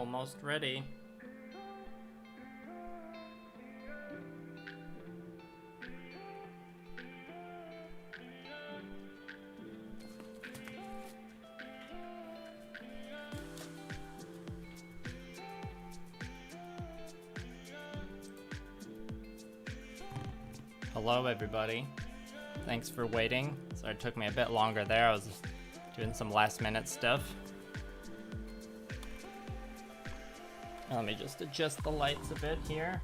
Almost ready. Hello everybody. Thanks for waiting. Sorry it took me a bit longer there. I was doing some last minute stuff. Let me just adjust the lights a bit here.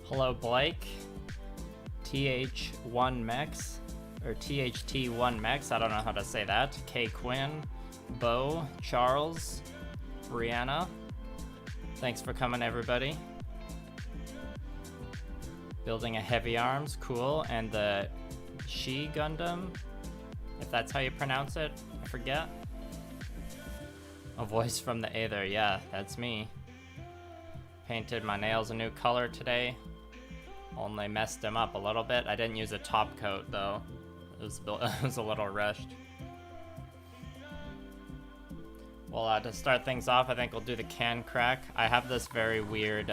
Hello Blake, TH1Mex, or THT1Mex, I don't know how to say that. K Quinn, Bo, Charles, Brianna. Thanks for coming everybody. Building a heavy arms, cool, and the She Gundam, if that's how you pronounce it, I forget. A voice from the Aether, yeah, that's me. Painted my nails a new color today, only messed them up a little bit. I didn't use a top coat though, it was a little rushed. Well, to start things off, I think we'll do the can crack. I have this very weird,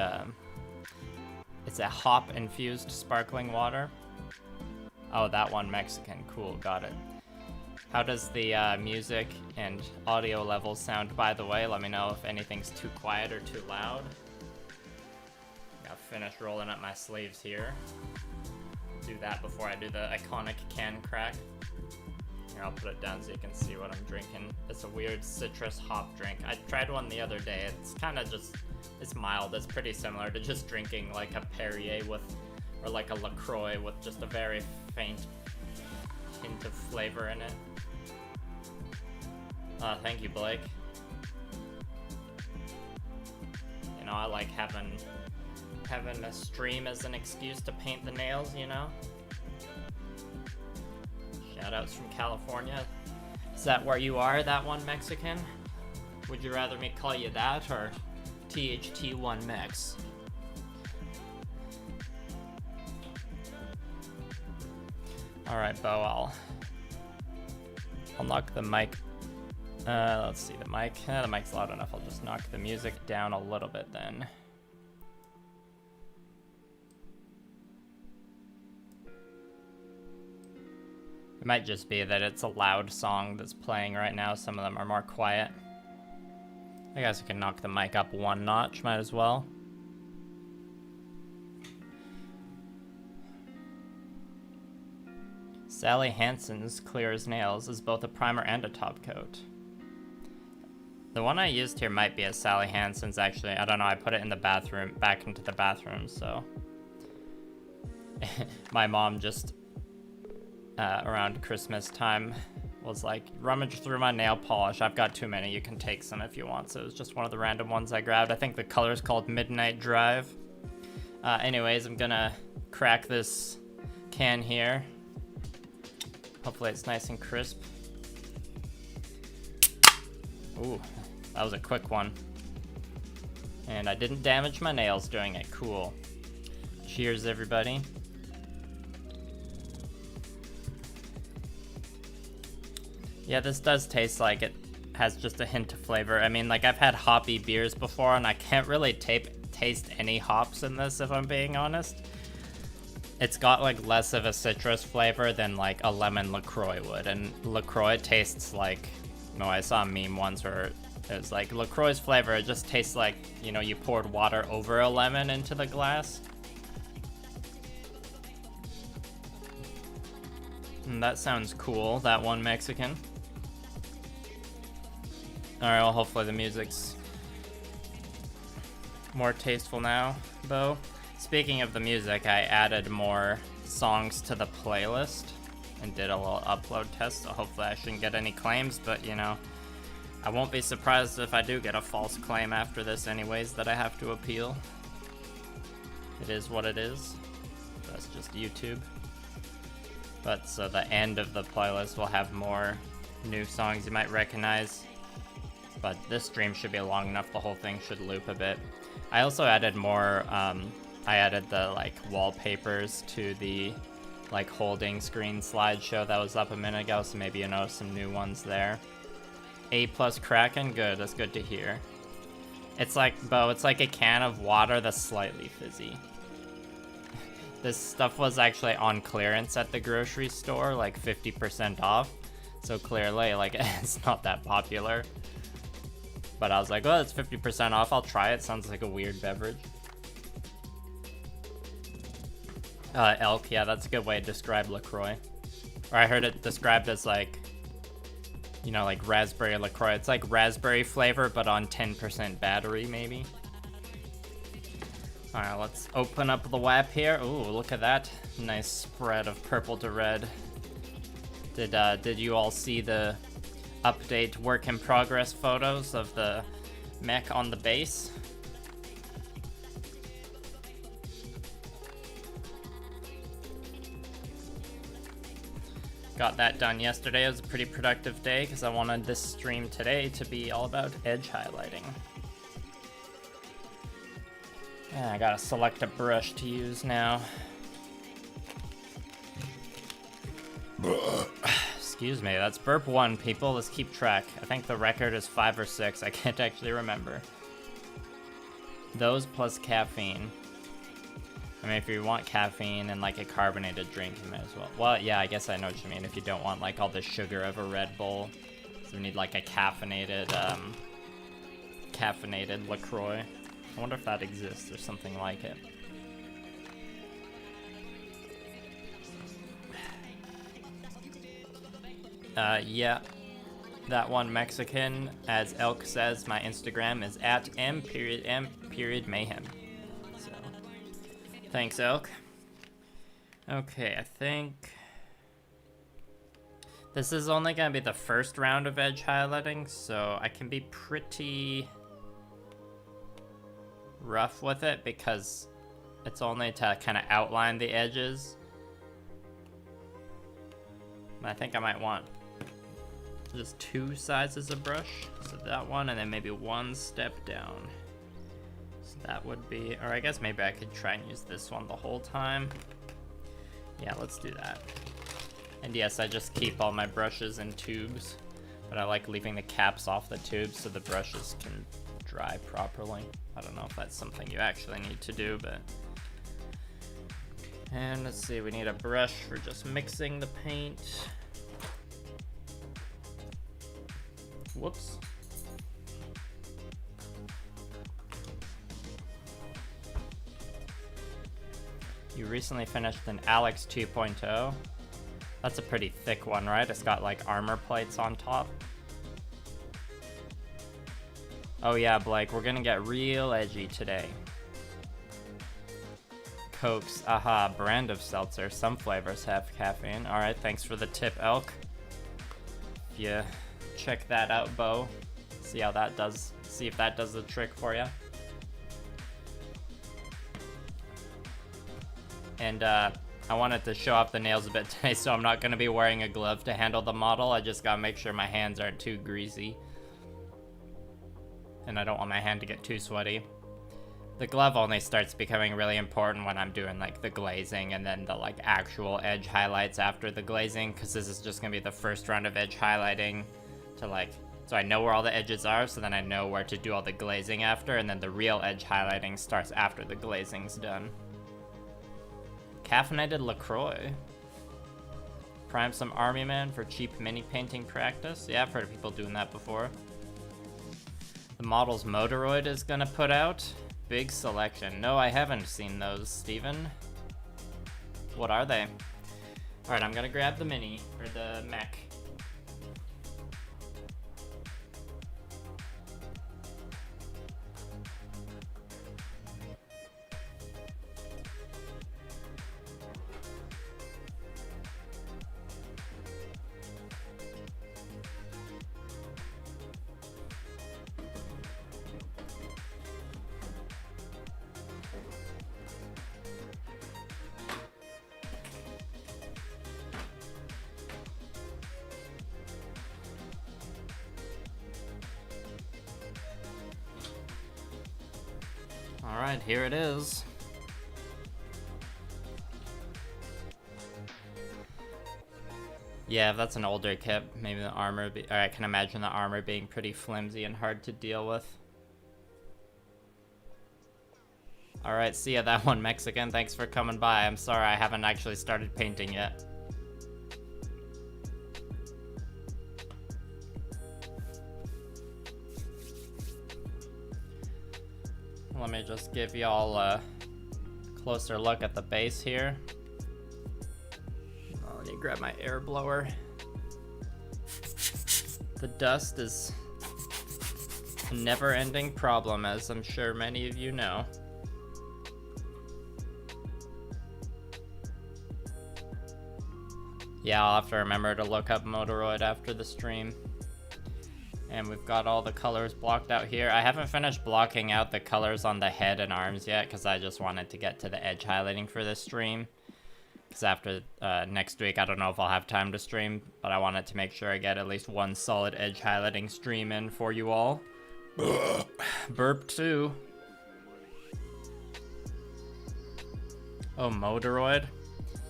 it's a hop-infused sparkling water. Oh, that one, Mexican. Cool, got it. How does the music and audio levels sound, by the way? Let me know if anything's too quiet or too loud. Gotta finish rolling up my sleeves here. Do that before I do the iconic can crack. Here, I'll put it down so you can see what I'm drinking. It's a weird citrus hop drink. I tried one the other day. It's kind of just... It's mild. It's pretty similar to just drinking like a Perrier with, or like a LaCroix with just a very faint hint of flavor in it. Thank you, Blake. You know, I like having a stream as an excuse to paint the nails, you know? Shoutouts from California. Is that where you are, that one, Mexican? Would you rather me call you that, or THT1Mex? Alright, Bo, I'll knock the mic. Let's see, the mic. The mic's loud enough. I'll just knock the music down a little bit then. It might just be that it's a loud song that's playing right now. Some of them are more quiet. I guess I can knock the mic up one notch, might as well. Sally Hansen's Clear as Nails is both a primer and a top coat. The one I used here might be a Sally Hansen's, actually. I don't know, I put it in the bathroom, back into the bathroom, so. My mom just, around Christmas time, was like, rummage through my nail polish. I've got too many, you can take some if you want. So it was just one of the random ones I grabbed. I think the color's called Midnight Drive. Anyways, I'm gonna crack this can here. Hopefully it's nice and crisp. Ooh, that was a quick one. And I didn't damage my nails doing it, cool. Cheers, everybody. Yeah, this does taste like it has just a hint of flavor. I mean, like, I've had hoppy beers before, and I can't really taste any hops in this, if I'm being honest. It's got, like, less of a citrus flavor than, like, a lemon LaCroix would. And LaCroix tastes like... No, I saw a meme once where it was like, LaCroix's flavor, it just tastes like, you know, you poured water over a lemon into the glass. And that sounds cool, that one, Mexican. Alright, well, hopefully the music's more tasteful now, Bo. Speaking of the music, I added more songs to the playlist and did a little upload test, so hopefully I shouldn't get any claims, but, you know, I won't be surprised if I do get a false claim after this anyways that I have to appeal. It is what it is. That's just YouTube. But so the end of the playlist will have more new songs you might recognize. But this stream should be long enough, the whole thing should loop a bit. I also added more I added the like wallpapers to the like holding screen slideshow that was up a minute ago, so maybe you notice some new ones there. A+ Kraken, good, that's good to hear. It's like, Bo, it's like a can of water that's slightly fizzy. This stuff was actually on clearance at the grocery store, like 50% off. So clearly, like, it's not that popular. But I was like, oh, it's 50% off, I'll try it. Sounds like a weird beverage. Elk, yeah, that's a good way to describe LaCroix. Or I heard it described as like, you know, like raspberry LaCroix. It's like raspberry flavor, but on 10% battery, maybe. Alright, let's open up the WAP here. Ooh, look at that. Nice spread of purple to red. Did you all see the update work in progress photos of the mech on the base? Got that done yesterday. It was a pretty productive day because I wanted this stream today to be all about edge highlighting. Yeah, I gotta select a brush to use now. Excuse me, that's burp 1, people. Let's keep track. I think the record is 5 or 6. I can't actually remember. Those plus caffeine. I mean, if you want caffeine and like a carbonated drink, you might as well. Well, yeah, I guess I know what you mean. If you don't want like all the sugar of a Red Bull, so you need like a caffeinated LaCroix. I wonder if that exists or something like it. Yeah, that one Mexican, as Elk says, my Instagram is at m.m.mayhem. So, thanks, Elk. Okay, I think this is only gonna be the first round of edge highlighting, so I can be pretty rough with it because it's only to kind of outline the edges. I think I might want just 2 sizes of brush, so that one and then maybe 1 step down. So that would be, or I guess maybe I could try and use this one the whole time. Yeah, let's do that. And yes, I just keep all my brushes in tubes, but I like leaving the caps off the tubes so the brushes can dry properly. I don't know if that's something you actually need to do, but... And let's see, we need a brush for just mixing the paint. Whoops. You recently finished an Alex 2.0. That's a pretty thick one, right? It's got like armor plates on top. Oh yeah, Blake, we're gonna get real edgy today. Cokes, aha, brand of seltzer. Some flavors have caffeine. Alright, thanks for the tip, Elk. If you check that out, Bo, see how that does, see if that does the trick for you. And I wanted to show off the nails a bit today, so I'm not gonna be wearing a glove to handle the model. I just gotta make sure my hands aren't too greasy. And I don't want my hand to get too sweaty. The glove only starts becoming really important when I'm doing like the glazing and then the like actual edge highlights after the glazing, because this is just gonna be the first round of edge highlighting to like, so I know where all the edges are, so then I know where to do all the glazing after, and then the real edge highlighting starts after the glazing's done. Caffeinated LaCroix. Prime some army man for cheap mini painting practice. Yeah, I've heard of people doing that before. The models Motoroid is gonna put out. Big selection. No, I haven't seen those, Steven. What are they? Alright, I'm gonna grab the mini, or the mech. Alright, here it is. Yeah, if that's an older kit, maybe the armor or I can imagine the armor being pretty flimsy and hard to deal with. Alright, see ya, that one, Mexican. Thanks for coming by. I'm sorry I haven't actually started painting yet. Let me just give y'all a closer look at the base here. Oh, let me grab my air blower. The dust is a never-ending problem, as I'm sure many of you know. Yeah, I'll have to remember to look up Motoroid after the stream. And we've got all the colors blocked out here. I haven't finished blocking out the colors on the head and arms yet, because I just wanted to get to the edge highlighting for this stream. Because after next week, I don't know if I'll have time to stream, but I wanted to make sure I get at least one solid edge highlighting stream in for you all. Burp too. Oh, Motoroid?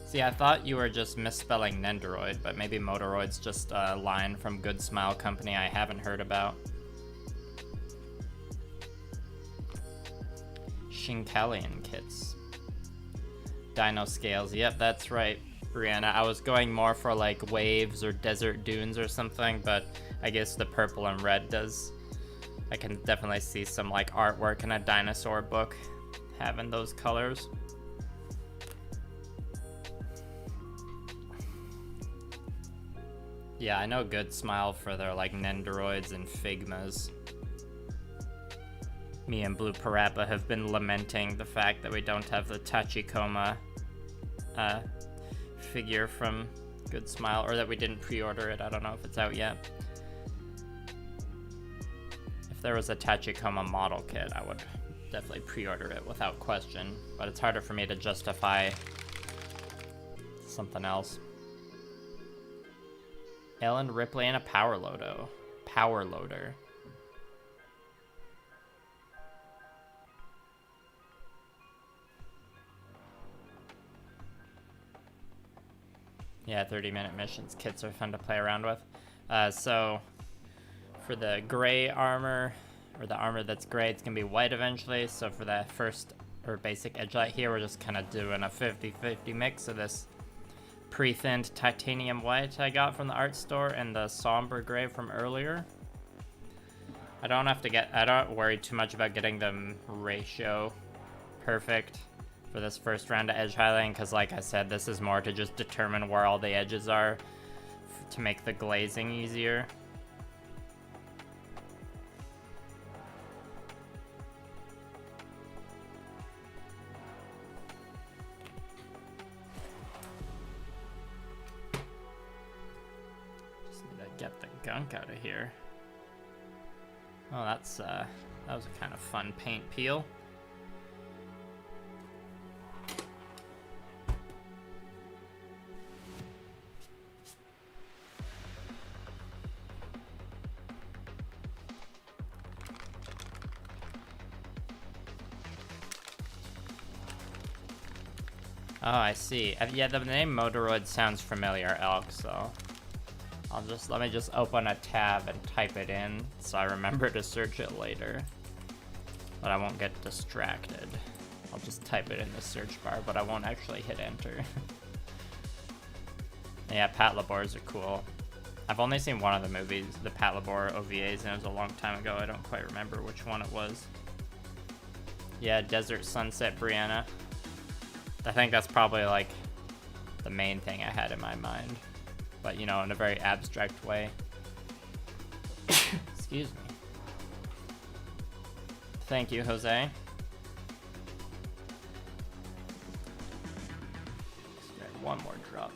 See, I thought you were just misspelling Nendoroid, but maybe Motoroid's just a line from Good Smile Company I haven't heard about. Shinkalian kits. Dino scales, yep, that's right, Brianna. I was going more for like waves or desert dunes or something, but I guess the purple and red does. I can definitely see some like artwork in a dinosaur book having those colors. Yeah, I know Good Smile for their like Nendoroids and Figmas. Me and Blue Parappa have been lamenting the fact that we don't have the Tachikoma figure from Good Smile, or that we didn't pre-order it. I don't know if it's out yet. If there was a Tachikoma model kit, I would definitely pre-order it without question, but it's harder for me to justify something else. Ellen Ripley and a power loader. Yeah, 30-minute missions. Kits are fun to play around with. So for the gray armor, or the armor that's gray, it's gonna be white eventually. So for the first or basic edge light here, we're just kind of doing a 50-50 mix of this pre-thinned titanium white I got from the art store and the somber gray from earlier. I don't worry too much about getting the ratio perfect for this first round of edge highlighting, because like I said, this is more to just determine where all the edges are to make the glazing easier. Get the gunk out of here. Oh, that was a kind of fun paint peel. Oh, I see. Yeah, the name Motoroid sounds familiar, Elk, so let me just open a tab and type it in so I remember to search it later. But I won't get distracted. I'll just type it in the search bar, but I won't actually hit enter. Yeah, Pat Labors are cool. I've only seen one of the movies, the Pat Labor OVAs, and it was a long time ago. I don't quite remember which one it was. Yeah, Desert Sunset Brianna. I think that's probably like the main thing I had in my mind. But, you know, in a very abstract way. Excuse me. Thank you, Jose. Let's get one more drop.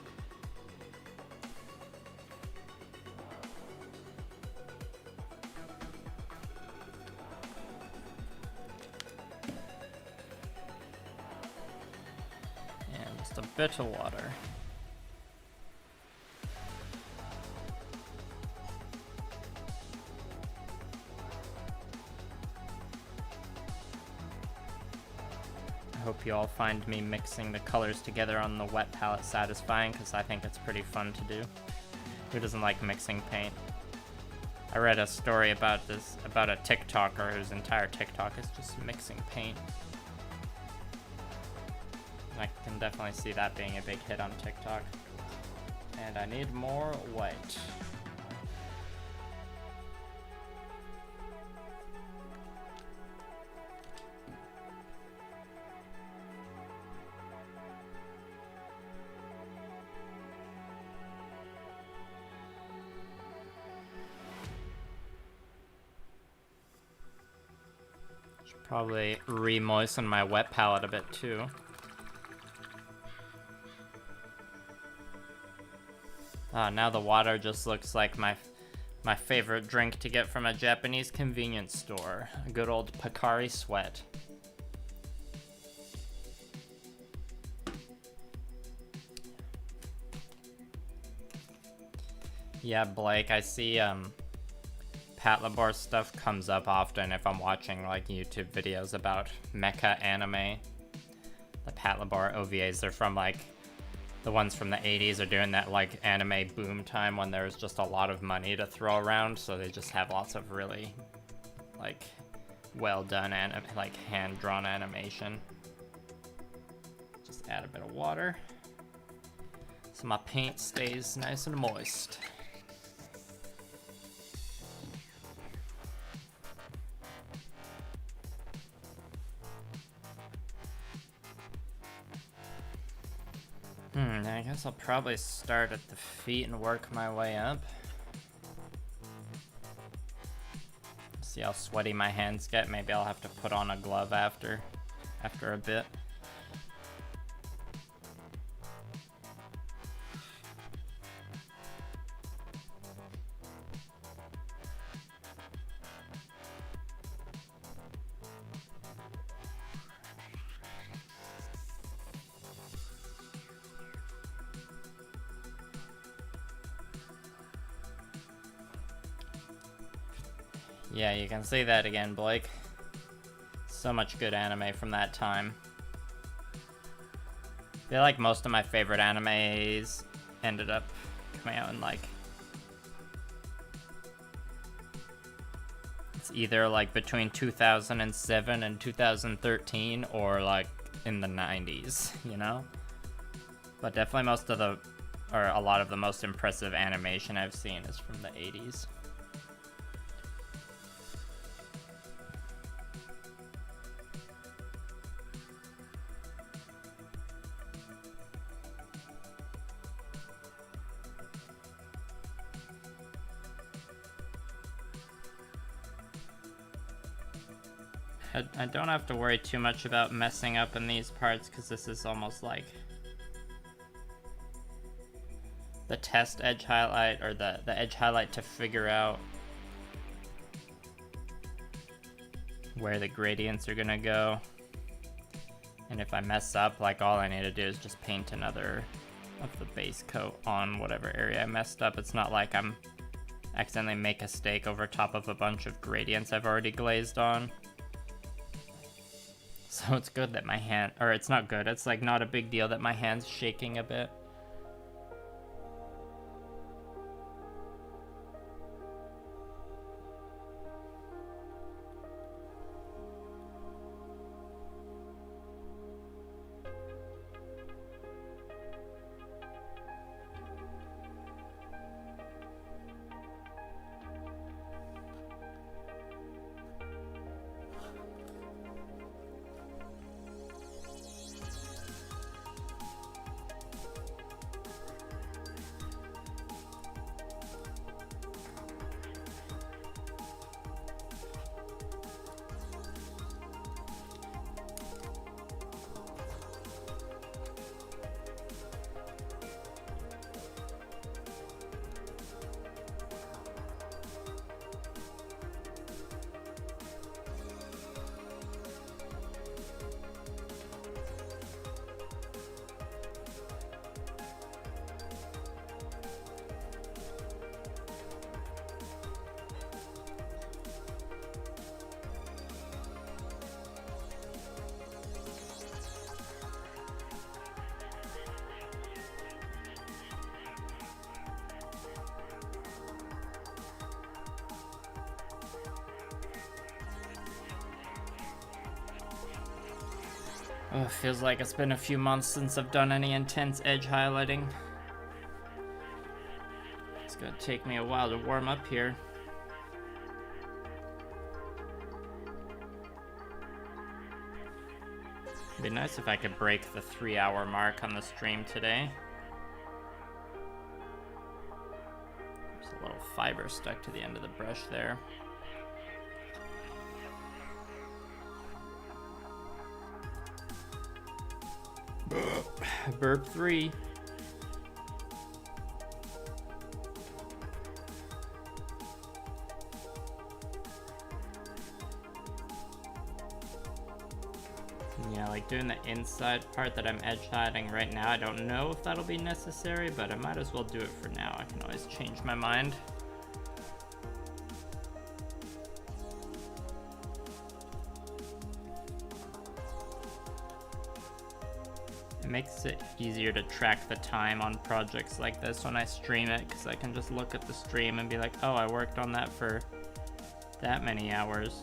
And just a bit of water. I hope you all find me mixing the colors together on the wet palette satisfying, because I think it's pretty fun to do. Who doesn't like mixing paint? I read a story about this, about a TikToker whose entire TikTok is just mixing paint. I can definitely see that being a big hit on TikTok. And I need more white. Should probably re-moisten my wet palette a bit too. Now the water just looks like my favorite drink to get from a Japanese convenience store. A good old Pocari Sweat. Yeah, Blake, I see Patlabor stuff comes up often if I'm watching like YouTube videos about mecha anime. The Patlabor OVAs, they're from like the ones from the 80s are doing that like anime boom time when there's just a lot of money to throw around, so they just have lots of really like well done and like hand drawn animation. Just add a bit of water so my paint stays nice and moist. I guess I'll probably start at the feet and work my way up. See how sweaty my hands get. Maybe I'll have to put on a glove after a bit. Yeah, you can see that again, Blake. So much good anime from that time. I feel like most of my favorite animes ended up coming out in like... It's either like between 2007 and 2013 or like in the 90s, you know? But definitely most of the, or a lot of the most impressive animation I've seen is from the 80s. I don't have to worry too much about messing up in these parts because this is almost like the test edge highlight, or the edge highlight to figure out where the gradients are gonna go. And if I mess up, like all I need to do is just paint another of the base coat on whatever area I messed up. It's not like I'm accidentally make a mistake over top of a bunch of gradients I've already glazed on. So it's good that my hand, or it's not good, it's like not a big deal that my hand's shaking a bit. Oh, feels like it's been a few months since I've done any intense edge highlighting. It's gonna take me a while to warm up here. It'd be nice if I could break the 3-hour mark on the stream today. There's a little fiber stuck to the end of the brush there. Burp 3. Yeah, like doing the inside part that I'm edge hiding right now, I don't know if that'll be necessary, but I might as well do it for now. I can always change my mind. It makes it easier to track the time on projects like this when I stream it, because I can just look at the stream and be like, oh, I worked on that for that many hours.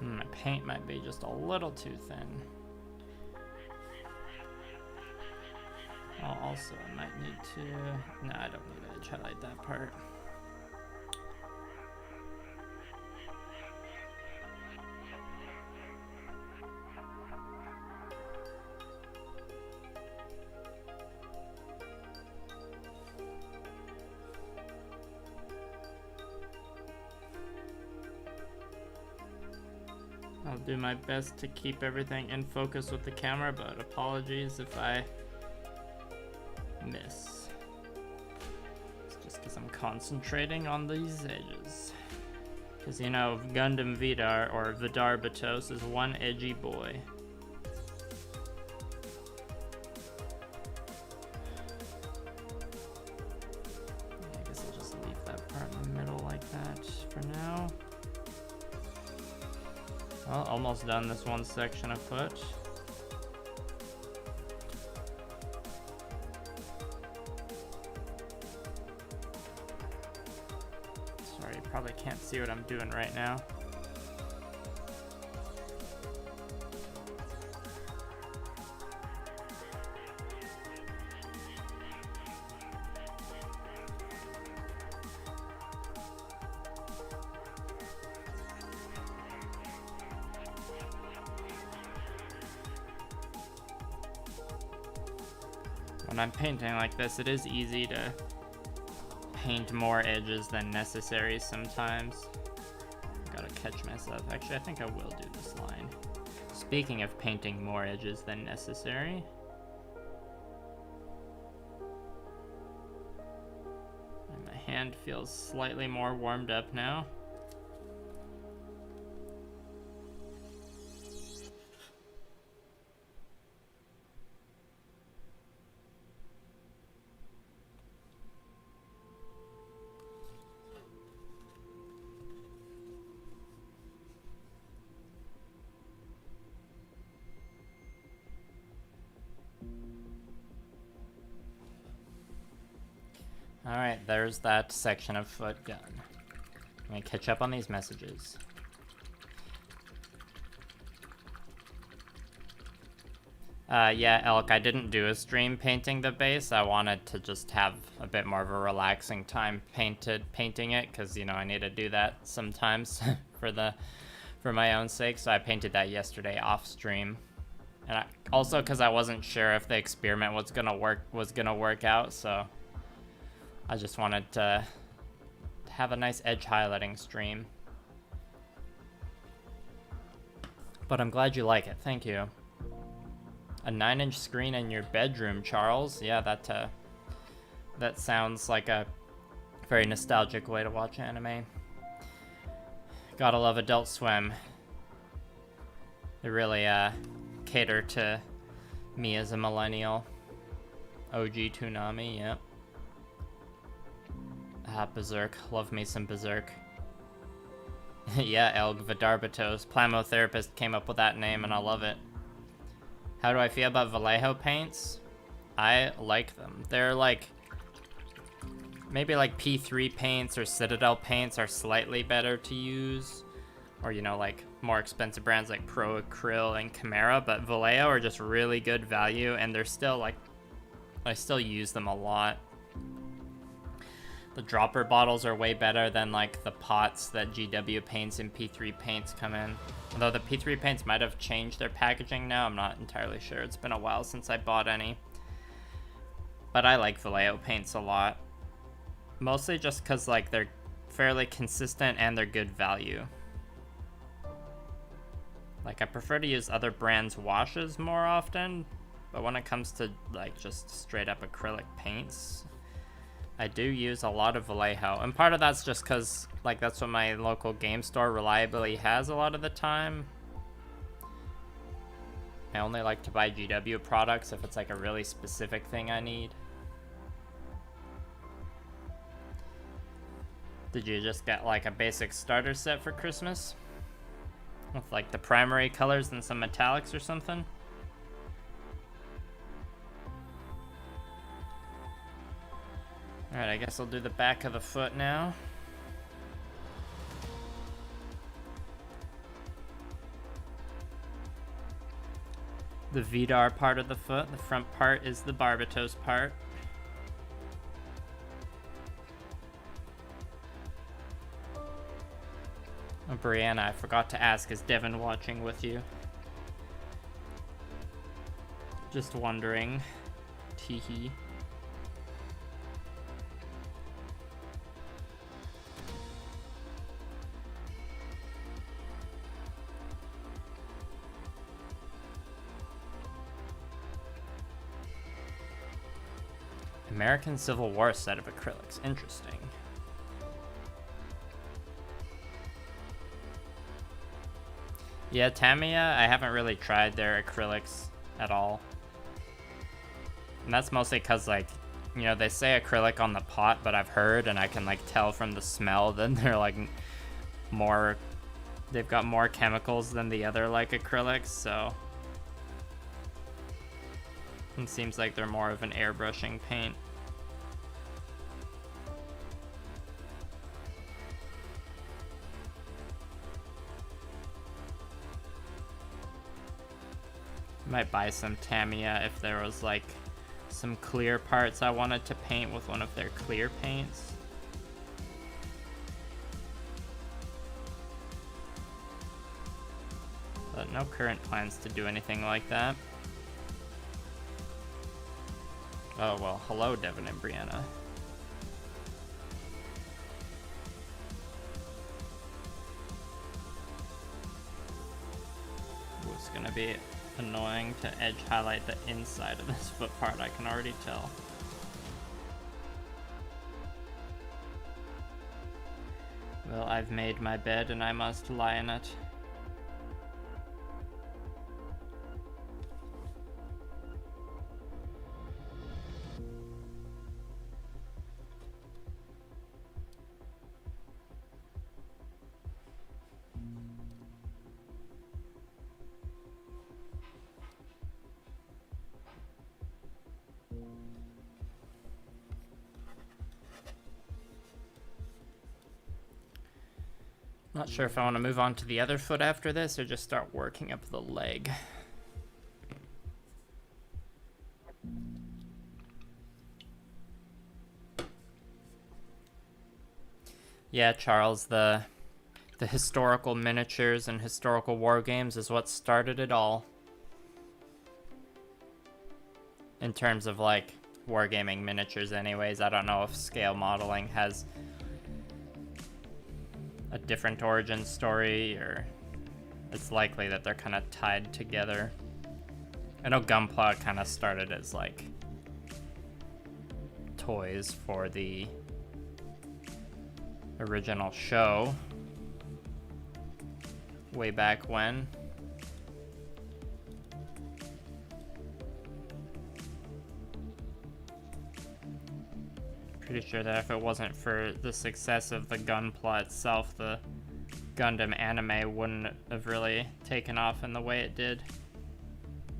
My paint might be just a little too thin. Oh, also, I might need to... No, I don't need to edge highlight that part. I'll do my best to keep everything in focus with the camera, but apologies if I miss. It's just because I'm concentrating on these edges. Because, you know, Gundam Vidar, or Vidar Kitbash, is one edgy boy. Yeah, I guess I'll just leave that part in the middle like that for now. Well, almost done this one section of foot. Sorry, you probably can't see what I'm doing right now. When I'm painting like this, it is easy to paint more edges than necessary sometimes. Gotta catch myself. Actually, I think I will do this line. Speaking of painting more edges than necessary. And my hand feels slightly more warmed up now. Alright, there's that section of foot done. I'm gonna catch up on these messages. Yeah, Elk, I didn't do a stream painting the base. I wanted to just have a bit more of a relaxing time painting it, because, you know, I need to do that sometimes for my own sake. So I painted that yesterday off stream. And also because I wasn't sure if the experiment was gonna work out, so I just wanted to have a nice edge highlighting stream. But I'm glad you like it. Thank you. A 9-inch screen in your bedroom, Charles. Yeah, that sounds like a very nostalgic way to watch anime. Gotta love Adult Swim. They really cater to me as a millennial. OG Toonami, yep. Berserk. Love me some Berserk. Yeah, Elg Vidar Kitbash. Plamotherapist came up with that name and I love it. How do I feel about Vallejo paints? I like them. They're like, maybe like P3 paints or Citadel paints are slightly better to use. Or, you know, like more expensive brands like Pro Acryl and Chimera, but Vallejo are just really good value, and they're still like, I still use them a lot. The dropper bottles are way better than like the pots that GW paints and P3 paints come in. Although the P3 paints might have changed their packaging now, I'm not entirely sure. It's been a while since I bought any. But I like Vallejo paints a lot. Mostly just because like they're fairly consistent and they're good value. Like, I prefer to use other brands' washes more often, but when it comes to like just straight up acrylic paints, I do use a lot of Vallejo, and part of that's just because like that's what my local game store reliably has a lot of the time. I only like to buy GW products if it's like a really specific thing I need. Did you just get like a basic starter set for Christmas? With like the primary colors and some metallics or something? Alright, I guess I'll do the back of the foot now. The Vidar part of the foot, the front part is the Barbatos part. Oh, Brianna, I forgot to ask, is Devin watching with you? Just wondering. Teehee. American Civil War set of acrylics. Interesting. Yeah, Tamiya, I haven't really tried their acrylics at all. And that's mostly because, like, you know, they say acrylic on the pot, but I've heard and I can, like, tell from the smell that they're, like, more... They've got more chemicals than the other, like, acrylics, so... It seems like they're more of an airbrushing paint. Might buy some Tamiya if there was like some clear parts I wanted to paint with one of their clear paints. But no current plans to do anything like that. Oh well, hello Devin and Brianna. Ooh, it's gonna be annoying to edge highlight the inside of this foot part, I can already tell. Well, I've made my bed and I must lie in it. Not sure if I want to move on to the other foot after this or just start working up the leg. Yeah, Charles, the historical miniatures and historical war games is what started it all. In terms of like wargaming miniatures anyways, I don't know if scale modeling has a different origin story, or it's likely that they're kind of tied together. I know Gunpla kind of started as like toys for the original show way back when. Pretty sure that if it wasn't for the success of the Gunpla itself, the Gundam anime wouldn't have really taken off in the way it did.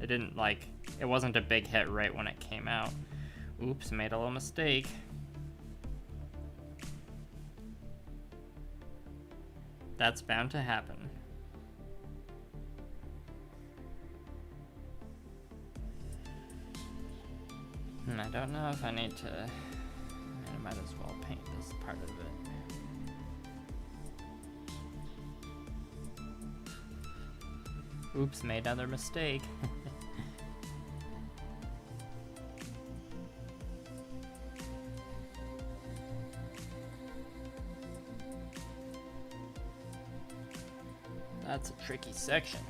It didn't like, it wasn't a big hit right when it came out. Oops, made a little mistake. That's bound to happen. I don't know if I need to, I might as well paint this part of it. Oops, made another mistake. That's a tricky section.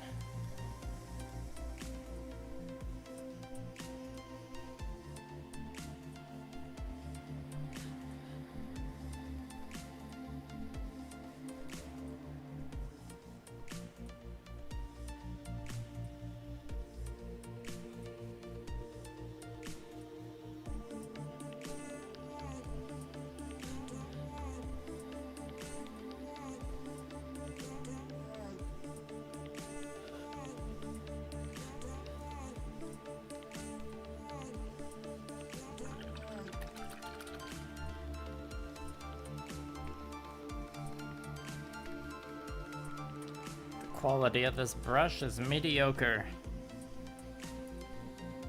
Quality of this brush is mediocre.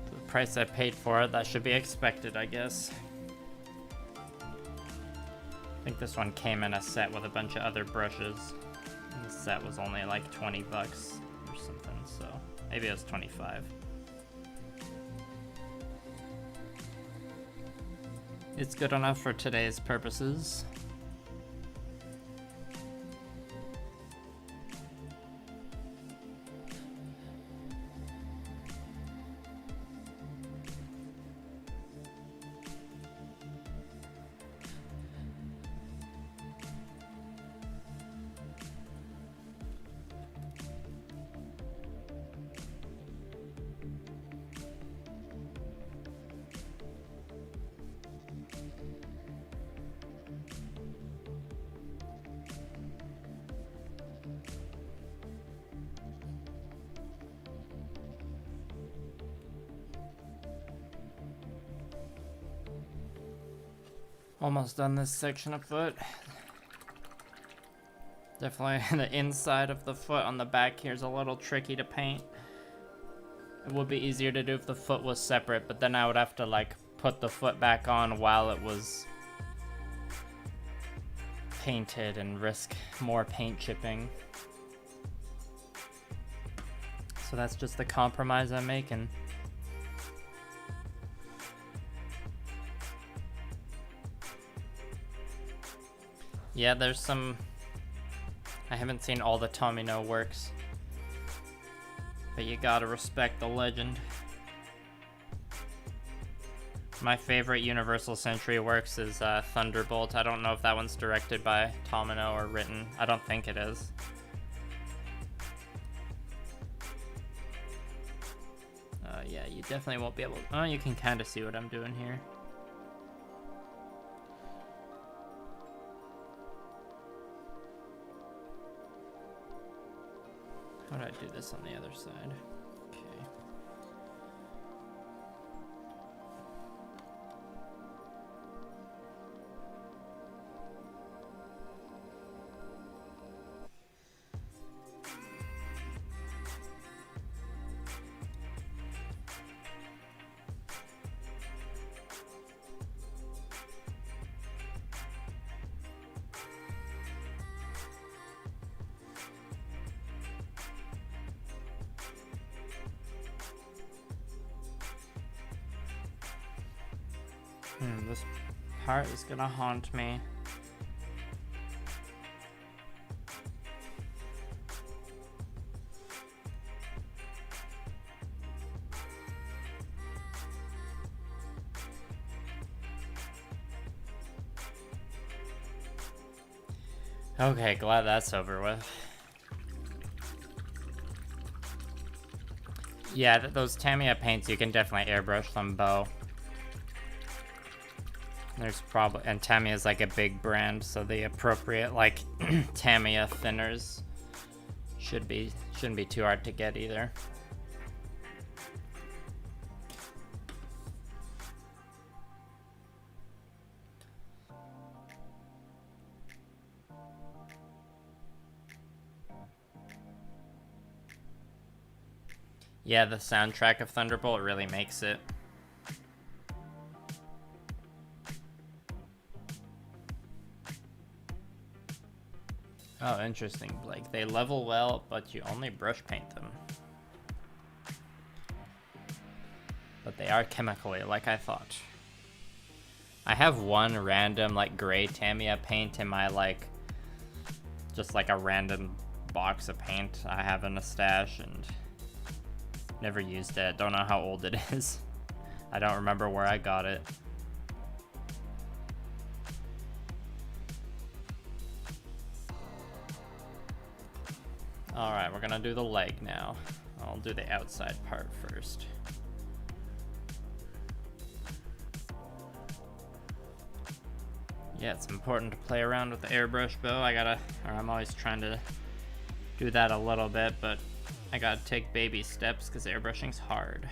The price I paid for it, that should be expected, I guess. I think this one came in a set with a bunch of other brushes. And the set was only like 20 bucks or something, so maybe it was 25. It's good enough for today's purposes. Almost done this section of foot. Definitely the inside of the foot on the back here is a little tricky to paint. It would be easier to do if the foot was separate, but then I would have to like put the foot back on while it was painted and risk more paint chipping. So that's just the compromise I'm making. Yeah, there's some, I haven't seen all the Tomino works, but you gotta respect the legend. My favorite Universal Century works is Thunderbolt. I don't know if that one's directed by Tomino or written. I don't think it is. Yeah, you definitely won't be able to, oh, you can kind of see what I'm doing here. How do I do this on the other side? Okay. This part is gonna haunt me. Okay, glad that's over with. Yeah, those Tamiya paints, you can definitely airbrush them, Bo. There's probably, and Tamiya is like a big brand, so the appropriate like Tamiya thinners shouldn't be too hard to get either. Yeah, the soundtrack of Thunderbolt really makes it. Oh, interesting, Blake. They level well, but you only brush paint them. But they are chemically, like I thought. I have one random, like, gray Tamiya paint in my, like, just like a random box of paint I have in a stash, and never used it. Don't know how old it is. I don't remember where I got it. Alright, we're gonna do the leg now. I'll do the outside part first. Yeah, it's important to play around with the airbrush bow. I'm always trying to do that a little bit, but I gotta take baby steps because airbrushing's hard.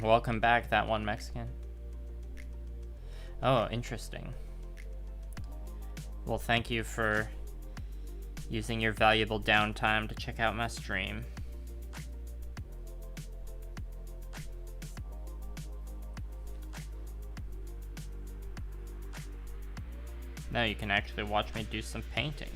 Welcome back, that one Mexican. Oh, interesting. Well, thank you for using your valuable downtime to check out my stream. Now you can actually watch me do some painting.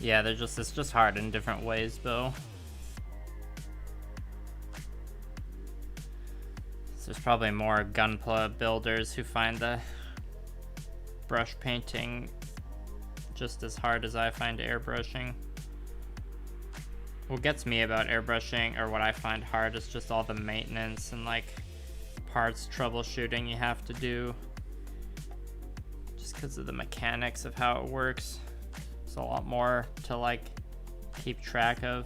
Yeah, it's just hard in different ways, though. So there's probably more gunpla builders who find the brush painting just as hard as I find airbrushing. What gets me about airbrushing, or what I find hard, is just all the maintenance and like parts troubleshooting you have to do. Just because of the mechanics of how it works. A lot more to like keep track of,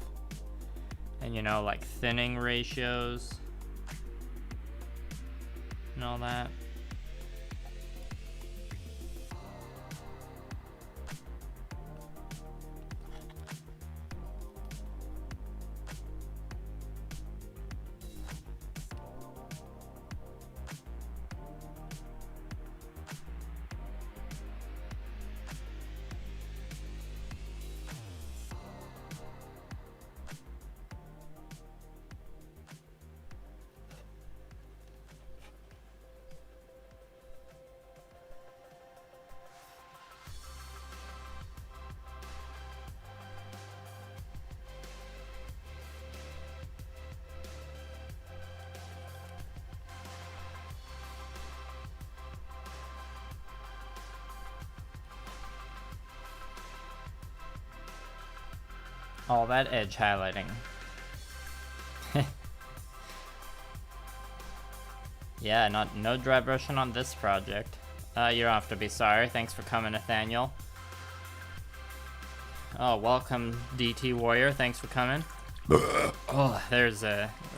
and you know, like thinning ratios and all that. All that edge highlighting. Yeah, no dry brushing on this project. You don't have to be sorry. Thanks for coming, Nathaniel. Oh, welcome, DT Warrior. Thanks for coming. Oh,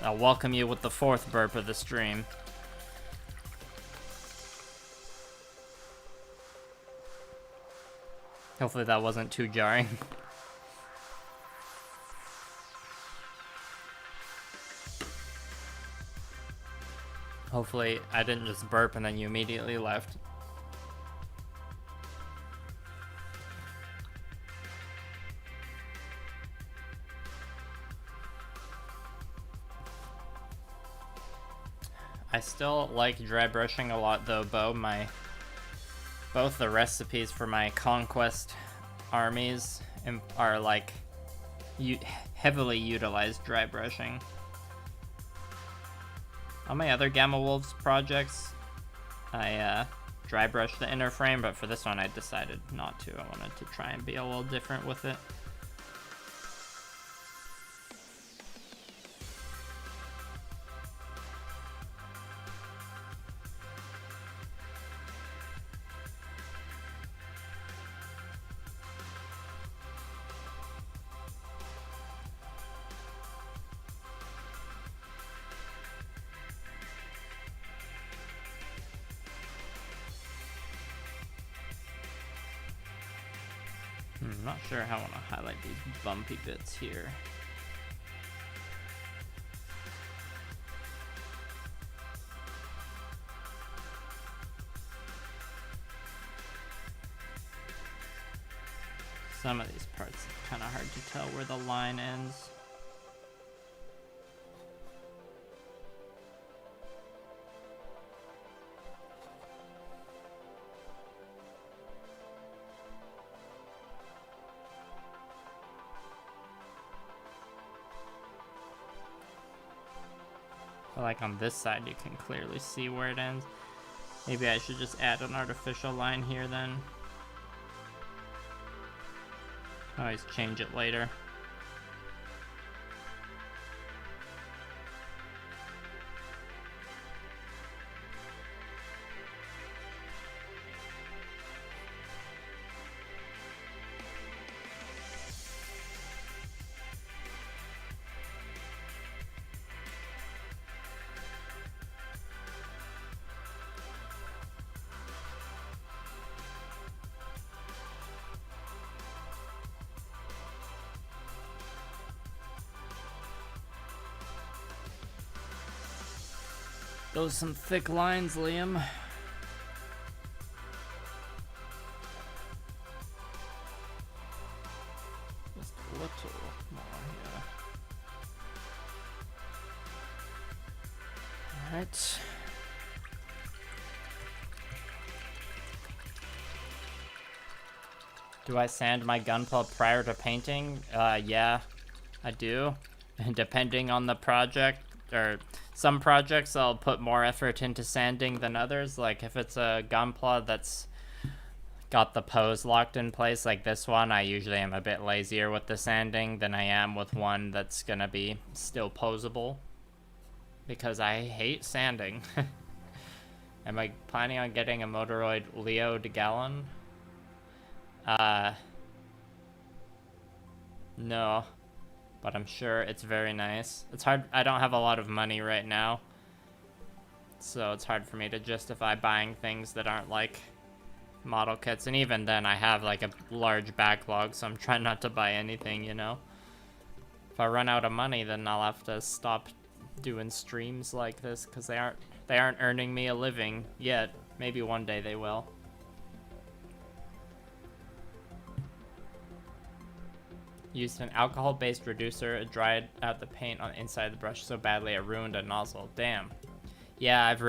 I'll welcome you with the 4th burp of the stream. Hopefully that wasn't too jarring. Hopefully I didn't just burp and then you immediately left. I still like dry brushing a lot though, Bo. Both the recipes for my conquest armies are like heavily utilized dry brushing. On my other Gamma Wolves projects, I dry brush the inner frame, but for this one I decided not to. I wanted to try and be a little different with it. I'm not sure how I want to highlight these bumpy bits here. Some of these parts, it's kind of hard to tell where the line ends. But like on this side, you can clearly see where it ends. Maybe I should just add an artificial line here then. Always change it later. Those some thick lines, Liam. Just a little more here. Alright. Do I sand my gunpla prior to painting? Yeah, I do. And depending on the project, or some projects I'll put more effort into sanding than others. Like if it's a gunpla that's got the pose locked in place like this one, I usually am a bit lazier with the sanding than I am with one that's gonna be still posable, because I hate sanding. Am I planning on getting a Motoroid Leo de Gallon? No. But I'm sure it's very nice. It's hard, I don't have a lot of money right now, so it's hard for me to justify buying things that aren't like model kits, and even then I have like a large backlog, so I'm trying not to buy anything, you know? If I run out of money, then I'll have to stop doing streams like this, because they aren't earning me a living yet. Maybe one day they will. Used an alcohol-based reducer. It dried out the paint on the inside of the brush so badly it ruined a nozzle. Damn. Yeah, I've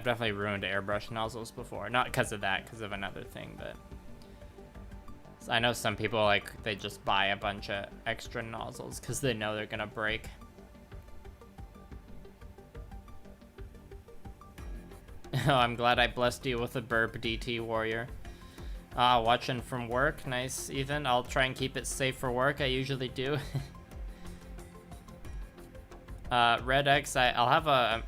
definitely ruined airbrush nozzles before. Not because of that, because of another thing, but... So I know some people, like, they just buy a bunch of extra nozzles because they know they're gonna break. Oh, I'm glad I blessed you with a burp, DT Warrior. Watching from work. Nice, Ethan. I'll try and keep it safe for work. I usually do. Red X, I'll have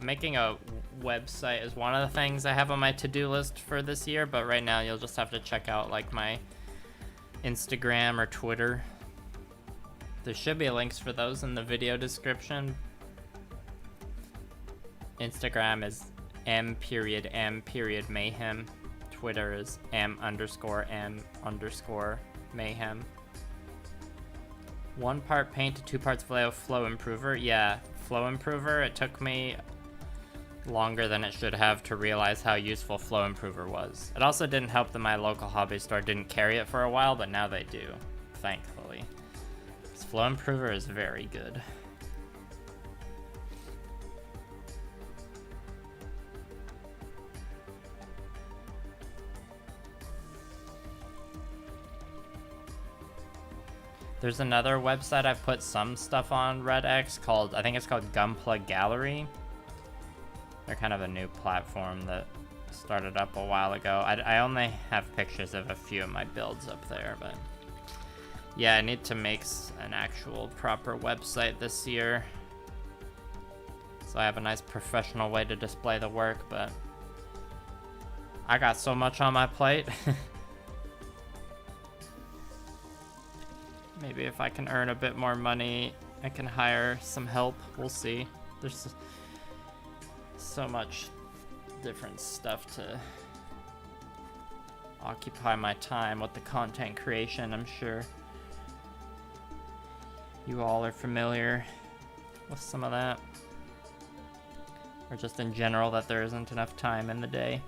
making a website is one of the things I have on my to-do list for this year, but right now you'll just have to check out like my Instagram or Twitter. There should be links for those in the video description. Instagram is m.m.mayhem. Twitter is m_m_mayhem. 1 part paint to 2 parts flow improver. Yeah, flow improver. It took me longer than it should have to realize how useful flow improver was. It also didn't help that my local hobby store didn't carry it for a while, but now they do, thankfully. This flow improver is very good. There's another website I've put some stuff on, RedX, called, I think it's called Gunpla Gallery. They're kind of a new platform that started up a while ago. I only have pictures of a few of my builds up there, but yeah, I need to make an actual proper website this year, so I have a nice professional way to display the work, but I got so much on my plate. Maybe if I can earn a bit more money, I can hire some help. We'll see. There's so much different stuff to occupy my time with the content creation. I'm sure you all are familiar with some of that. Or just in general that there isn't enough time in the day.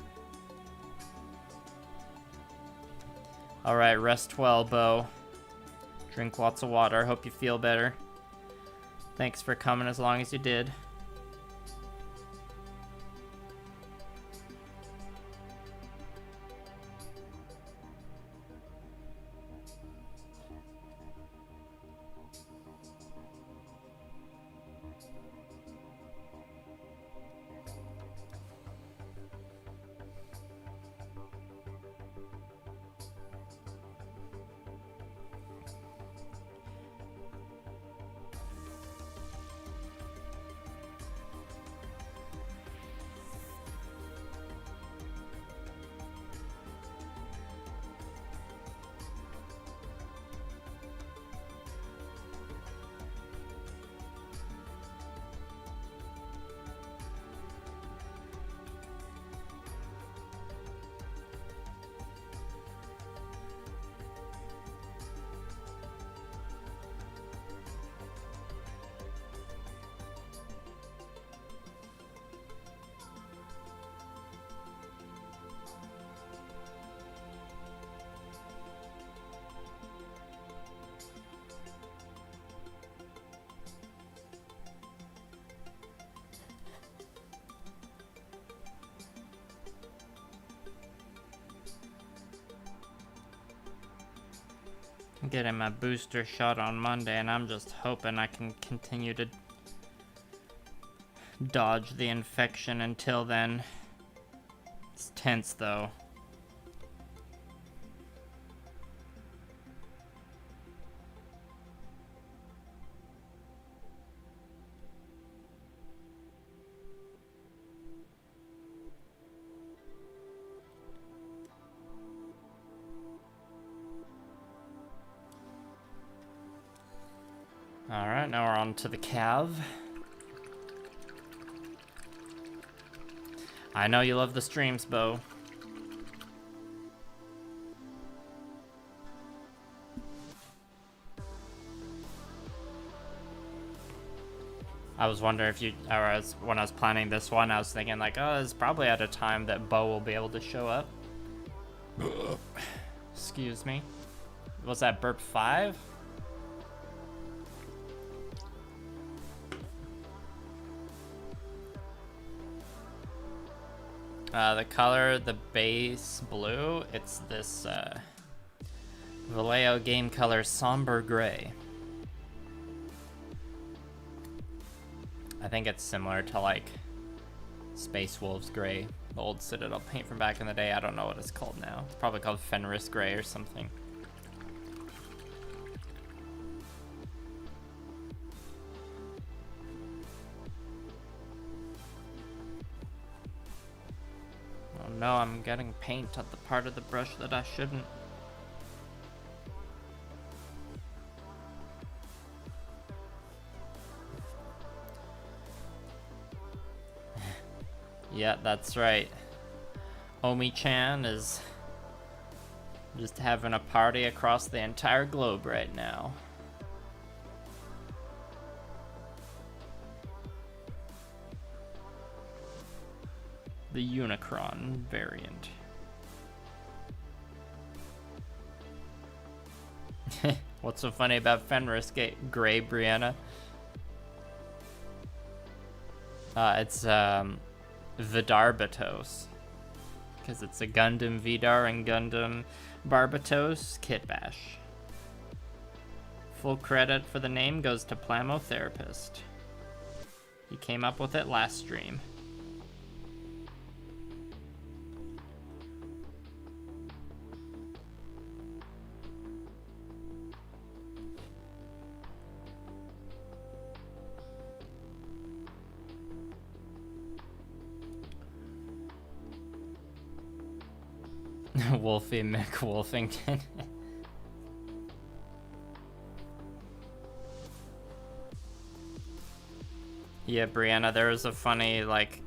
Alright, rest well, Bo. Drink lots of water. Hope you feel better. Thanks for coming as long as you did. I'm getting my booster shot on Monday, and I'm just hoping I can continue to dodge the infection until then. It's tense, though. Alright, now we're on to the Cav. I know you love the streams, Bo. I was wondering if you, when I was planning this one, I was thinking like, oh, it's probably at a time that Bo will be able to show up. Excuse me. Was that burp 5? The color, the base blue, it's this Vallejo game color somber gray. I think it's similar to like Space Wolves gray, the old Citadel paint from back in the day. I don't know what it's called now. It's probably called Fenris gray or something. No, I'm getting paint on the part of the brush that I shouldn't. Yeah, that's right. Omi-chan is just having a party across the entire globe right now. The Unicron variant. What's so funny about Fenris Gray, Brianna? It's Vidar-Batos. Because it's a Gundam Vidar and Gundam Barbatos Kitbash. Full credit for the name goes to Plamo Therapist. He came up with it last stream. Wolfie McWolfington. Yeah, Brianna, there was a funny, like,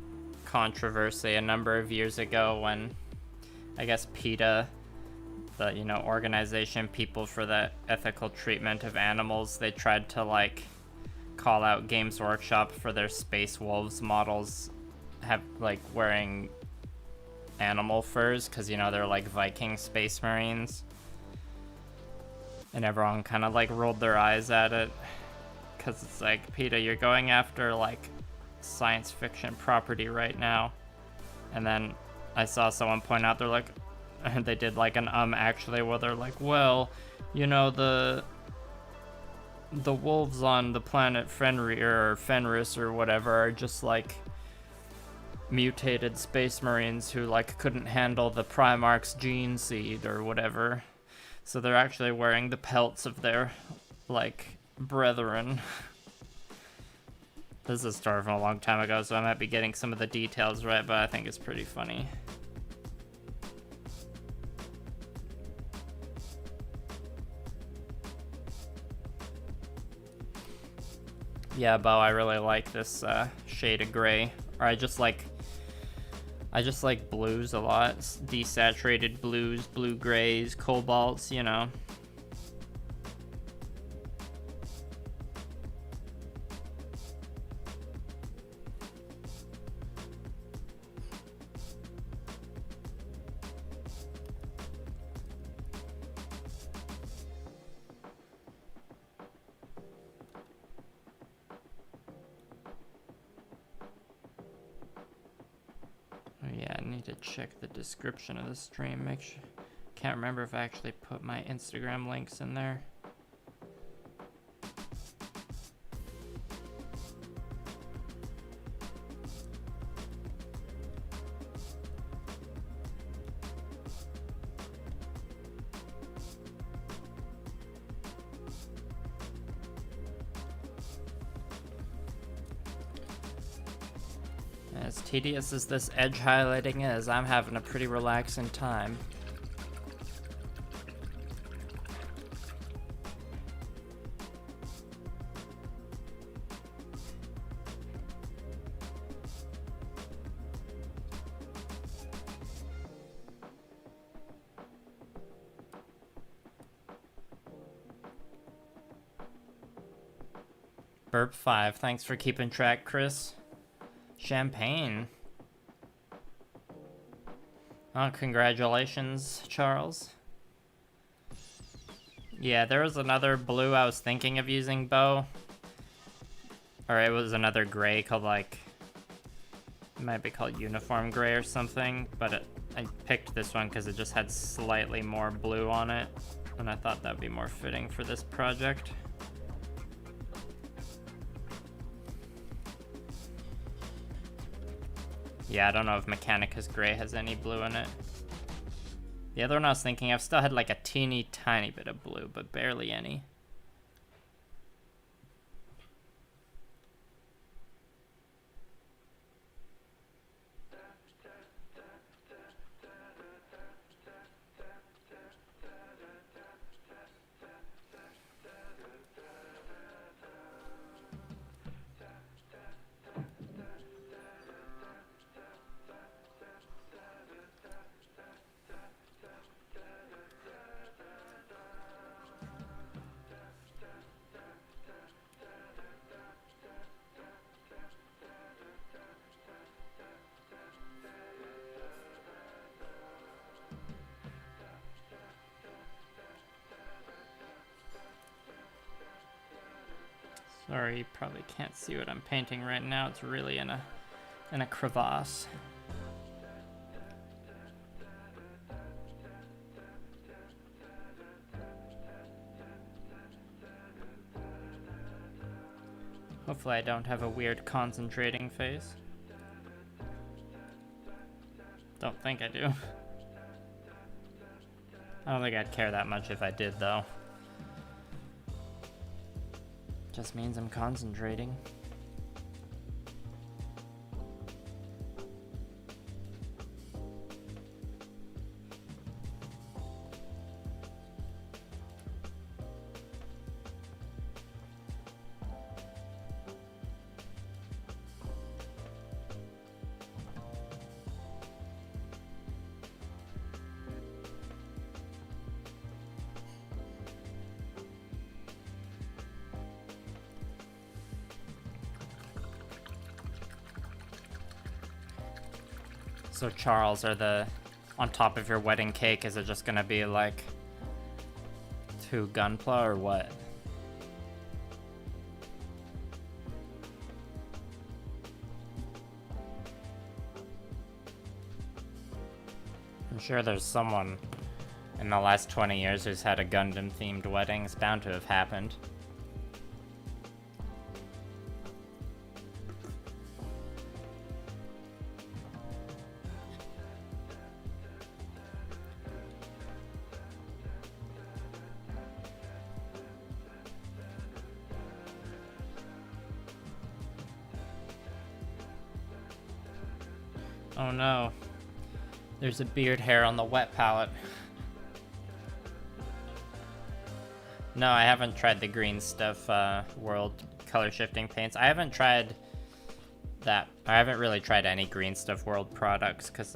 controversy a number of years ago when, I guess, PETA the, you know, organization People for the Ethical Treatment of Animals, they tried to, like, call out Games Workshop for their Space Wolves models like, wearing animal furs, because, you know, they're, like, Viking Space Marines. And everyone kind of, like, rolled their eyes at it, because it's like, PETA, you're going after, like, science fiction property right now. And then I saw someone point out, they're like, they did like an actually, where they're like, well, you know, the wolves on the planet Fenris or whatever are just like mutated space marines who like couldn't handle the Primarch's gene seed or whatever. So they're actually wearing the pelts of their like brethren. This is a story from a long time ago, so I might be getting some of the details right, but I think it's pretty funny. Yeah, Bo, I really like this shade of gray. Or I just like blues a lot. Desaturated blues, blue grays, cobalts, you know. To check the description of the stream. Make sure. Can't remember if I actually put my Instagram links in there. As tedious as this edge highlighting is, I'm having a pretty relaxing time. Burp 5, thanks for keeping track, Chris. Champagne. Oh, congratulations, Charles. Yeah, there was another blue I was thinking of using, Bo. Or it was another gray called, like, it might be called uniform gray or something, but I picked this one because it just had slightly more blue on it, and I thought that'd be more fitting for this project. Yeah, I don't know if Mechanicus Gray has any blue in it. The other one I was thinking of still had like a teeny tiny bit of blue, but barely any. Sorry, you probably can't see what I'm painting right now. It's really in a crevasse. Hopefully I don't have a weird concentrating face. Don't think I do. I don't think I'd care that much if I did, though. Just means I'm concentrating. So Charles, on top of your wedding cake, is it just gonna be like 2 gunpla or what? I'm sure there's someone in the last 20 years who's had a Gundam themed wedding. It's bound to have happened. Oh no. There's a beard hair on the wet palette. No, I haven't tried the green stuff, world color shifting paints. I haven't tried that. I haven't really tried any green stuff world products because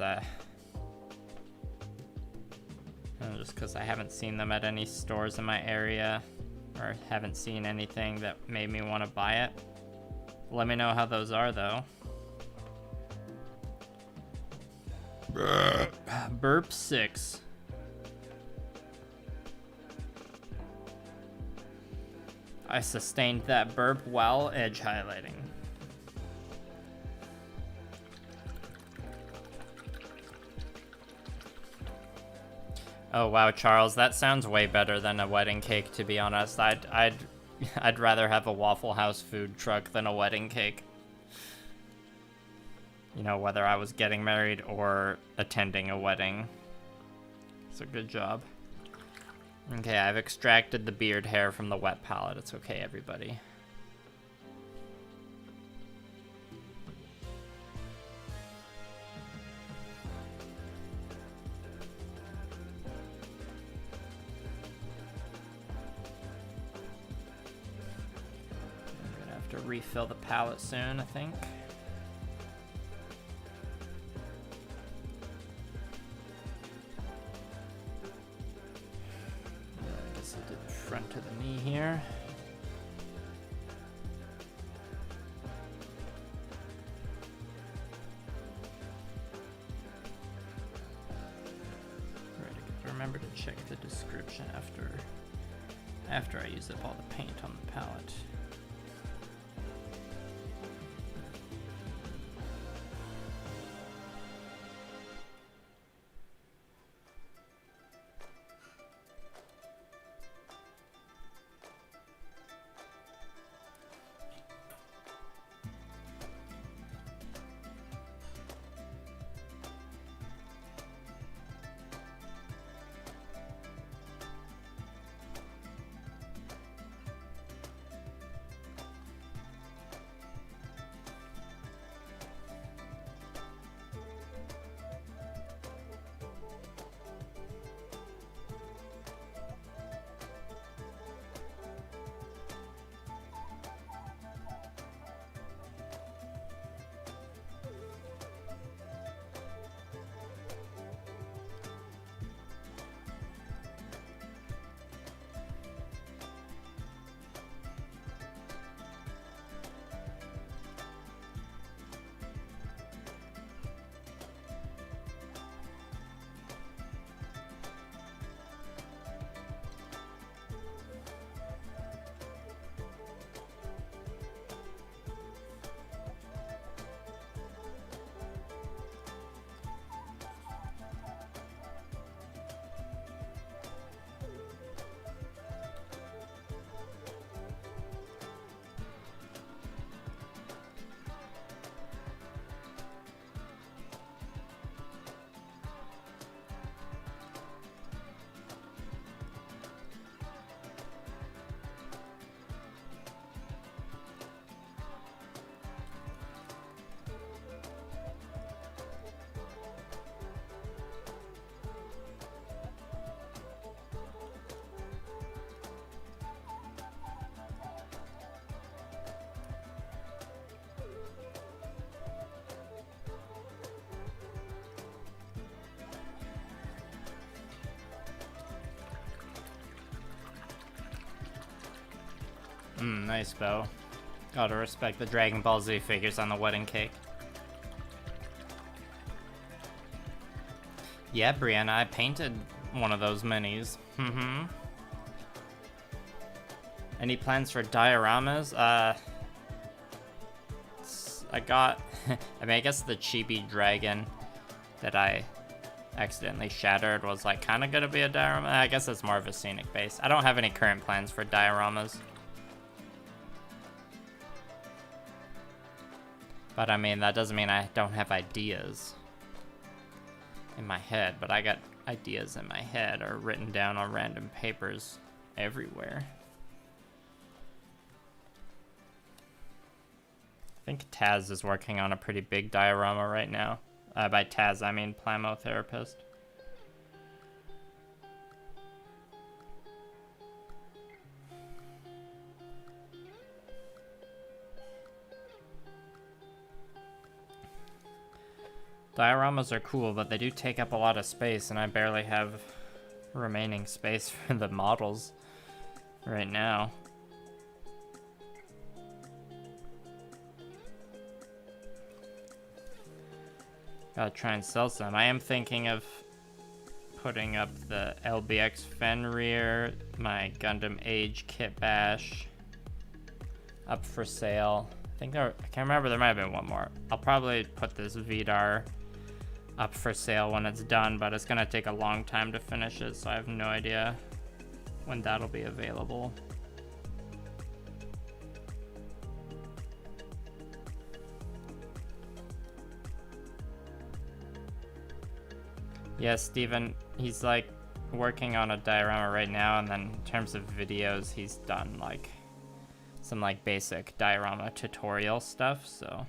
just because I haven't seen them at any stores in my area, or haven't seen anything that made me want to buy it. Let me know how those are though. Burp 6. I sustained that burp while edge highlighting. Oh wow, Charles, that sounds way better than a wedding cake, to be honest. I'd rather have a Waffle House food truck than a wedding cake. You know, whether I was getting married or attending a wedding. It's a good job. Okay, I've extracted the beard hair from the wet palette. It's okay, everybody. I'm gonna have to refill the palette soon, I think. Front to the knee here. Right, remember to check the description after I use up all the paint on the palette. Nice bow. Gotta respect the Dragon Ball Z figures on the wedding cake. Yeah, Brianna, I painted one of those minis. Mm-hmm. Any plans for dioramas? I got... I mean, I guess the chibi dragon that I accidentally shattered was like kind of gonna be a diorama. I guess it's more of a scenic base. I don't have any current plans for dioramas. But I mean, that doesn't mean I don't have ideas in my head, but I got ideas in my head or written down on random papers everywhere. I think Taz is working on a pretty big diorama right now. By Taz, I mean Plamotherapist. Dioramas are cool, but they do take up a lot of space, and I barely have remaining space for the models right now. Gotta try and sell some. I am thinking of putting up the LBX Fenrir, my Gundam Age Kitbash up for sale. I can't remember, there might have been one more. I'll probably put this Vidar up for sale when it's done, but it's gonna take a long time to finish it, so I have no idea when that'll be available. Yeah, Steven, he's like working on a diorama right now, and then in terms of videos, he's done like some like basic diorama tutorial stuff, so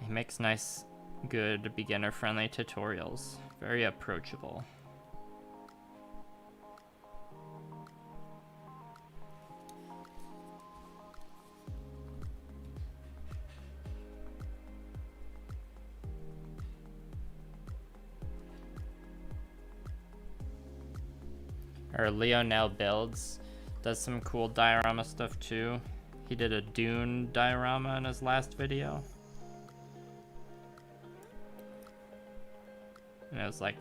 he makes nice, good beginner-friendly tutorials. Very approachable. Or Leonel Builds does some cool diorama stuff too. He did a Dune diorama in his last video. And it was like,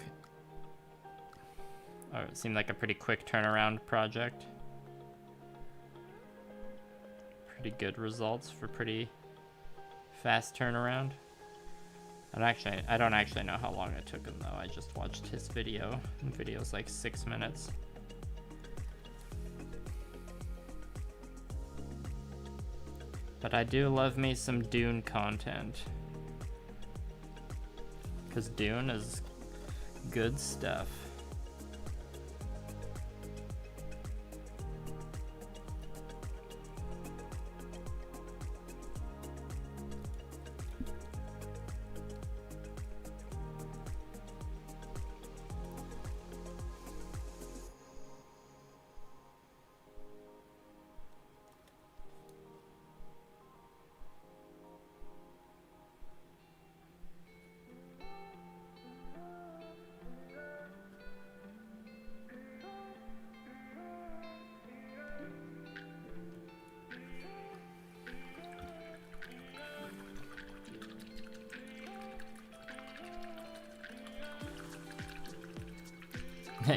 oh, it seemed like a pretty quick turnaround project. Pretty good results for pretty fast turnaround. I don't actually know how long it took him though. I just watched his video. The video's like 6 minutes. But I do love me some Dune content. Because Dune is good stuff.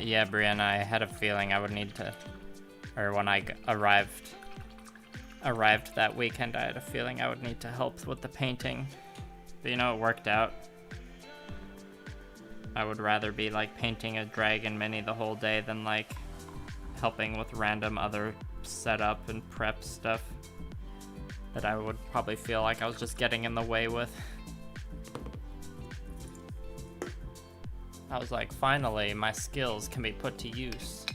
Yeah, Brianna, I had a feeling I would need to, or when I arrived that weekend, I had a feeling I would need to help with the painting. But you know, it worked out. I would rather be like painting a dragon mini the whole day than like helping with random other setup and prep stuff that I would probably feel like I was just getting in the way with. I was like, finally, my skills can be put to use.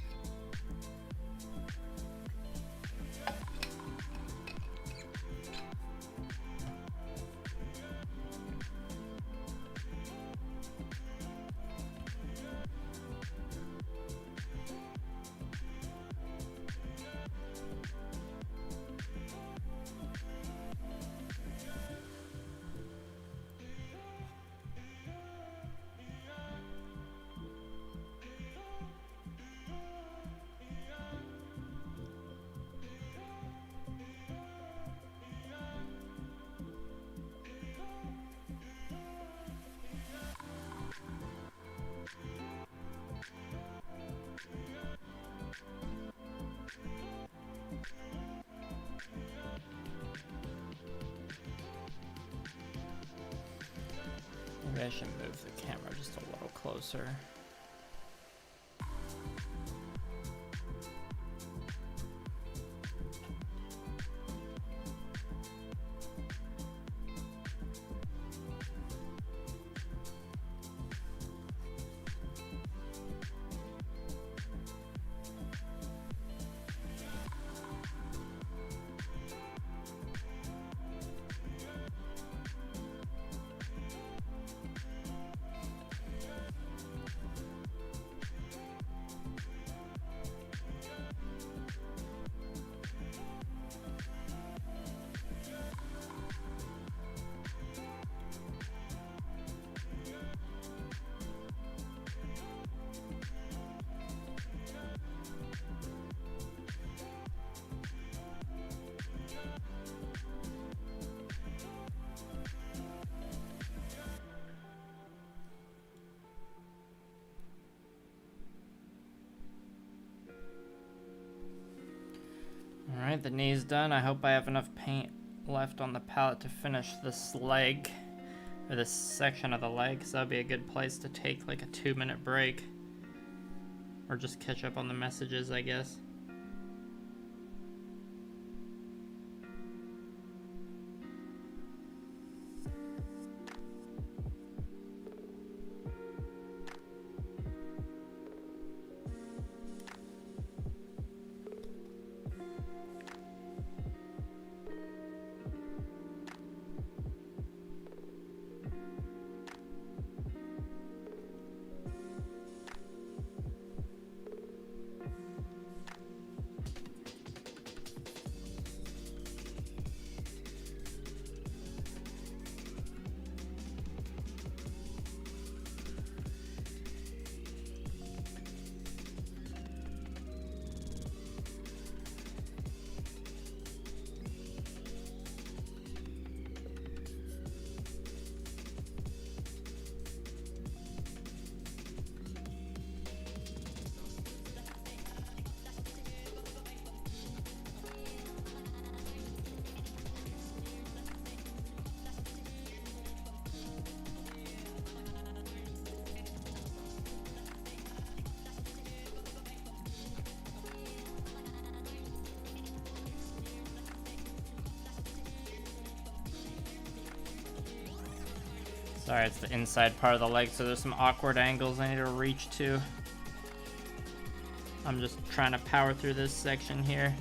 Maybe I should move the camera just a little closer. Alright, the knee's done. I hope I have enough paint left on the palette to finish this leg, or this section of the leg, so that'd be a good place to take like a 2-minute break. Or just catch up on the messages, I guess. Sorry, it's the inside part of the leg, so there's some awkward angles I need to reach to. I'm just trying to power through this section here.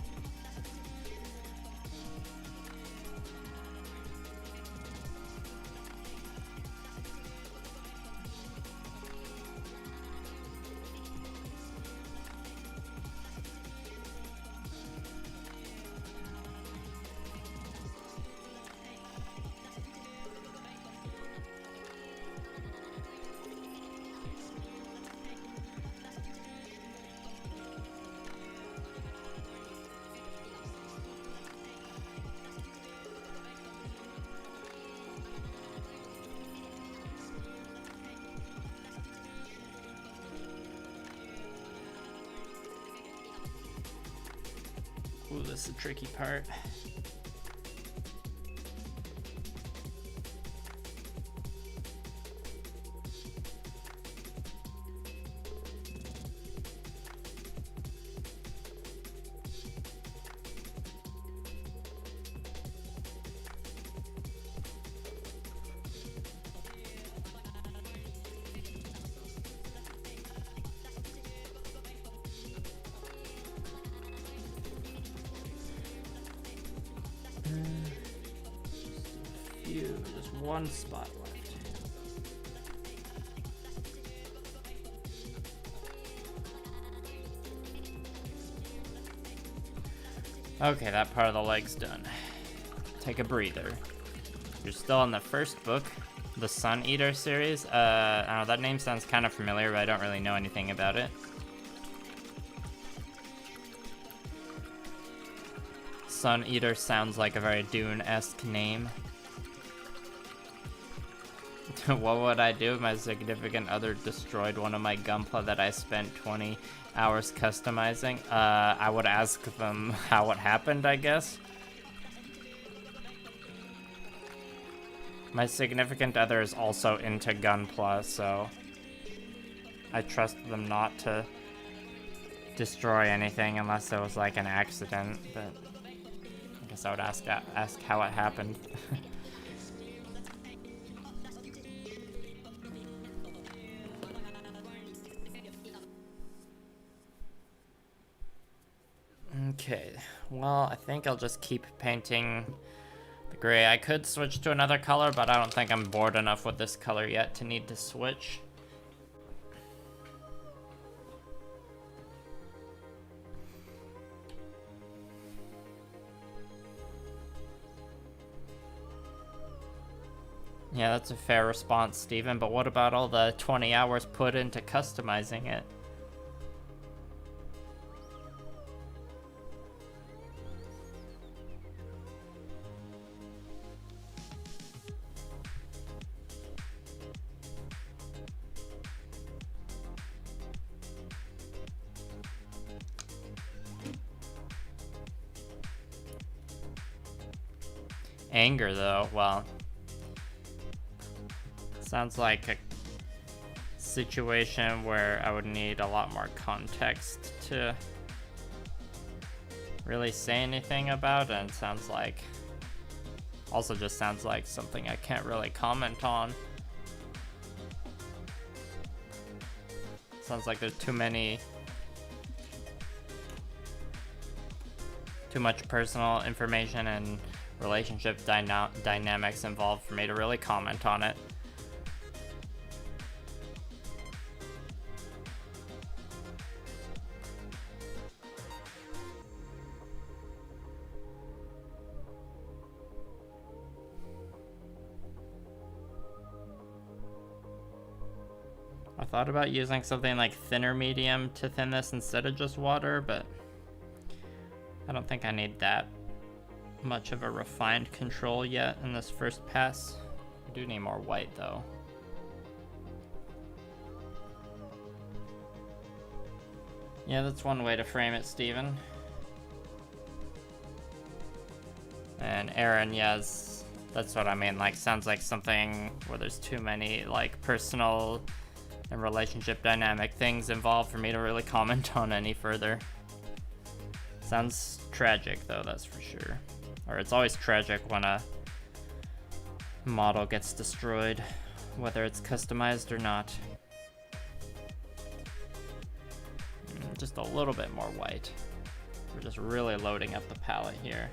Ooh, this is the tricky part. Just one spot left. Okay, that part of the leg's done. Take a breather. You're still in the first book, the Sun Eater series. I don't know, that name sounds kind of familiar, but I don't really know anything about it. Sun Eater sounds like a very Dune-esque name. What would I do if my significant other destroyed one of my gunpla that I spent 20 hours customizing? I would ask them how it happened, I guess. My significant other is also into gunpla, so I trust them not to destroy anything unless it was like an accident, but I guess I would ask how it happened. Okay, well, I think I'll just keep painting the gray. I could switch to another color, but I don't think I'm bored enough with this color yet to need to switch. Yeah, that's a fair response, Steven, but what about all the 20 hours put into customizing it? Anger, though, well, sounds like a situation where I would need a lot more context to really say anything about, and it sounds like, also just sounds like something I can't really comment on. Sounds like there's too much personal information and relationship dynamics involved for me to really comment on it. I thought about using something like thinner medium to thin this instead of just water, but I don't think I need that much of a refined control yet in this first pass. I do need more white though. Yeah, that's one way to frame it, Steven. And Aaron, yes, that's what I mean. Like, sounds like something where there's too many like personal and relationship dynamic things involved for me to really comment on any further. Sounds tragic though, that's for sure. Or it's always tragic when a model gets destroyed, whether it's customized or not. Just a little bit more white. We're just really loading up the palette here.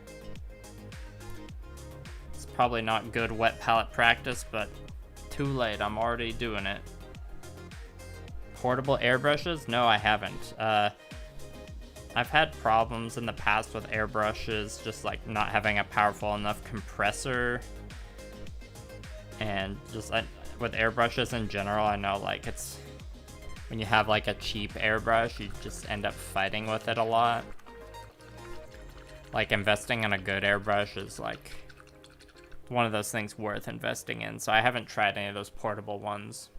It's probably not good wet palette practice, but too late, I'm already doing it. Portable airbrushes? No, I haven't. I've had problems in the past with airbrushes, just like not having a powerful enough compressor. And just with airbrushes in general, I know like it's, when you have like a cheap airbrush, you just end up fighting with it a lot. Like investing in a good airbrush is like one of those things worth investing in. So I haven't tried any of those portable ones.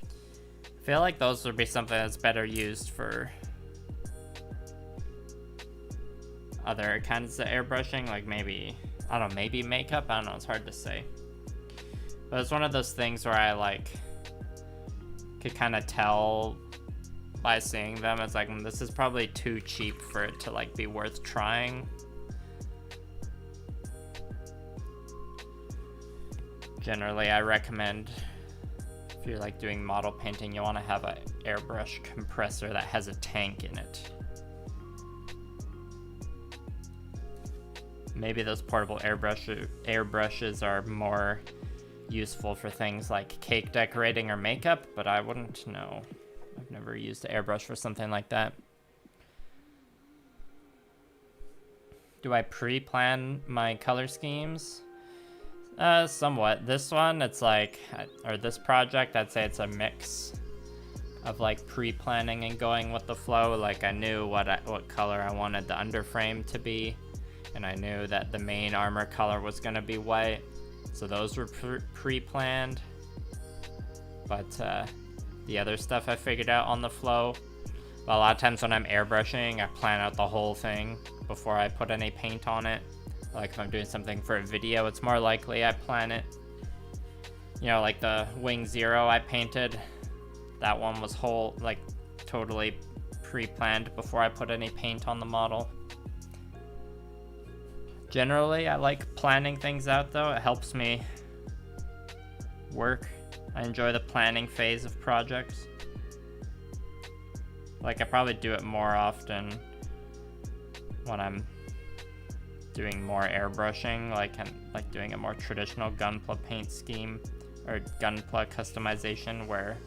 I feel like those would be something that's better used for other kinds of airbrushing, like maybe, I don't know, maybe makeup, I don't know, it's hard to say. But it's one of those things where I like could kind of tell by seeing them, it's like, this is probably too cheap for it to like be worth trying. Generally, I recommend if you're like doing model painting, you want to have an airbrush compressor that has a tank in it. Maybe those portable airbrushes are more useful for things like cake decorating or makeup, but I wouldn't know. I've never used an airbrush for something like that. Do I pre-plan my color schemes? Somewhat. This one, it's like, or this project, I'd say it's a mix of like pre-planning and going with the flow. Like I knew what color I wanted the underframe to be, and I knew that the main armor color was going to be white, so those were pre-planned. But the other stuff I figured out on the flow. But a lot of times when I'm airbrushing, I plan out the whole thing before I put any paint on it. Like if I'm doing something for a video, it's more likely I plan it You know, like the Wing Zero I painted, that one was whole, like, totally pre-planned before I put any paint on the model. Generally, I like planning things out though. It helps me work. I enjoy the planning phase of projects. Like, I probably do it more often when I'm doing more airbrushing, like doing a more traditional gunpla paint scheme or gunpla customization where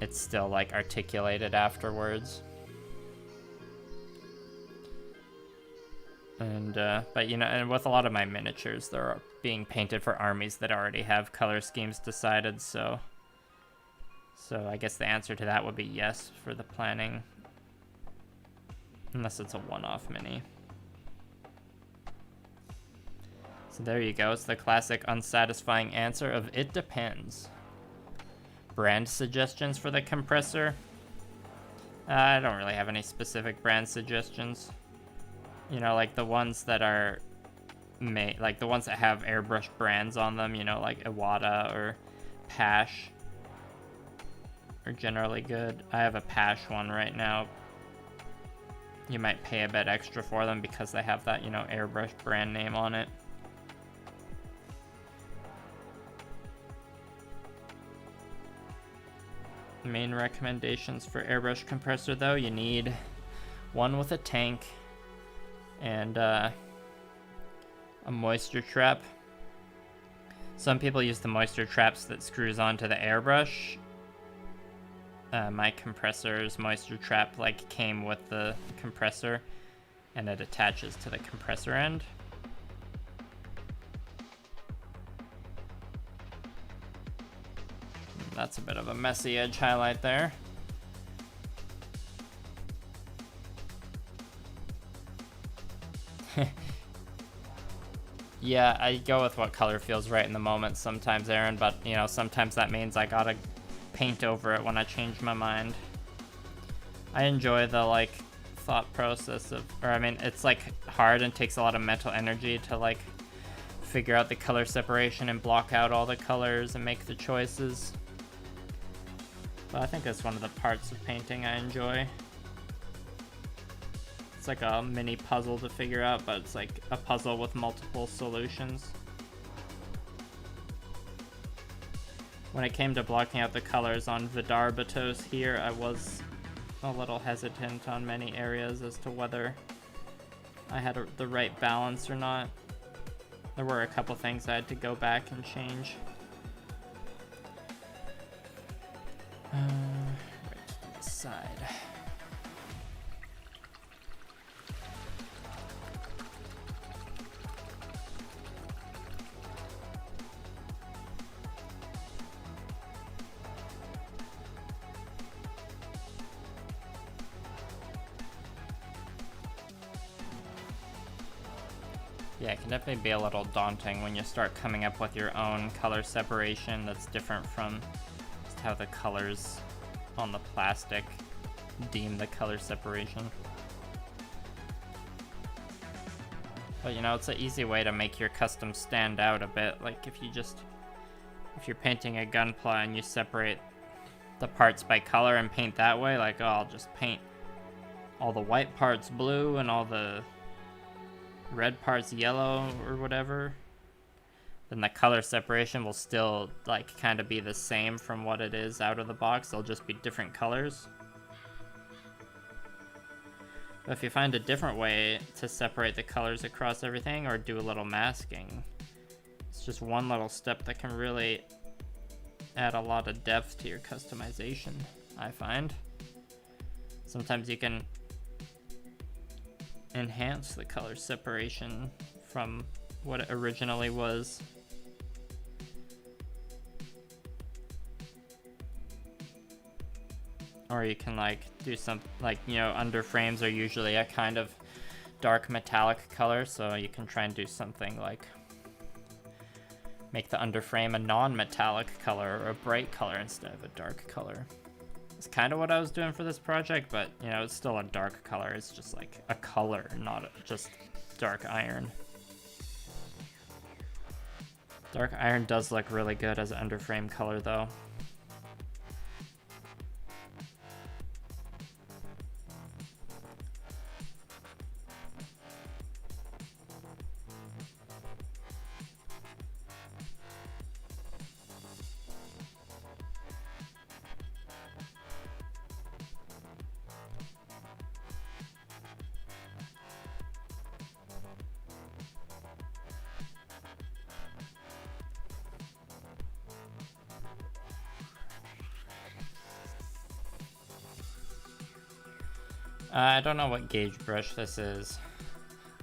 it's still like articulated afterwards. And but you know, and with a lot of my miniatures, they're being painted for armies that already have color schemes decided, so I guess the answer to that would be yes for the planning, unless it's a one-off mini. So there you go, it's the classic unsatisfying answer of it depends. Brand suggestions for the compressor? I don't really have any specific brand suggestions. You know, like the ones that are made, like the ones that have airbrush brands on them, you know, like Iwata or Pash are generally good. I have a Pash one right now. You might pay a bit extra for them because they have that, you know, airbrush brand name on it. Main recommendations for airbrush compressor though, you need one with a tank and a moisture trap. Some people use the moisture traps that screws onto the airbrush. My compressor's moisture trap like came with the compressor and it attaches to the compressor end. That's a bit of a messy edge highlight there. Yeah, I go with what color feels right in the moment sometimes, Aaron, but you know, sometimes that means I gotta paint over it when I change my mind. I enjoy the like thought process of, or I mean, it's like hard and takes a lot of mental energy to like figure out the color separation and block out all the colors and make the choices. But I think that's one of the parts of painting I enjoy. It's like a mini puzzle to figure out, but it's like a puzzle with multiple solutions. When it came to blocking out the colors on Vidar Kitbash here, I was a little hesitant on many areas as to whether I had the right balance or not. There were a couple things I had to go back and change. Right to the side. Yeah, it can definitely be a little daunting when you start coming up with your own color separation that's different from just how the colors on the plastic deem the color separation. But you know, it's an easy way to make your custom stand out a bit. Like if you're painting a gunpla and you separate the parts by color and paint that way, like, oh, I'll just paint all the white parts blue and all the red parts yellow or whatever, then the color separation will still like kind of be the same from what it is out of the box. They'll just be different colors. But if you find a different way to separate the colors across everything or do a little masking, it's just one little step that can really add a lot of depth to your customization, I find. Sometimes you can enhance the color separation from what it originally was. Or you can like do some, like, you know, under frames are usually a kind of dark metallic color, so you can try and do something like make the underframe a non-metallic color or a bright color instead of a dark color. It's kind of what I was doing for this project, but you know, it's still a dark color. It's just like a color, not just dark iron. Dark iron does look really good as an underframe color though. I don't know what gauge brush this is.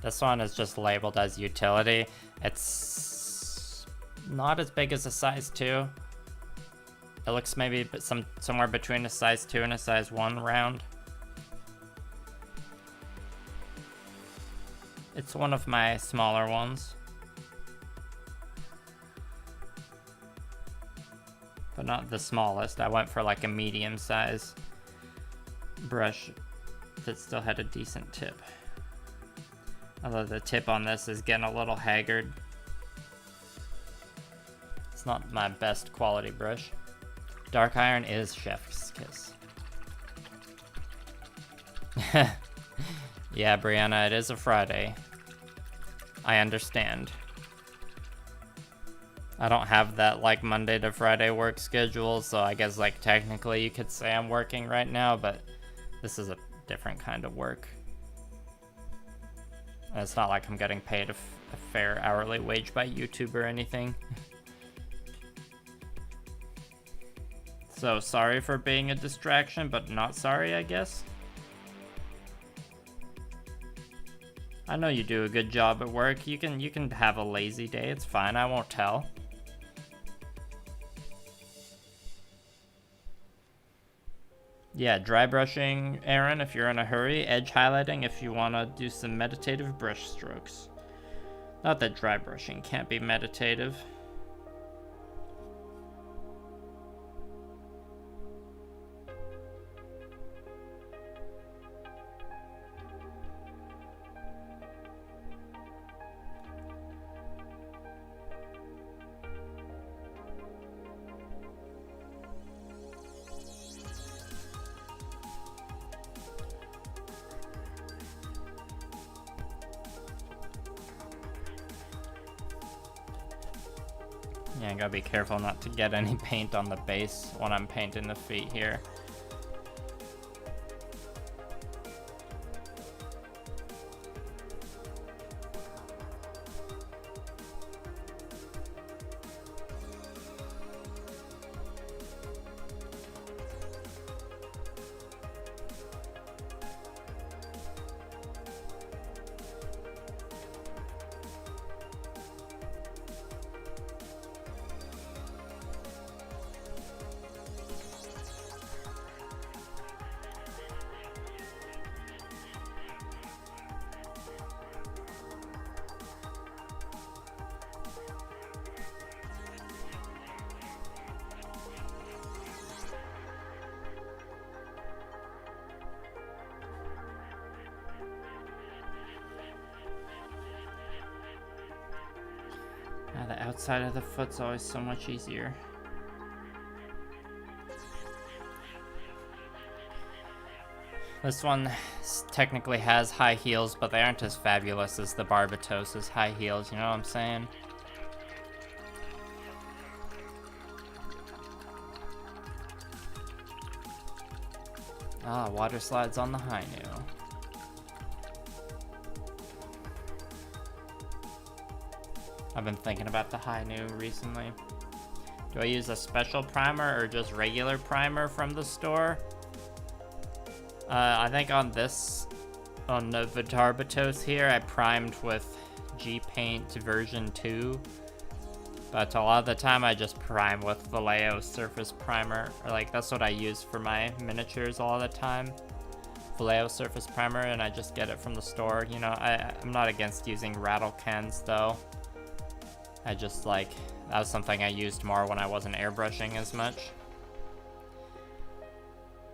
This one is just labeled as utility. It's not as big as a size 2. It looks maybe somewhere between a size 2 and a size 1 round. It's one of my smaller ones. But not the smallest. I went for like a medium size brush that still had a decent tip. Although the tip on this is getting a little haggard. It's not my best quality brush. Dark iron is chef's kiss. Yeah, Brianna, it is a Friday. I understand. I don't have that like Monday to Friday work schedule, so I guess like technically you could say I'm working right now, but this is a different kind of work. And it's not like I'm getting paid a fair hourly wage by YouTube or anything. So sorry for being a distraction, but not sorry, I guess. I know you do a good job at work. You can have a lazy day. It's fine. I won't tell. Yeah, dry brushing, Aaron, if you're in a hurry. Edge highlighting if you want to do some meditative brush strokes. Not that dry brushing can't be meditative. Yeah, I gotta be careful not to get any paint on the base when I'm painting the feet here. The outside of the foot's always so much easier. This one technically has high heels, but they aren't as fabulous as the Barbatos's high heels, you know what I'm saying? Ah, water slides on the Hainu. I've been thinking about the Hainu recently. Do I use a special primer or just regular primer from the store? I think on the Vidar Kitbash here, I primed with G-Paint version 2. But a lot of the time I just prime with Vallejo surface primer. Or like, that's what I use for my miniatures all the time. Vallejo surface primer, and I just get it from the store. You know, I'm not against using rattle cans though. I just like, that was something I used more when I wasn't airbrushing as much.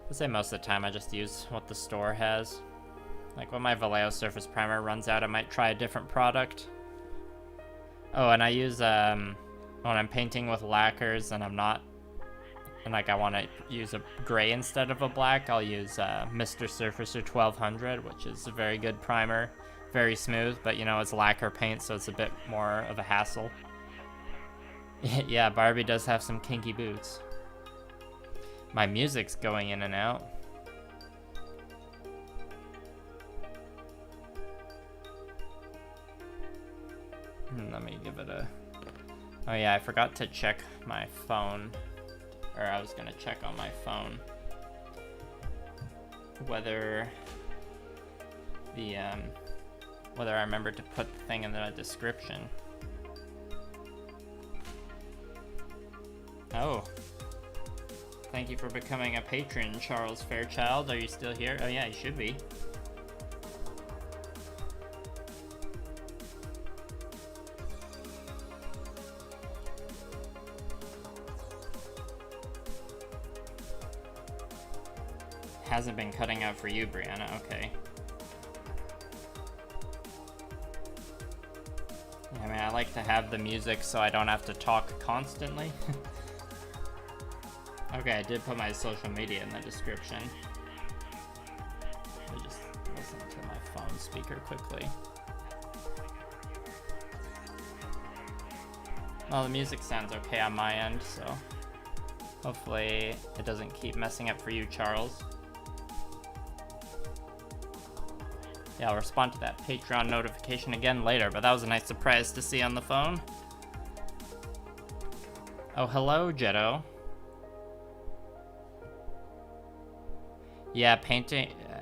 I'd say most of the time I just use what the store has. Like when my Vallejo surface primer runs out, I might try a different product. Oh, and I use when I'm painting with lacquers and I'm not, and like I want to use a gray instead of a black, I'll use Mr. Surfacer 1200, which is a very good primer, very smooth, but you know, it's lacquer paint, so it's a bit more of a hassle. Yeah, Barbie does have some kinky boots. My music's going in and out. Let me give it a... Oh yeah, I forgot to check my phone. Or I was gonna check on my phone whether the whether I remembered to put the thing in the description. Oh. Thank you for becoming a patron, Charles Fairchild. Are you still here? Oh yeah, you should be. Hasn't been cutting out for you, Brianna. Okay. Yeah, I mean, I like to have the music so I don't have to talk constantly. Okay, I did put my social media in the description. Let me just listen to my phone speaker quickly. Well, the music sounds okay on my end, so hopefully it doesn't keep messing up for you, Charles. Yeah, I'll respond to that Patreon notification again later, but that was a nice surprise to see on the phone. Oh, hello, Jetto. Yeah,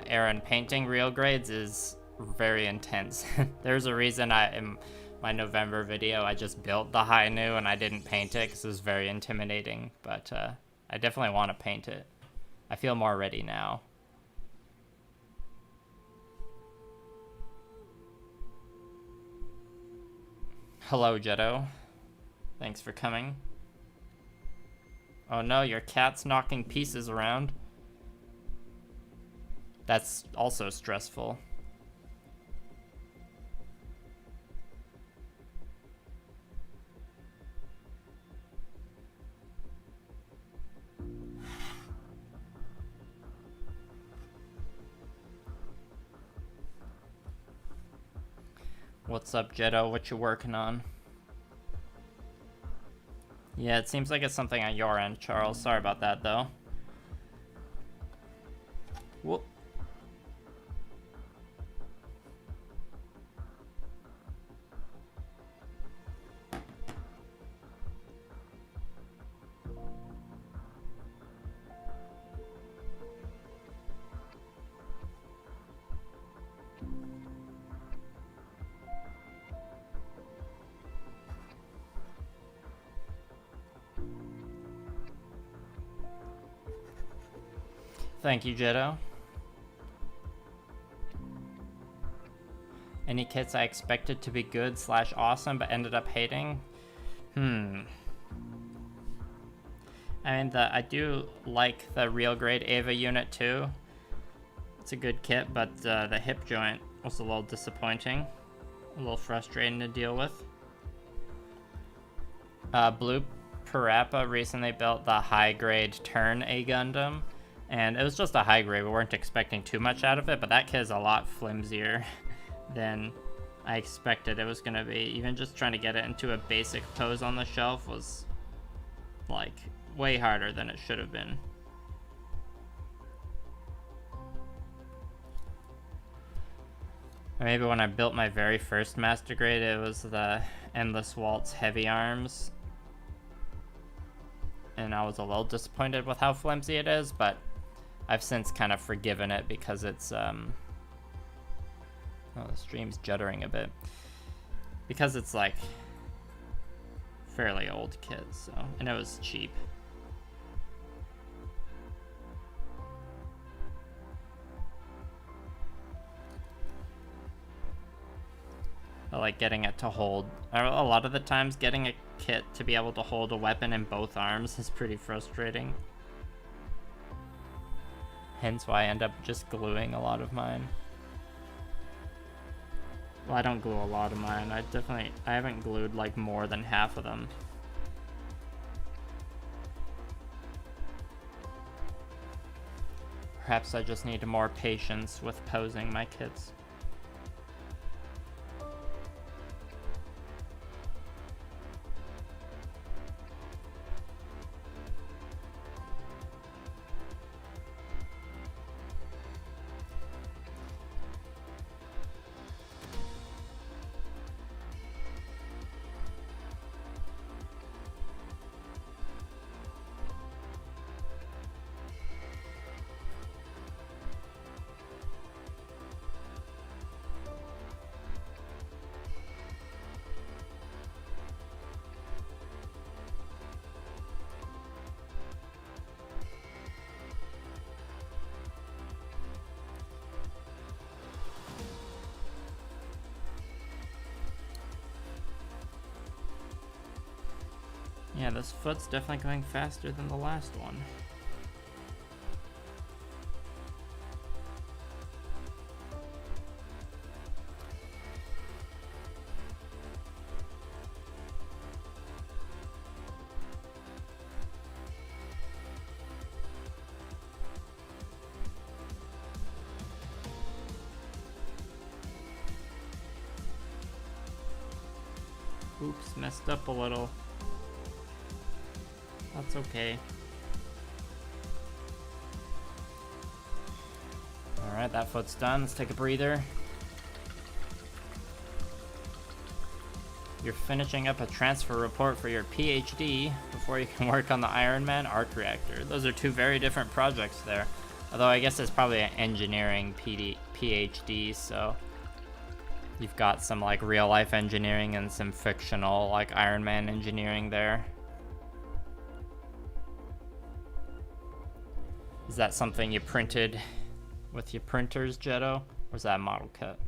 Aaron, painting real grades is very intense. There's a reason in my November video, I just built the high nu and I didn't paint it because it was very intimidating, but I definitely want to paint it. I feel more ready now. Hello, Jetto. Thanks for coming. Oh no, your cat's knocking pieces around. That's also stressful. What's up, Jetto? What you working on? Yeah, it seems like it's something on your end, Charles. Sorry about that, though. Whoop. Thank you, Jetto. Any kits I expected to be good / awesome but ended up hating? I mean, I do like the real grade Ava unit too. It's a good kit, but the hip joint was a little disappointing. A little frustrating to deal with. Blue Parappa recently built the high grade Turn A Gundam. And it was just a high grade. We weren't expecting too much out of it, but that kit is a lot flimsier than I expected it was going to be. Even just trying to get it into a basic pose on the shelf was like way harder than it should have been. Or maybe when I built my very first master grade, it was the Endless Waltz Heavy Arms. And I was a little disappointed with how flimsy it is, but I've since kind of forgiven it because it's, oh, the stream's juddering a bit. Because it's like fairly old kit, so, and it was cheap. I like getting it to hold, a lot of the times getting a kit to be able to hold a weapon in both arms is pretty frustrating. Hence why I end up just gluing a lot of mine. Well, I don't glue a lot of mine. I haven't glued like more than half of them. Perhaps I just need more patience with posing my kits. Yeah, this foot's definitely going faster than the last one. Oops, messed up a little. That's okay. Alright, that foot's done. Let's take a breather. You're finishing up a transfer report for your PhD before you can work on the Iron Man arc reactor. Those are two very different projects there. Although I guess it's probably an engineering PhD, so you've got some like real life engineering and some fictional like Iron Man engineering there. Is that something you printed with your printers, Jetto? Or is that a model cut?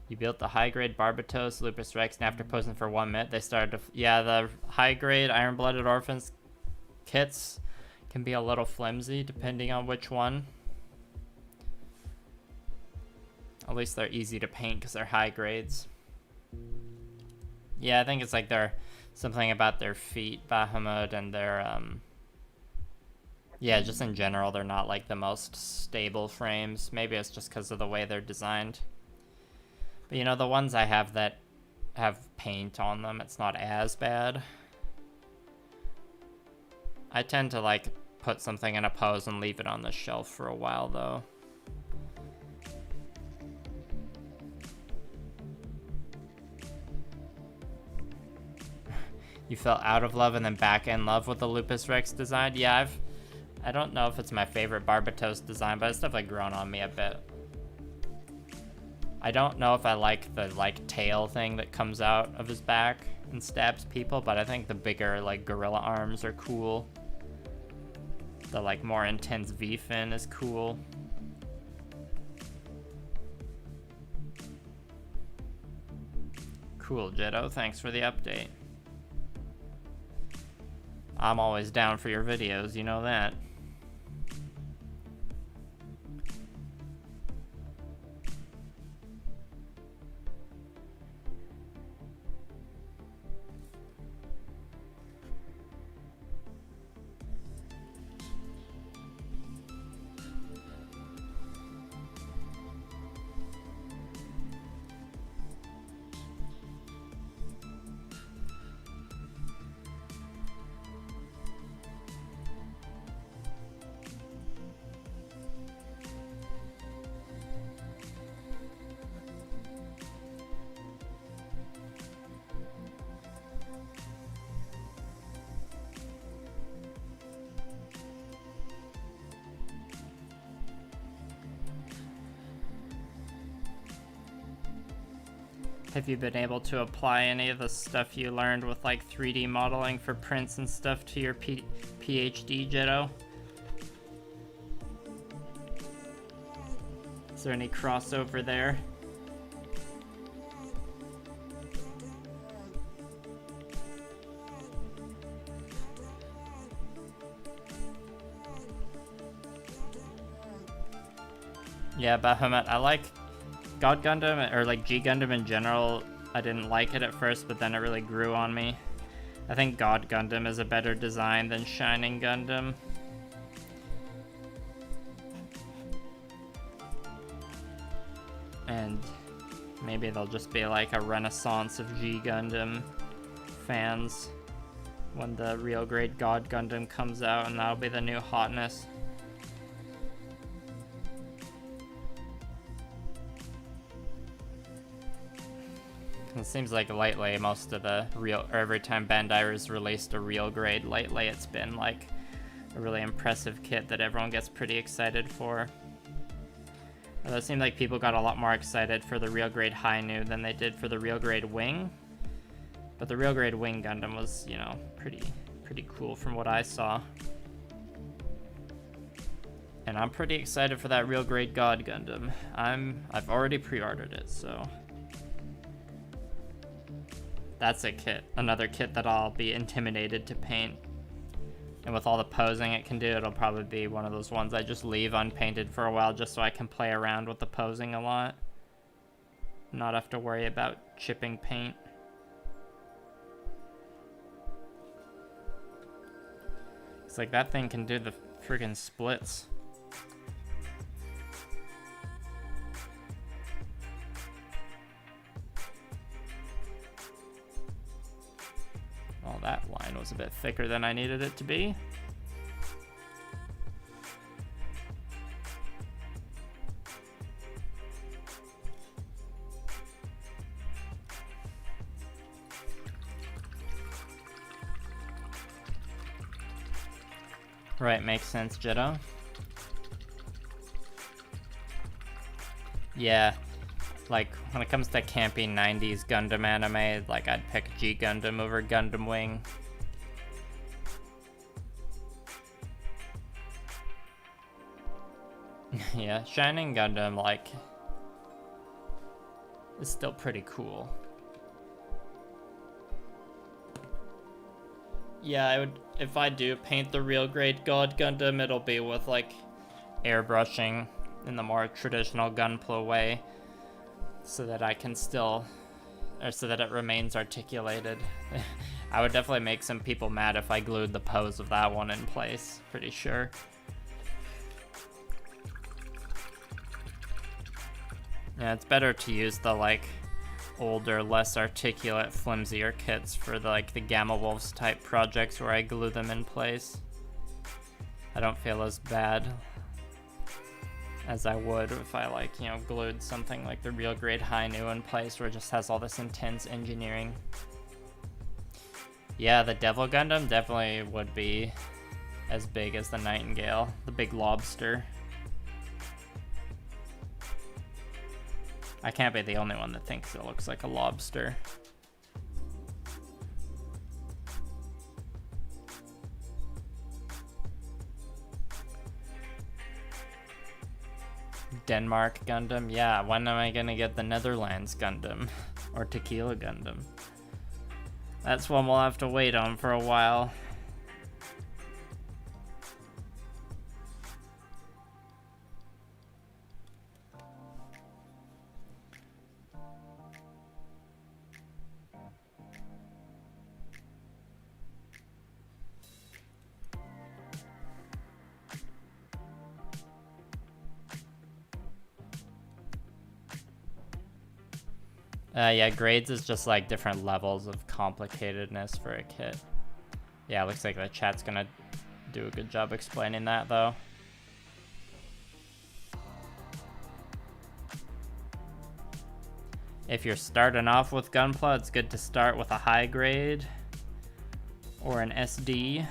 You built the high-grade Barbatos, Lupus Rex, and after posing for 1 minute, they started to... Yeah, the high-grade Iron-Blooded Orphans kits can be a little flimsy, depending on which one. At least they're easy to paint, because they're high grades. Yeah, I think it's like they're... Something about their feet, Bahamut, and their, yeah, just in general, they're not like the most stable frames. Maybe it's just because of the way they're designed. But you know, the ones I have that have paint on them, it's not as bad. I tend to like put something in a pose and leave it on the shelf for a while though. You fell out of love and then back in love with the Lupus Rex design? Yeah, I don't know if it's my favorite Barbatos design, but it's definitely grown on me a bit. I don't know if I like the like tail thing that comes out of his back and stabs people, but I think the bigger like gorilla arms are cool. The like more intense V-fin is cool. Cool, Jetto, thanks for the update. I'm always down for your videos, you know that. Have you been able to apply any of the stuff you learned with like 3D modeling for prints and stuff to your PhD, Jetto? Is there any crossover there? Yeah, Bahamut, I like God Gundam, or like G Gundam in general. I didn't like it at first, but then it really grew on me. I think God Gundam is a better design than Shining Gundam. And maybe there'll just be like a renaissance of G Gundam fans when the real grade God Gundam comes out, and that'll be the new hotness. It seems like lately most of the real, or every time Bandai has released a real grade lately, it's been like a really impressive kit that everyone gets pretty excited for. Although it seemed like people got a lot more excited for the real grade Hainu than they did for the real grade Wing. But the real grade Wing Gundam was, you know, pretty cool from what I saw. And I'm pretty excited for that real grade God Gundam. I've already pre-ordered it, so that's a kit, another kit that I'll be intimidated to paint. And with all the posing it can do, it'll probably be one of those ones I just leave unpainted for a while just so I can play around with the posing a lot. Not have to worry about chipping paint. It's like that thing can do the friggin' splits. Well, that line was a bit thicker than I needed it to be. Right, makes sense, Jitto. Yeah. Like, when it comes to campy 90s Gundam anime, like, I'd pick G Gundam over Gundam Wing. Yeah, Shining Gundam, like, is still pretty cool. Yeah, I would, if I do paint the real grade God Gundam, it'll be with, like, airbrushing in the more traditional gunpla way, so that I can still, or so that it remains articulated. I would definitely make some people mad if I glued the pose of that one in place, pretty sure. Yeah, it's better to use the, like, older, less articulate, flimsier kits for the, like, the Gamma Wolves type projects where I glue them in place. I don't feel as bad as I would if I, like, you know, glued something like the real grade Hainu in place where it just has all this intense engineering. Yeah, the Devil Gundam definitely would be as big as the Nightingale, the big lobster. I can't be the only one that thinks it looks like a lobster. Denmark Gundam? Yeah, when am I gonna get the Netherlands Gundam? Or Tequila Gundam? That's one we'll have to wait on for a while. Yeah, grades is just like different levels of complicatedness for a kit. Yeah, looks like the chat's gonna do a good job explaining that though. If you're starting off with Gunpla, it's good to start with a high grade or an SD.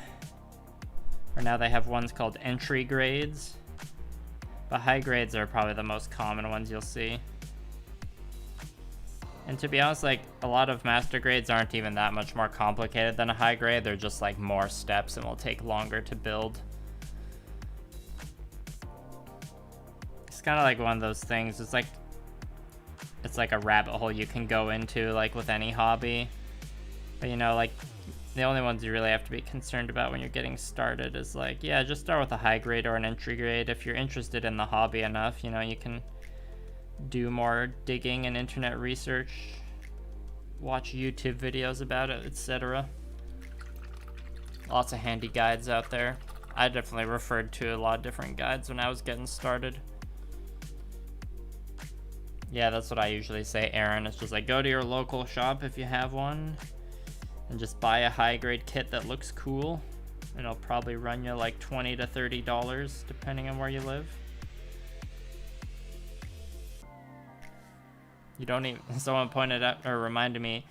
Or now they have ones called entry grades. But high grades are probably the most common ones you'll see. And to be honest, like, a lot of master grades aren't even that much more complicated than a high grade. They're just like more steps and will take longer to build. It's kind of like one of those things. It's like a rabbit hole you can go into, like, with any hobby. But, you know, like, the only ones you really have to be concerned about when you're getting started is, like, yeah, just start with a high grade or an entry grade. If you're interested in the hobby enough, you know, you can do more digging and internet research, watch YouTube videos about it, etc. Lots of handy guides out there. I definitely referred to a lot of different guides when I was getting started. Yeah, that's what I usually say, Aaron. It's just like, go to your local shop if you have one, and just buy a high-grade kit that looks cool, and it'll probably run you like $20 to $30, depending on where you live. You don't even, someone pointed out, or reminded me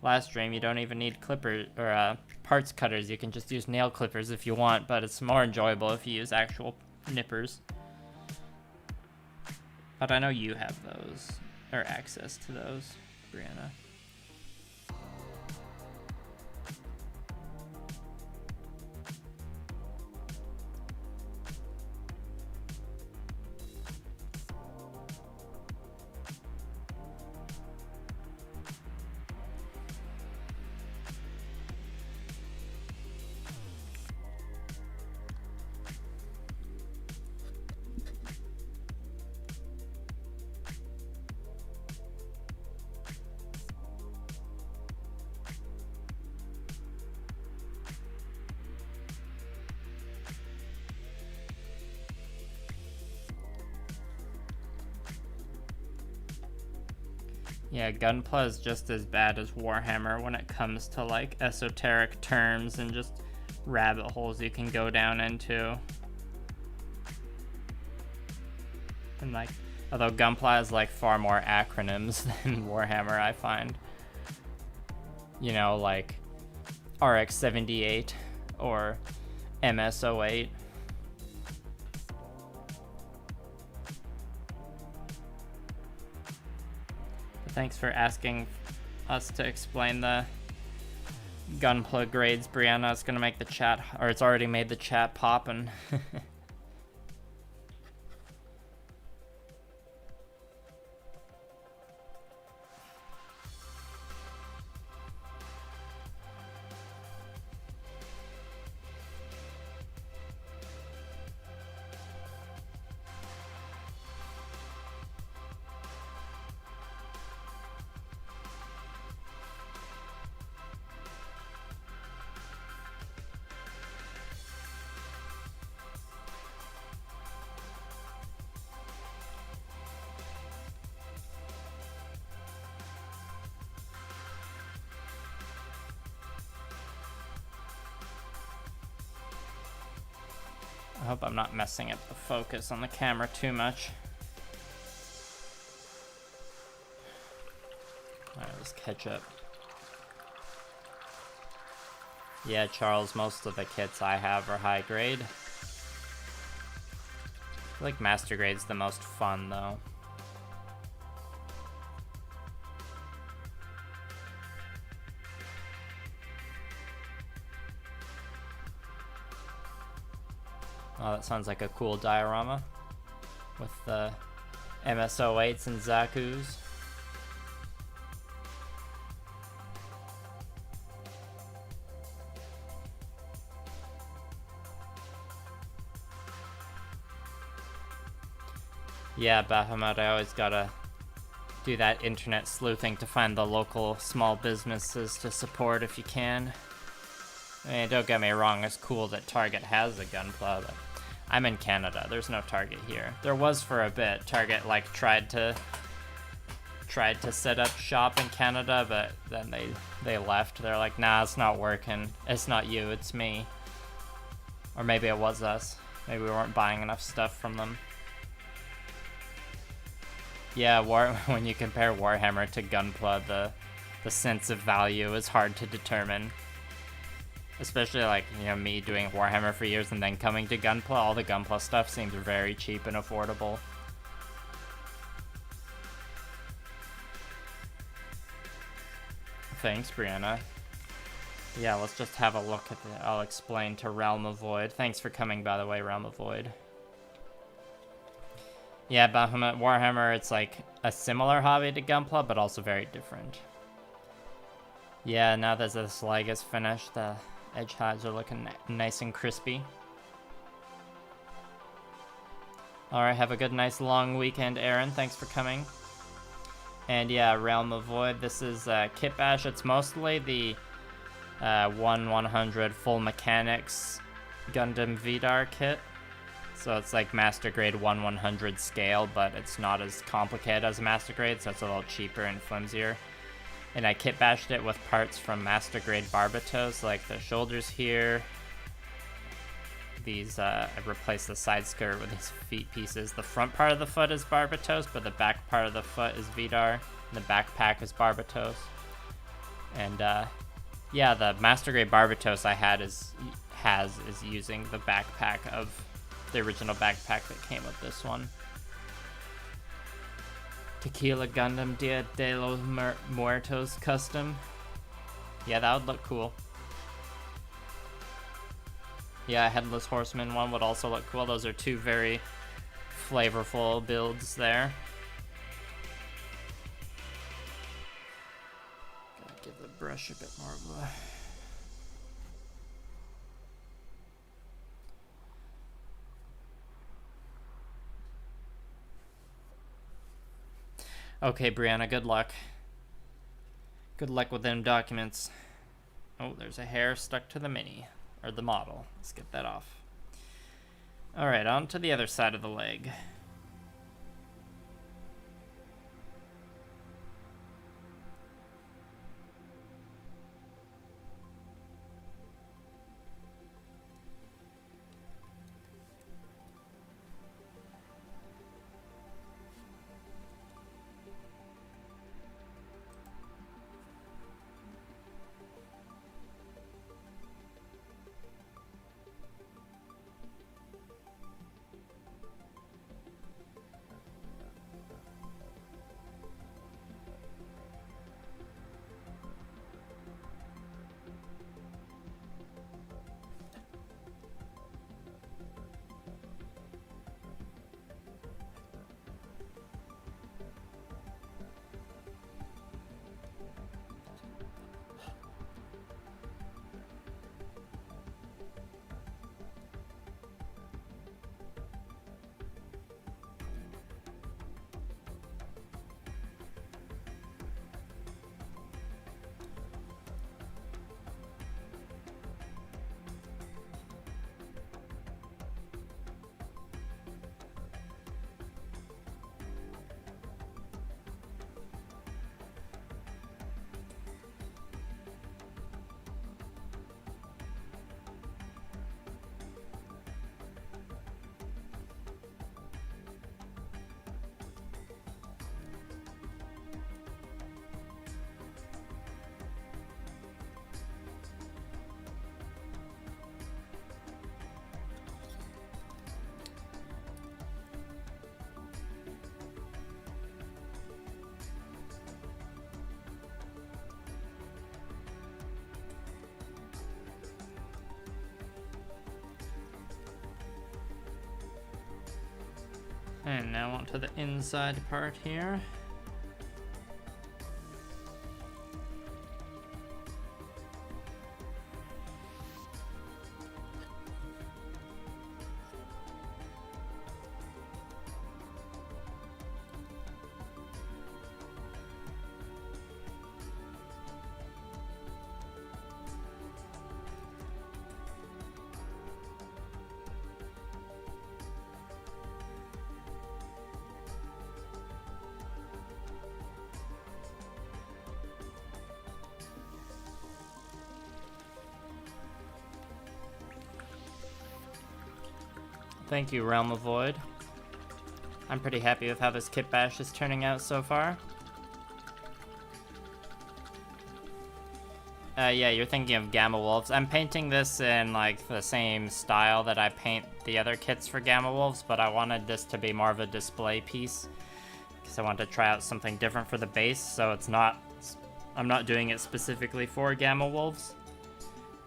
last stream, you don't even need clippers, or parts cutters. You can just use nail clippers if you want, but it's more enjoyable if you use actual nippers. But I know you have those, or access to those, Brianna. Yeah, gunpla is just as bad as Warhammer when it comes to like esoteric terms and just rabbit holes you can go down into. And like, although gunpla has like far more acronyms than Warhammer, I find. You know, like RX-78 or MS-08. Thanks for asking us to explain the gunpla grades, Brianna. It's gonna make the chat, or it's already made the chat poppin'. I hope I'm not messing up the focus on the camera too much. Alright, let's catch up. Yeah, Charles, most of the kits I have are high grade. I feel like master grade's the most fun though. Oh, that sounds like a cool diorama with the MS-08s and Zaku's. Yeah, Bahamut, I always gotta do that internet sleuthing to find the local small businesses to support if you can. I mean, don't get me wrong, it's cool that Target has a gunpla, but I'm in Canada. There's no Target here. There was for a bit. Target like tried to set up shop in Canada, but then they left. They're like, nah, it's not working. It's not you, it's me. Or maybe it was us. Maybe we weren't buying enough stuff from them. Yeah, when you compare Warhammer to gunpla, the sense of value is hard to determine. Especially like, you know, me doing Warhammer for years and then coming to gunpla, all the gunpla stuff seems very cheap and affordable. Thanks, Brianna. Yeah, let's just have a look at the, I'll explain to Realm of Void. Thanks for coming, by the way, Realm of Void. Yeah, Bahamut, Warhammer, it's like a similar hobby to gunpla, but also very different. Yeah, now that the slag is finished, the edge hides are looking nice and crispy. Alright, have a good, nice, long weekend, Aaron. Thanks for coming. And yeah, Realm of Void, this is Kitbash. It's mostly the 1/100 full mechanics Gundam Vidar kit. So it's like Master Grade 1/100 scale, but it's not as complicated as Master Grade, so it's a little cheaper and flimsier. And I kit bashed it with parts from Master Grade Barbatos, like the shoulders here. These, I replaced the side skirt with these feet pieces. The front part of the foot is Barbatos, but the back part of the foot is Vidar. And the backpack is Barbatos. And, yeah, the Master Grade Barbatos I had is using the backpack of the original backpack that came with this one. Tequila Gundam Dia de los Muertos custom. Yeah, that would look cool. Yeah, a Headless Horseman one would also look cool. Those are two very flavorful builds there. Gotta give the brush a bit more of a... Okay, Brianna, good luck. Good luck with them documents. Oh, there's a hair stuck to the mini. Or the model. Let's get that off. Alright, on to the other side of the leg. And now onto the inside part here. Thank you, Realm of Void. I'm pretty happy with how this kit bash is turning out so far. Yeah, you're thinking of Gamma Wolves. I'm painting this in like the same style that I paint the other kits for Gamma Wolves, but I wanted this to be more of a display piece because I wanted to try out something different for the base, so I'm not doing it specifically for Gamma Wolves.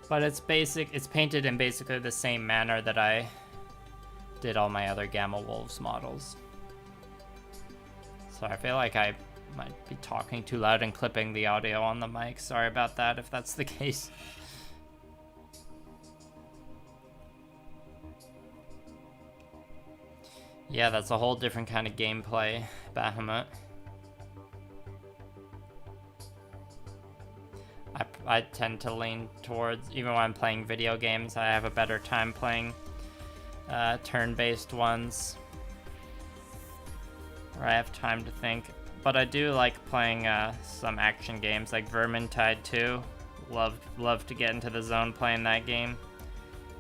But it's painted in basically the same manner that I did all my other Gamma Wolves models. So I feel like I might be talking too loud and clipping the audio on the mic. Sorry about that if that's the case. Yeah, that's a whole different kind of gameplay, Bahamut. I tend to lean towards, even when I'm playing video games, I have a better time playing turn-based ones where I have time to think. But I do like playing some action games like Vermintide 2. Love to get into the zone playing that game.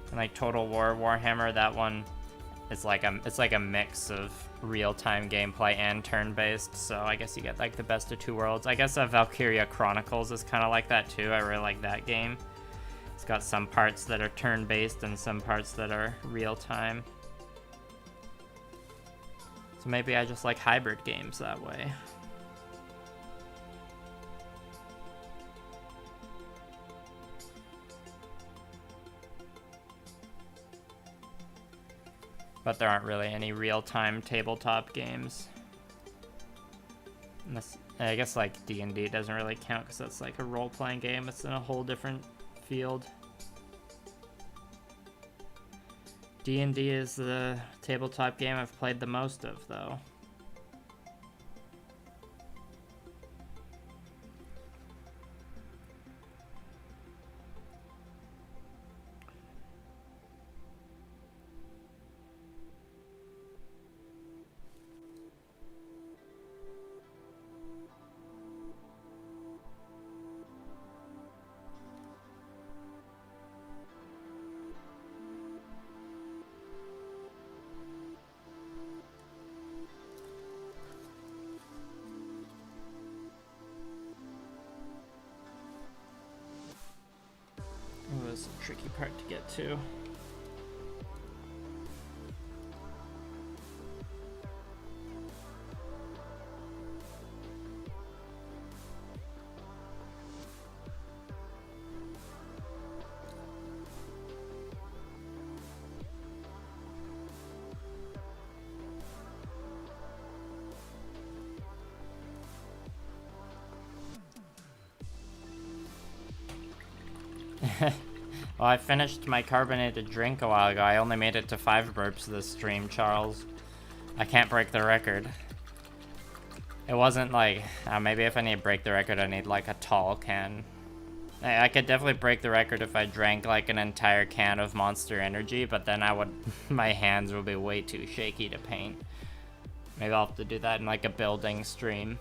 And like Total War Warhammer, that one is like a mix of real-time gameplay and turn-based. So I guess you get like the best of two worlds. I guess Valkyria Chronicles is kind of like that too. I really like that game. It's got some parts that are turn-based and some parts that are real-time. So maybe I just like hybrid games that way. But there aren't really any real-time tabletop games. I guess like D&D doesn't really count because that's like a role-playing game. It's in a whole different field. D&D is the tabletop game I've played the most of, though. It was a tricky part to get to. Well, I finished my carbonated drink a while ago. I only made it to 5 burps this stream, Charles. I can't break the record. It wasn't like... maybe if I need to break the record, I need like a tall can. I could definitely break the record if I drank like an entire can of Monster Energy, but then I would... my hands would be way too shaky to paint. Maybe I'll have to do that in like a building stream.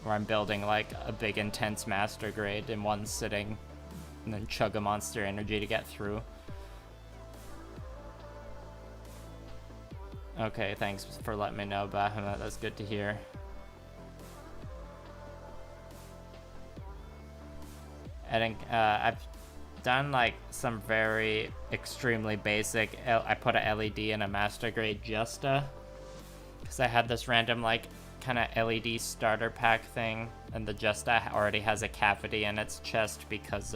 Where I'm building like a big intense master grade in one sitting. And then chug a Monster Energy to get through. Okay, thanks for letting me know, Bahamut. That's good to hear. I think I've done like some very extremely basic. I put a LED in a master grade Justa because I had this random like kind of LED starter pack thing, and the Justa already has a cavity in its chest because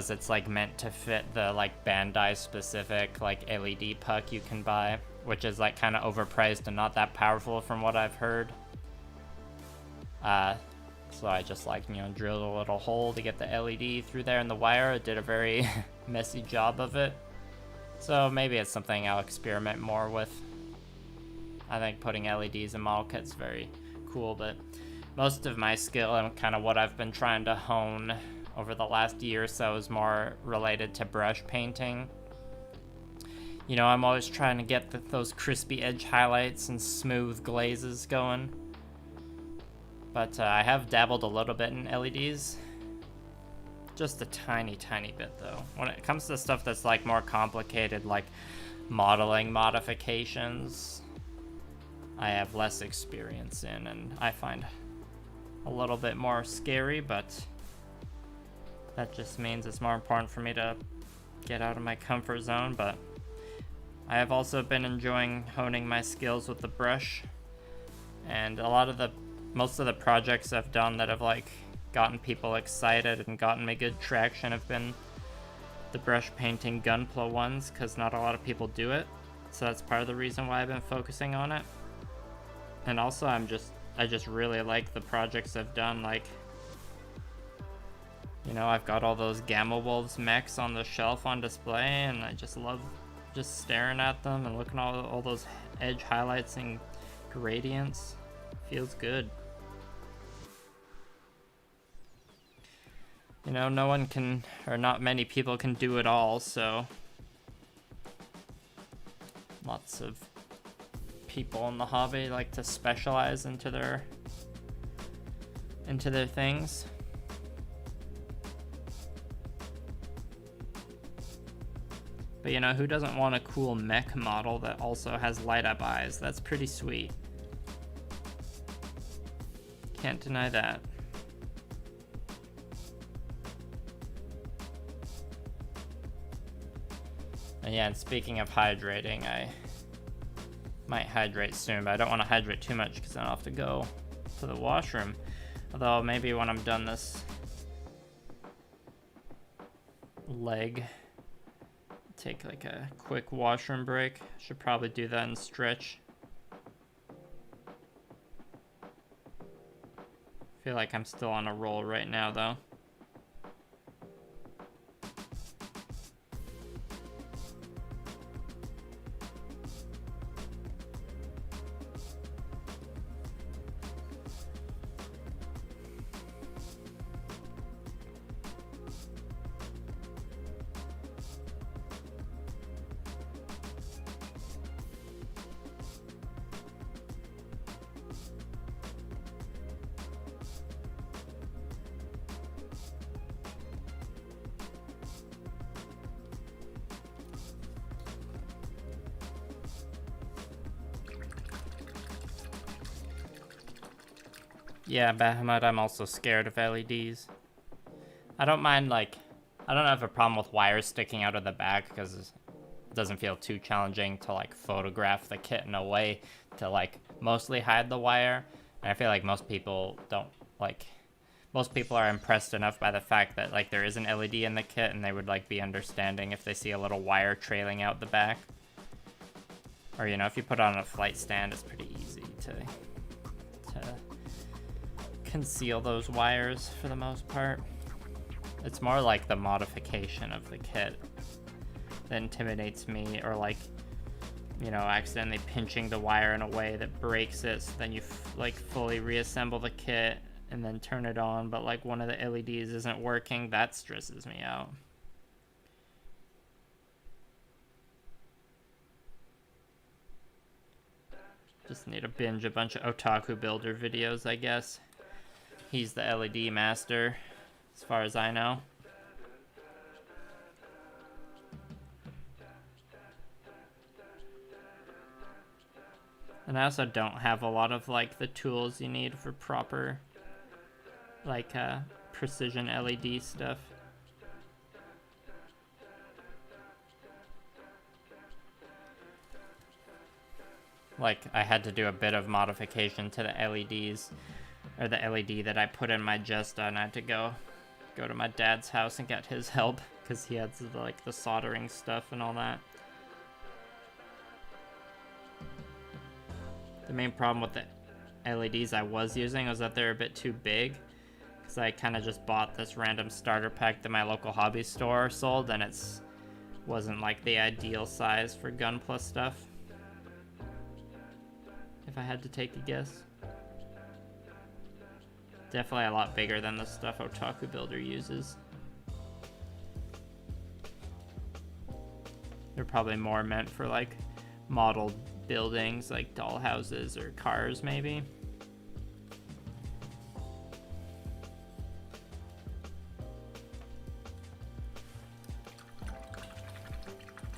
it's like meant to fit the like Bandai specific like LED puck you can buy, which is like kind of overpriced and not that powerful from what I've heard. So I just like, you know, drilled a little hole to get the LED through there in the wire. It did a very messy job of it. So maybe it's something I'll experiment more with. I think putting LEDs in model kits is very cool, but most of my skill and kind of what I've been trying to hone over the last year or so is more related to brush painting. You know, I'm always trying to get those crispy edge highlights and smooth glazes going. But I have dabbled a little bit in LEDs. Just a tiny bit though. When it comes to stuff that's like more complicated, like modeling modifications, I have less experience in, and I find a little bit more scary, but that just means it's more important for me to get out of my comfort zone. But I have also been enjoying honing my skills with the brush, and most of the projects I've done that have like gotten people excited and gotten me good traction have been the brush painting gunpla ones, because not a lot of people do it. So that's part of the reason why I've been focusing on it. And also I just really like the projects I've done. Like, you know, I've got all those Gamma Wolves mechs on the shelf on display, and I just love just staring at them and looking at all those edge highlights and gradients. Feels good. You know, no one can, or not many people can do it all, so Lots of people in the hobby like to specialize into their things. But you know, who doesn't want a cool mech model that also has light up eyes? That's pretty sweet. Can't deny that. And yeah, and speaking of hydrating, I might hydrate soon, but I don't want to hydrate too much because then I'll have to go to the washroom. Although maybe when I'm done this leg, take like a quick washroom break. Should probably do that and stretch. Feel like I'm still on a roll right now though. Yeah, Bahamut, I'm also scared of LEDs. I don't mind, like, I don't have a problem with wires sticking out of the back because it doesn't feel too challenging to, like, photograph the kit in a way to, like, mostly hide the wire. And I feel like most people don't, like, most people are impressed enough by the fact that, like, there is an LED in the kit and they would, like, be understanding if they see a little wire trailing out the back. Or, you know, if you put it on a flight stand, it's pretty easy to conceal those wires for the most part. It's more like the modification of the kit that intimidates me, or like, you know, accidentally pinching the wire in a way that breaks it, so then you like fully reassemble the kit and then turn it on, but like one of the LEDs isn't working. That stresses me out. Just need to binge a bunch of Otaku Builder videos, I guess. He's the LED master, as far as I know. And I also don't have a lot of, like, the tools you need for proper, like, precision LED stuff. Like, I had to do a bit of modification to the LEDs, or the LED that I put in my Jesta, and I had to go to my dad's house and get his help, because he had, like, the soldering stuff and all that. The main problem with the LEDs I was using was that they're a bit too big, because I kind of just bought this random starter pack that my local hobby store sold, and it's wasn't, like, the ideal size for gunpla stuff, if I had to take a guess. Definitely a lot bigger than the stuff Otaku Builder uses. They're probably more meant for, like, modeled buildings, like doll houses or cars, maybe.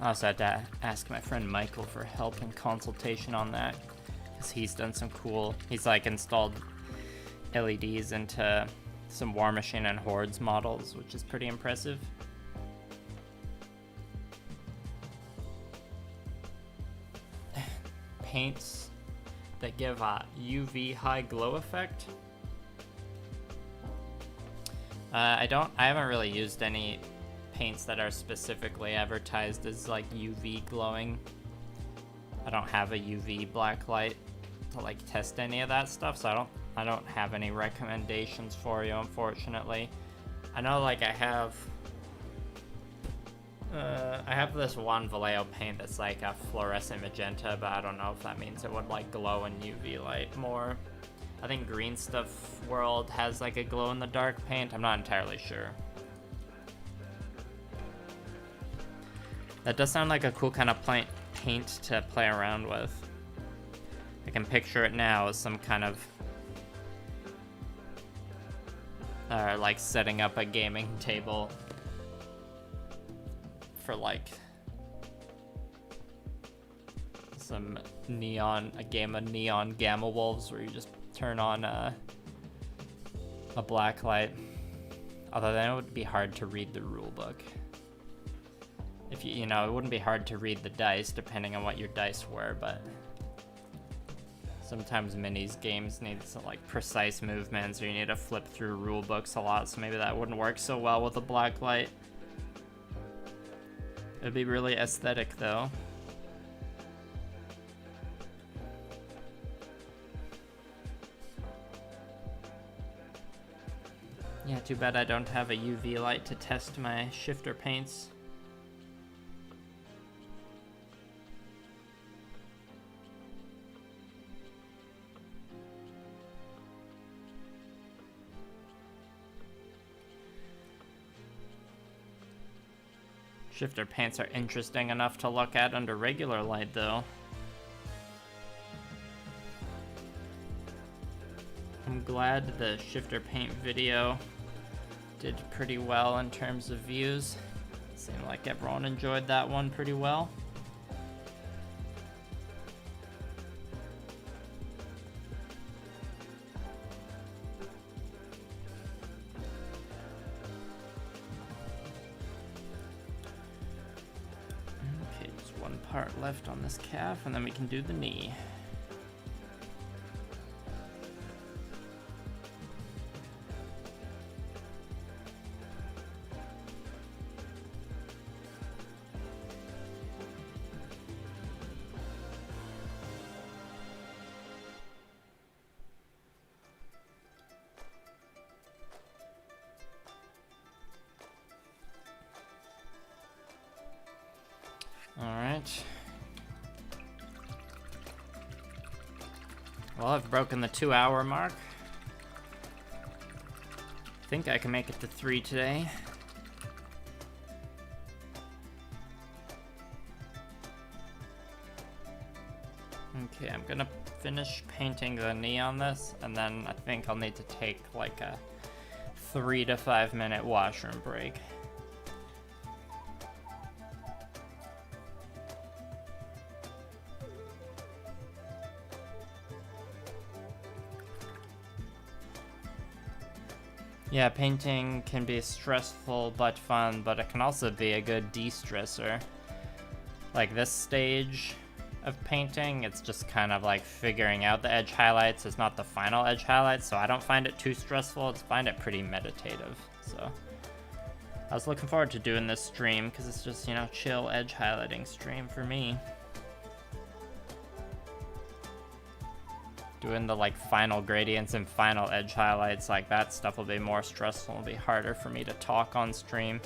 I also had to ask my friend Michael for help and consultation on that, because he's done some cool, he's like installed LEDs into some War Machine and Hordes models, which is pretty impressive. Paints that give a UV high glow effect. I haven't really used any paints that are specifically advertised as like UV glowing. I don't have a UV black light to like test any of that stuff, so I don't have any recommendations for you, unfortunately. I know, like, I have this one Vallejo paint that's like a fluorescent magenta, but I don't know if that means it would like glow in UV light more. I think Green Stuff World has like a glow in the dark paint. I'm not entirely sure. That does sound like a cool kind of paint to play around with. I can picture it now as some kind of like setting up a gaming table for like a game of neon gamma wolves where you just turn on a black light. Although then it would be hard to read the rule book. If you know, it wouldn't be hard to read the dice depending on what your dice were, but sometimes minis games need some like precise movements, or you need to flip through rule books a lot, so maybe that wouldn't work so well with a black light. It'd be really aesthetic though. Yeah, too bad I don't have a UV light to test my shifter paints. Shifter paints are interesting enough to look at under regular light though. I'm glad the shifter paint video did pretty well in terms of views. Seemed like everyone enjoyed that one pretty well. Okay, just one part left on this calf, and then we can do the knee. Alright. Well, I've broken the 2-hour mark. I think I can make it to 3 today. Okay, I'm gonna finish painting the knee on this, and then I think I'll need to take like a 3 to 5 minute washroom break. Yeah, painting can be stressful but fun, but it can also be a good de-stressor. Like this stage of painting, it's just kind of like figuring out the edge highlights. It's not the final edge highlights, so I don't find it too stressful. I find it pretty meditative. So I was looking forward to doing this stream because it's just, you know, chill edge highlighting stream for me. Doing the like final gradients and final edge highlights, like that stuff will be more stressful. It'll be harder for me to talk on stream.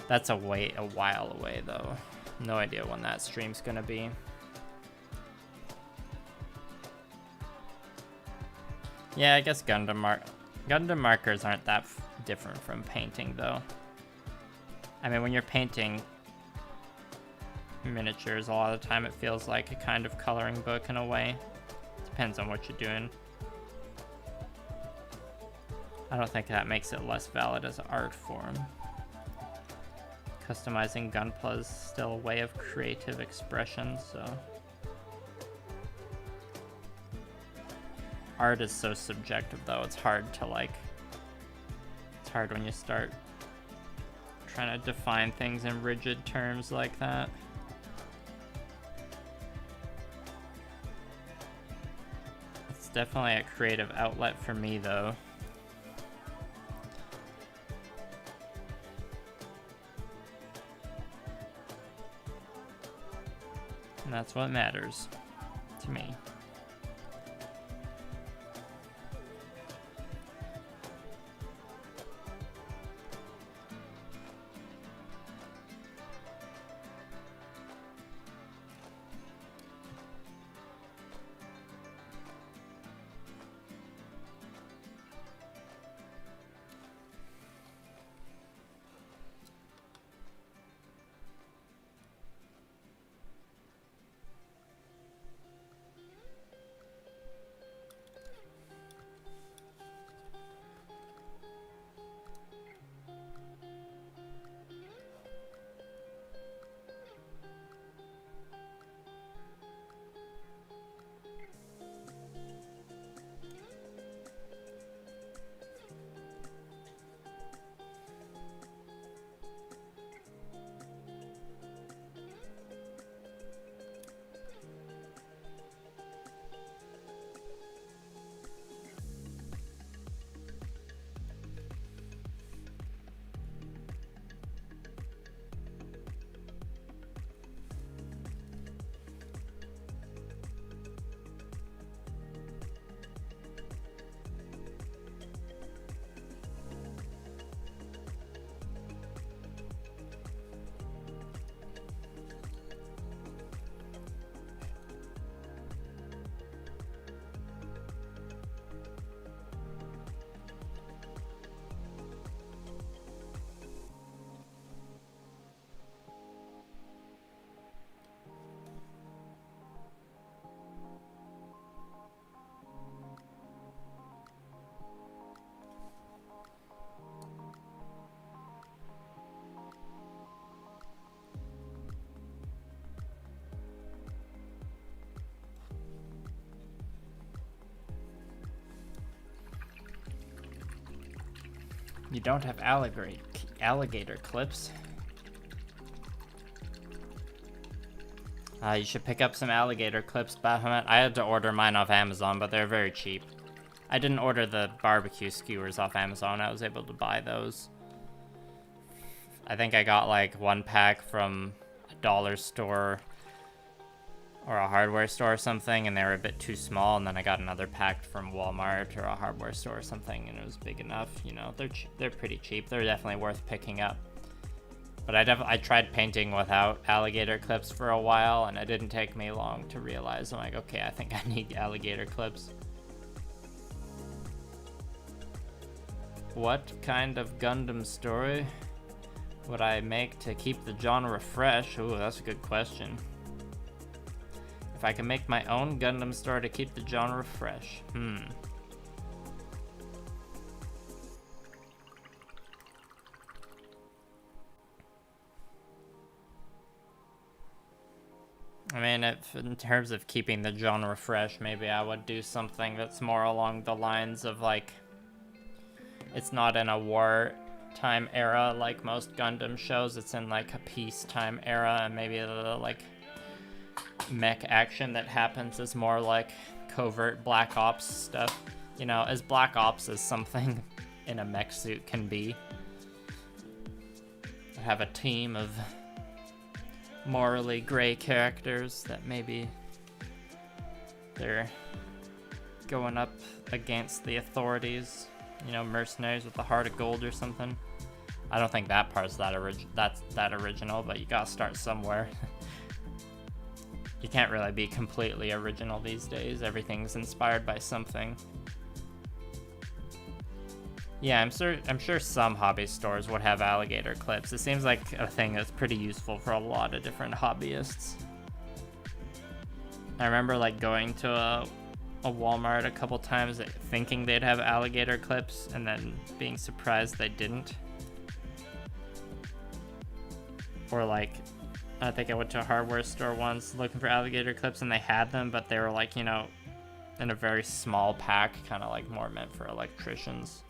That's a while away though. No idea when that stream's gonna be. Yeah, I guess Gundam markers aren't that different from painting though. I mean, when you're painting miniatures, a lot of the time it feels like a kind of coloring book in a way. Depends on what you're doing. I don't think that makes it less valid as an art form. Customizing gunpla is still a way of creative expression, so. Art is so subjective though, it's hard to like, it's hard when you start trying to define things in rigid terms like that. Definitely a creative outlet for me though. And that's what matters to me. You don't have alligator clips. You should pick up some alligator clips, Bahamut. I had to order mine off Amazon, but they're very cheap. I didn't order the barbecue skewers off Amazon. I was able to buy those. I think I got like one pack from a dollar store or a hardware store or something, and they were a bit too small, and then I got another pack from Walmart or a hardware store or something, and it was big enough. You know, they're pretty cheap. They're definitely worth picking up. But I tried painting without alligator clips for a while, and it didn't take me long to realize, I'm like, okay, I think I need alligator clips. What kind of Gundam story would I make to keep the genre fresh? Ooh, that's a good question. If I can make my own Gundam story to keep the genre fresh. I mean, in terms of keeping the genre fresh, maybe I would do something that's more along the lines of, like, it's not in a wartime era like most Gundam shows, it's in, like, a peacetime era, and maybe the, like, mech action that happens is more like covert Black Ops stuff. You know, as Black Ops as something in a mech suit can be. I have a team of morally gray characters that maybe they're going up against the authorities, you know, mercenaries with the heart of gold or something. I don't think that part's that original, but you gotta start somewhere. You can't really be completely original these days. Everything's inspired by something. Yeah, I'm sure some hobby stores would have alligator clips. It seems like a thing that's pretty useful for a lot of different hobbyists. I remember like going to a Walmart a couple times thinking they'd have alligator clips and then being surprised they didn't. Or like, I think I went to a hardware store once looking for alligator clips and they had them, but they were like, you know, in a very small pack, kind of like more meant for electricians.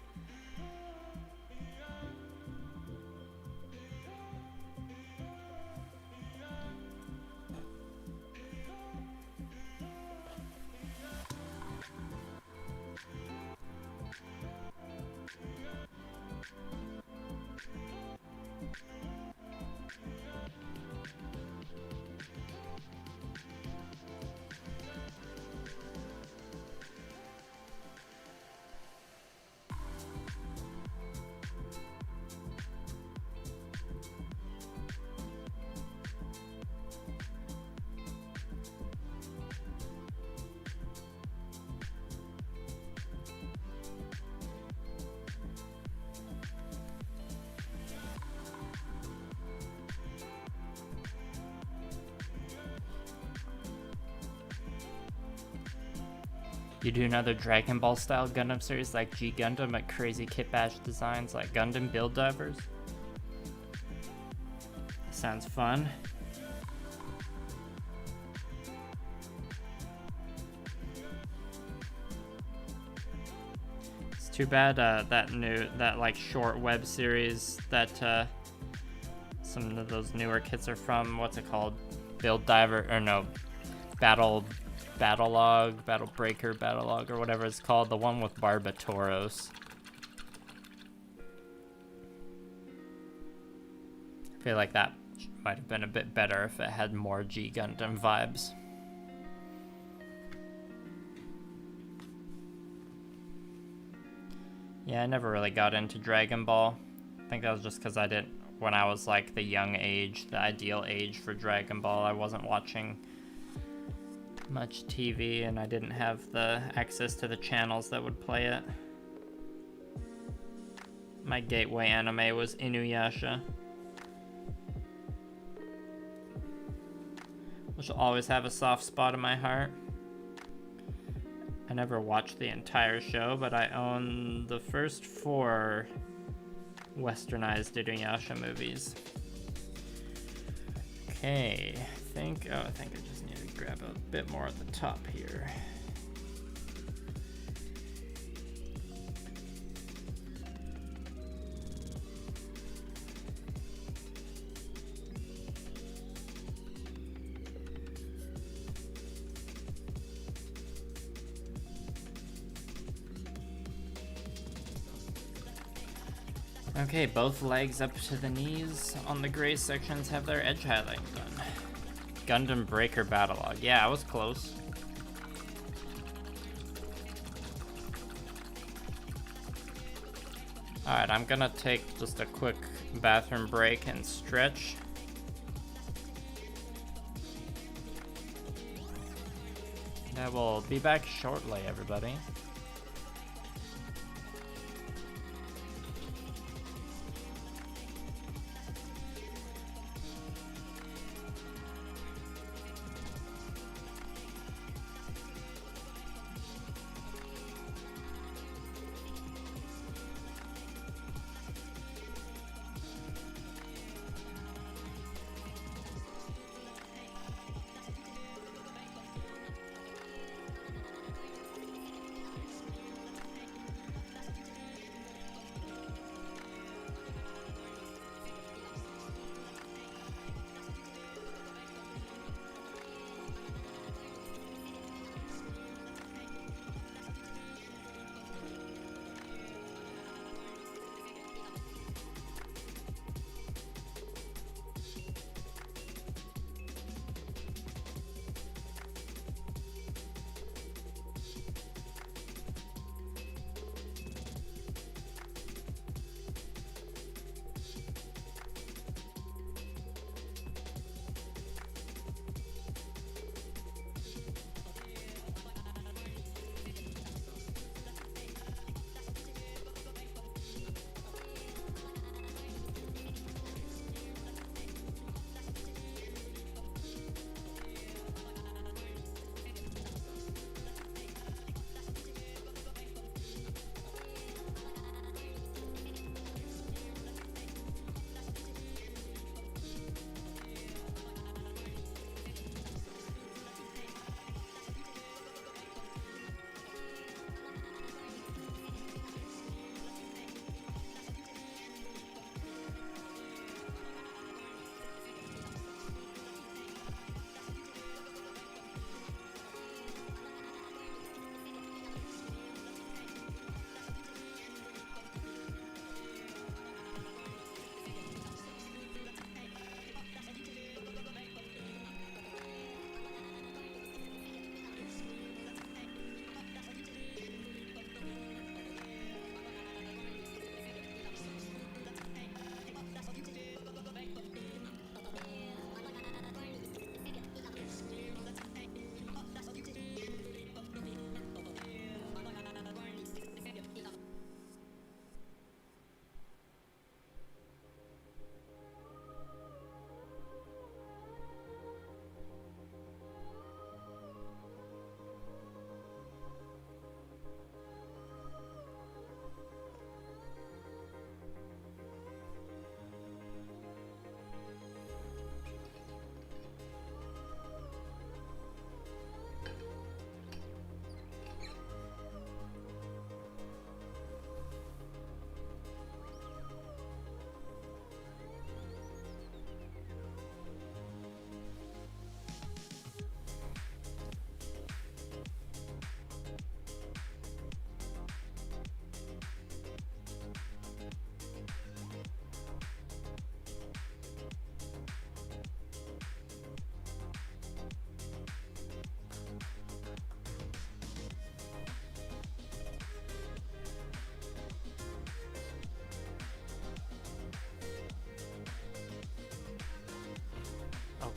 You do another Dragon Ball style Gundam series like G Gundam at crazy Kitbash designs like Gundam Build Divers? Sounds fun. It's too bad that like short web series that some of those newer kits are from, what's it called? Build Diver, or no, Battle Breaker, or whatever it's called, the one with Barbatoros. I feel like that might have been a bit better if it had more G Gundam vibes. Yeah, I never really got into Dragon Ball. I think that was just because I didn't, when I was like the young age, the ideal age for Dragon Ball, I wasn't watching much TV and I didn't have the access to the channels that would play it. My gateway anime was Inuyasha, which will always have a soft spot in my heart. I never watched the entire show, but I own the first 4 westernized Inuyasha movies. Okay, I think I just need to grab a bit more at the top here. Okay, both legs up to the knees on the gray sections have their edge highlighting done. Gundam Breaker Battle Log. Yeah, I was close. Alright, I'm gonna take just a quick bathroom break and stretch. I will be back shortly, everybody.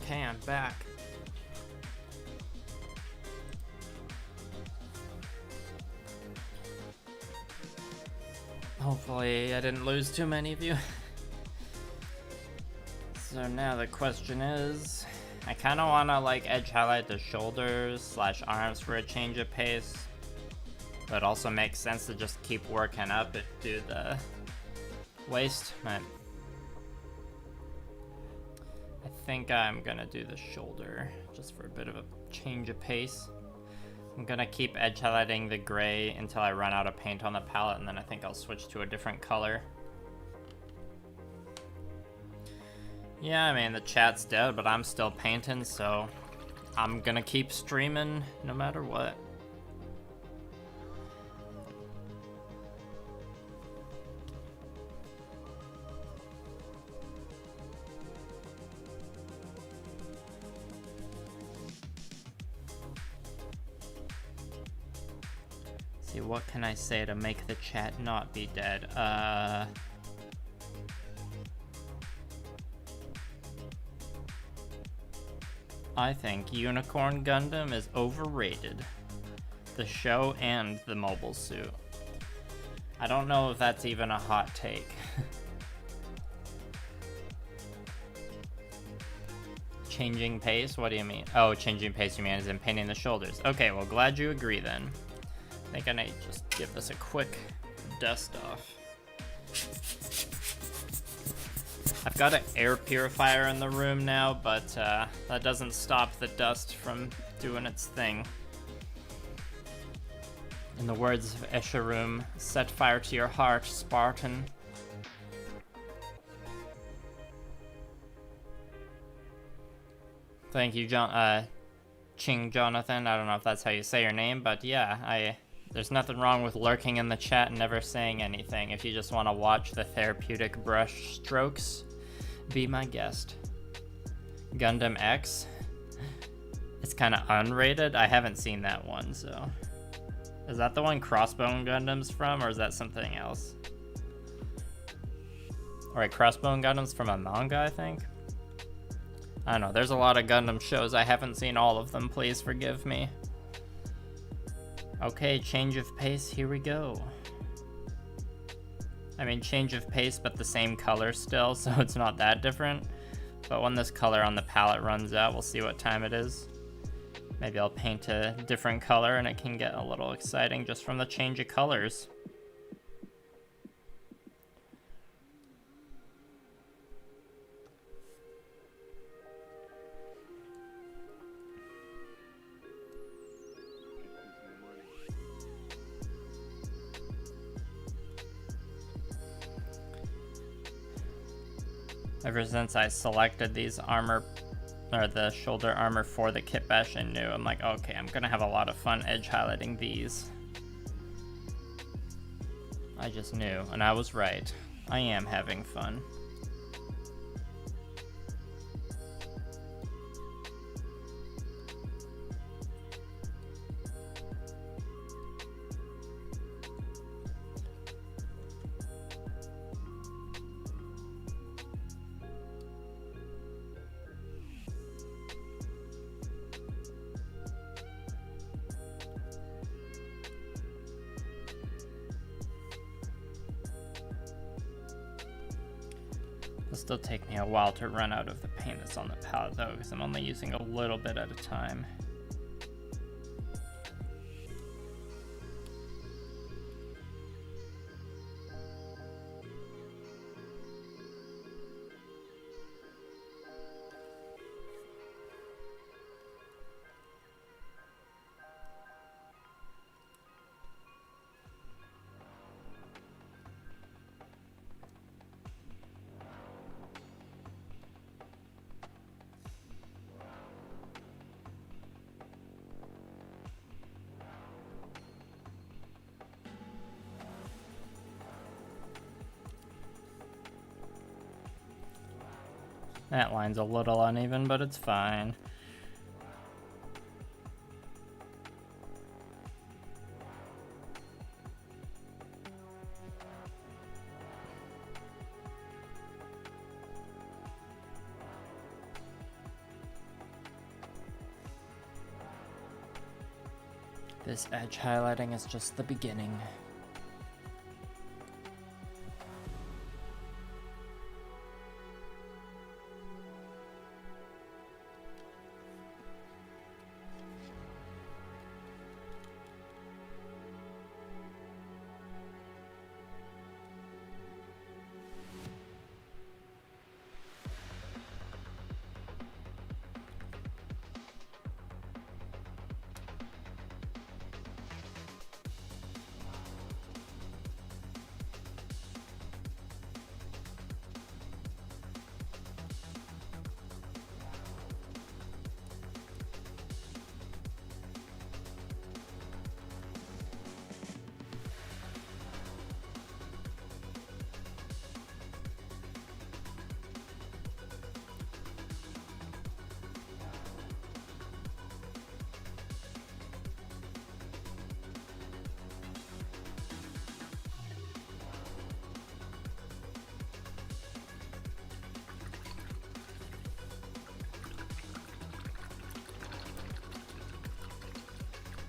Okay, I'm back. Hopefully I didn't lose too many of you. So now the question is, I kind of want to like edge highlight the shoulders / arms for a change of pace, but it also makes sense to just keep working up it to the waist. But I think I'm gonna do the shoulder just for a bit of a change of pace. I'm gonna keep edge highlighting the gray until I run out of paint on the palette, and then I think I'll switch to a different color. Yeah, I mean, the chat's dead, but I'm still painting, so I'm gonna keep streaming no matter what. See, what can I say to make the chat not be dead? I think Unicorn Gundam is overrated. The show and the mobile suit. I don't know if that's even a hot take. Changing pace? What do you mean? Oh, changing pace you mean as in painting the shoulders. Okay, well, glad you agree then. I think I need to just give this a quick dust off. I've got an air purifier in the room now, but that doesn't stop the dust from doing its thing. In the words of Escharum, set fire to your heart, Spartan. Thank you, Ching Jonathan. I don't know if that's how you say your name, but yeah, there's nothing wrong with lurking in the chat and never saying anything. If you just want to watch the therapeutic brush strokes, be my guest. Gundam X. It's kind of unrated. I haven't seen that one, so. Is that the one Crossbone Gundam's from, or is that something else? Alright, Crossbone Gundam's from a manga, I think? I don't know, there's a lot of Gundam shows. I haven't seen all of them, please forgive me. Okay, change of pace, here we go. I mean, change of pace, but the same color still, so it's not that different. But when this color on the palette runs out, we'll see what time it is. Maybe I'll paint a different color and it can get a little exciting just from the change of colors. Ever since I selected these armor, or the shoulder armor for the Kitbash, I knew, I'm like, okay, I'm gonna have a lot of fun edge highlighting these. I just knew, and I was right. I am having fun. It'll still take me a while to run out of the paint that's on the palette though, because I'm only using a little bit at a time. That line's a little uneven, but it's fine. This edge highlighting is just the beginning.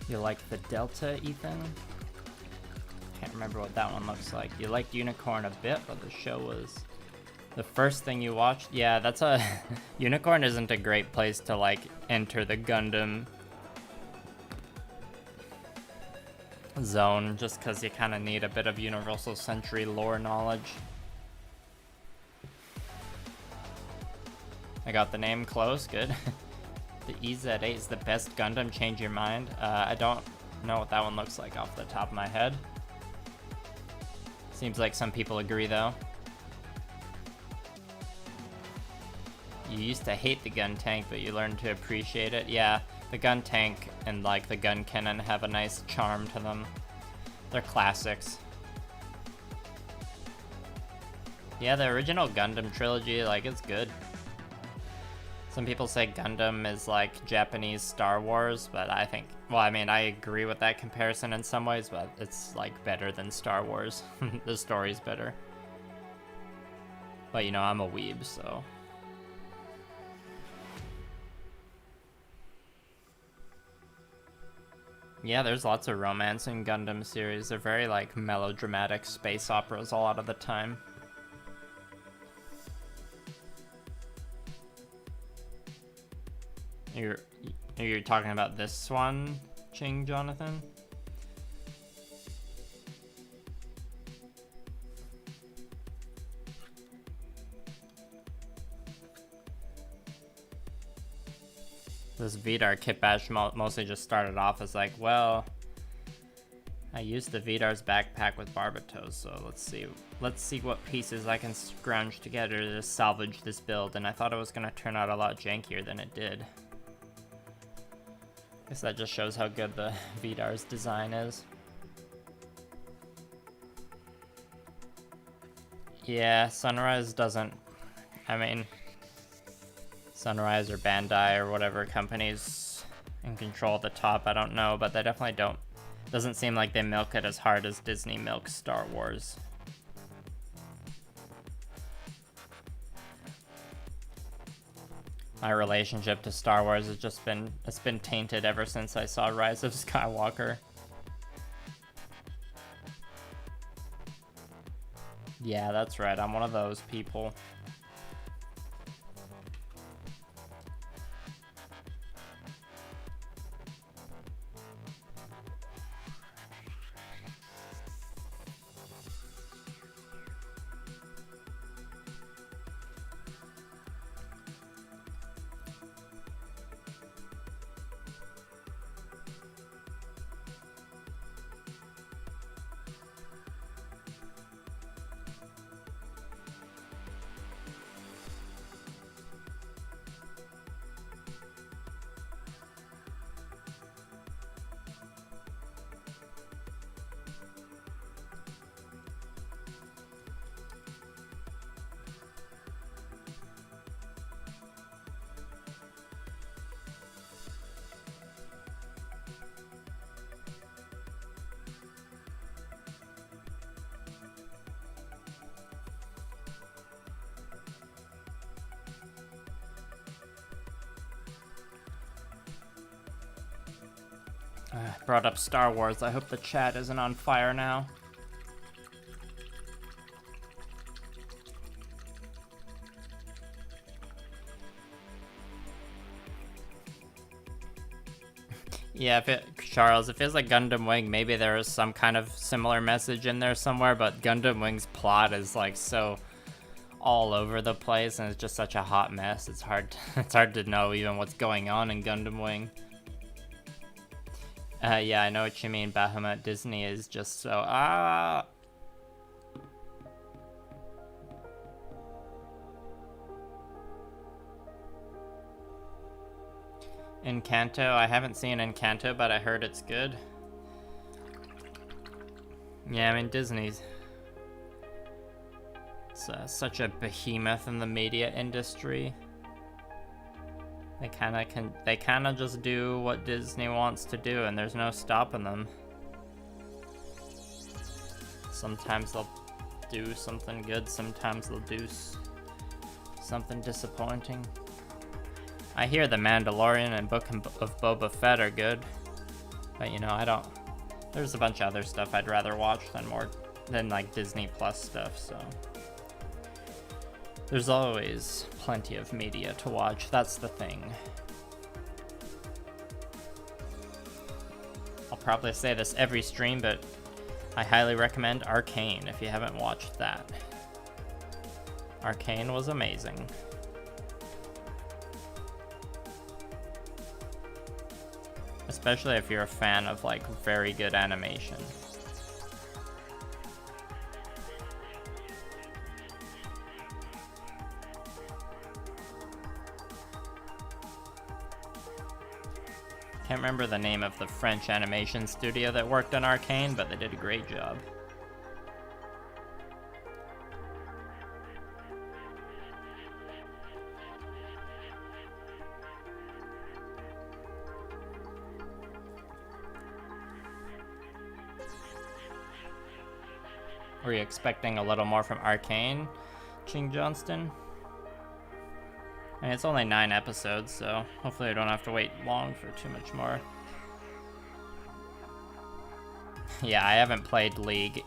You like the Delta, Ethan? Can't remember what that one looks like. You liked Unicorn a bit, but the show was the first thing you watched. Yeah, that's a Unicorn isn't a great place to like enter the Gundam zone, just because you kind of need a bit of Universal Century lore knowledge. I got the name close, good. The EZ8 is the best Gundam, change your mind. I don't know what that one looks like off the top of my head. Seems like some people agree though. You used to hate the gun tank, but you learned to appreciate it. Yeah, the gun tank and like the gun cannon have a nice charm to them. They're classics. Yeah, the original Gundam trilogy, like, it's good. Some people say Gundam is like Japanese Star Wars, but I think, well, I mean, I agree with that comparison in some ways, but it's like better than Star Wars. The story's better. But you know, I'm a weeb, so. Yeah, there's lots of romance in Gundam series. They're very like melodramatic space operas a lot of the time. You're talking about this one, Ching Jonathan? This Vidar Kitbash mostly just started off as like, well, I used the Vidar's backpack with Barbatos, so let's see what pieces I can scrounge together to salvage this build, and I thought it was gonna turn out a lot jankier than it did. Guess that just shows how good the Vidar's design is. Yeah, Sunrise doesn't, I mean, Sunrise or Bandai or whatever companies in control at the top, I don't know, but they definitely don't, doesn't seem like they milk it as hard as Disney milks Star Wars. My relationship to Star Wars has just been, it's been tainted ever since I saw Rise of Skywalker. Yeah, that's right, I'm one of those people. Brought up Star Wars. I hope the chat isn't on fire now. Yeah, Charles, it feels like Gundam Wing, maybe there is some kind of similar message in there somewhere, but Gundam Wing's plot is like so all over the place, and it's just such a hot mess. It's hard to know even what's going on in Gundam Wing. Yeah, I know what you mean, Bahamut. Disney is just so, Encanto, I haven't seen Encanto, but I heard it's good. Yeah, I mean, Disney's, it's such a behemoth in the media industry. They kind of just do what Disney wants to do, and there's no stopping them. Sometimes they'll do something good, sometimes they'll do something disappointing. I hear The Mandalorian and Book of Boba Fett are good. But you know, I don't. There's a bunch of other stuff I'd rather watch than like Disney Plus stuff. So there's always plenty of media to watch. That's the thing. I'll probably say this every stream, but I highly recommend Arcane if you haven't watched that. Arcane was amazing. Especially if you're a fan of like very good animation. Can't remember the name of the French animation studio that worked on Arcane, but they did a great job. Were you expecting a little more from Arcane, Ching Johnston? I mean, it's only 9 episodes, so hopefully I don't have to wait long for too much more. Yeah, I haven't played League.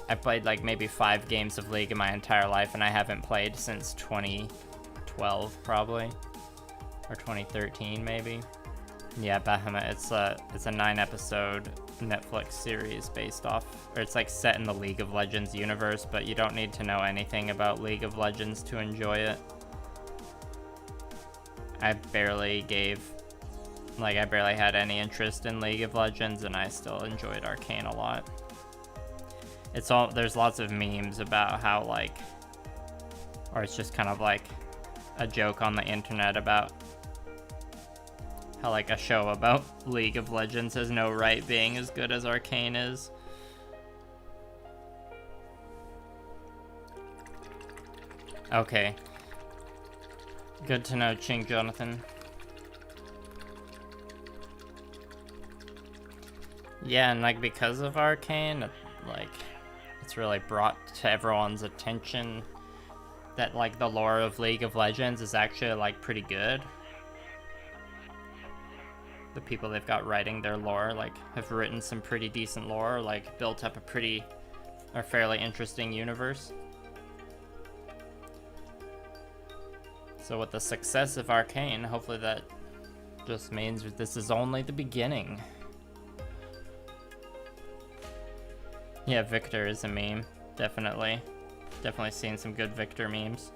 I played like maybe 5 games of League in my entire life, and I haven't played since 2012 probably, or 2013 maybe. Yeah, Bahamut. It's a 9-episode Netflix series based off, or it's like set in the League of Legends universe, but you don't need to know anything about League of Legends to enjoy it. I barely had any interest in League of Legends, and I still enjoyed Arcane a lot. There's lots of memes about how like, or it's just kind of like a joke on the internet about how like a show about League of Legends has no right being as good as Arcane is. Okay. Good to know, Ching Jonathan. Yeah, and like because of Arcane, like it's really brought to everyone's attention that like the lore of League of Legends is actually like pretty good. The people they've got writing their lore like have written some pretty decent lore, like built up a fairly interesting universe. So with the success of Arcane, hopefully that just means that this is only the beginning. Yeah, Victor is a meme, definitely. Definitely seen some good Victor memes.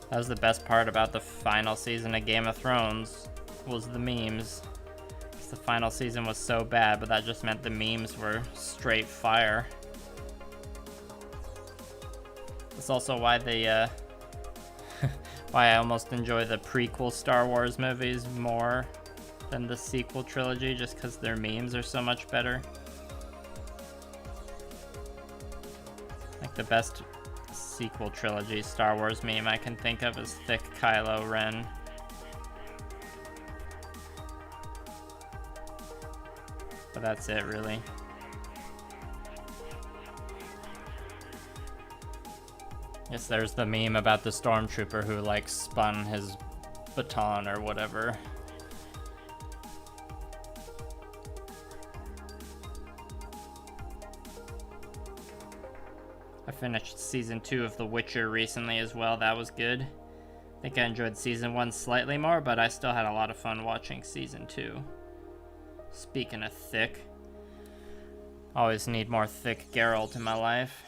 That was the best part about the final season of Game of Thrones, was the memes. The final season was so bad, but that just meant the memes were straight fire. That's also why why I almost enjoy the prequel Star Wars movies more than the sequel trilogy, just because their memes are so much better. Like the best sequel trilogy Star Wars meme I can think of is thick Kylo Ren. But that's it, really. Yes, there's the meme about the stormtrooper who like spun his baton or whatever. I finished season 2 of The Witcher recently as well. That was good. I think I enjoyed season 1 slightly more, but I still had a lot of fun watching season 2. Speaking of thick, always need more thick Geralt in my life.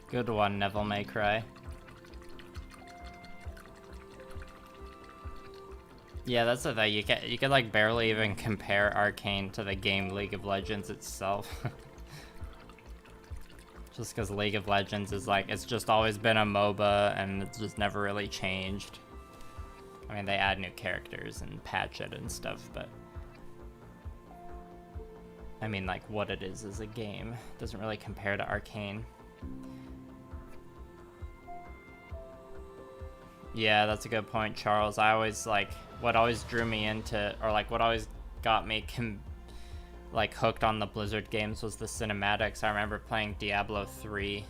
Good one, Neville May Cry. Yeah, that's the thing. You could like barely even compare Arcane to the game League of Legends itself. Just because League of Legends is like, it's just always been a MOBA and it's just never really changed. I mean, they add new characters and patch it and stuff, but I mean, like, what it is as a game doesn't really compare to Arcane. Yeah, that's a good point, Charles. I always, like, what always drew me into, or like, what always got me like hooked on the Blizzard games was the cinematics. I remember playing Diablo 3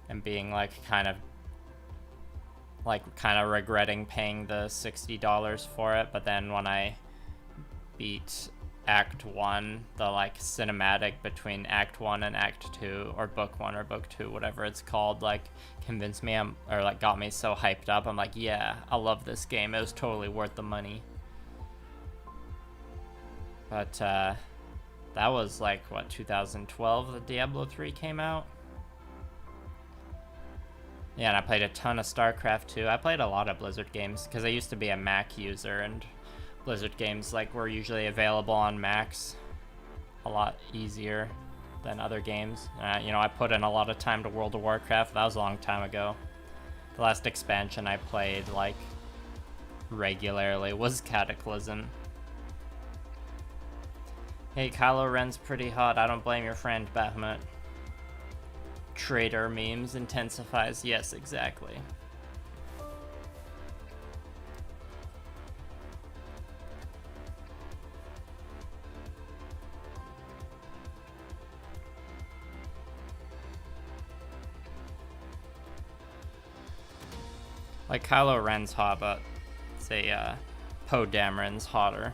and being like kind of regretting paying the $60 for it, but then when I beat Act 1, the like cinematic between Act 1 and Act 2, or Book 1 or Book 2, whatever it's called, like convinced me, or like got me so hyped up. I'm like, yeah, I love this game. It was totally worth the money. But that was like, what, 2012 that Diablo 3 came out? Yeah, and I played a ton of StarCraft 2. I played a lot of Blizzard games because I used to be a Mac user, and Blizzard games like were usually available on Macs a lot easier than other games. You know, I put in a lot of time to World of Warcraft. That was a long time ago. The last expansion I played like regularly was Cataclysm. Hey, Kylo Ren's pretty hot. I don't blame your friend, Bahamut. Traitor memes intensifies. Yes, exactly. Like, Kylo Ren's hot, but say Poe Dameron's hotter.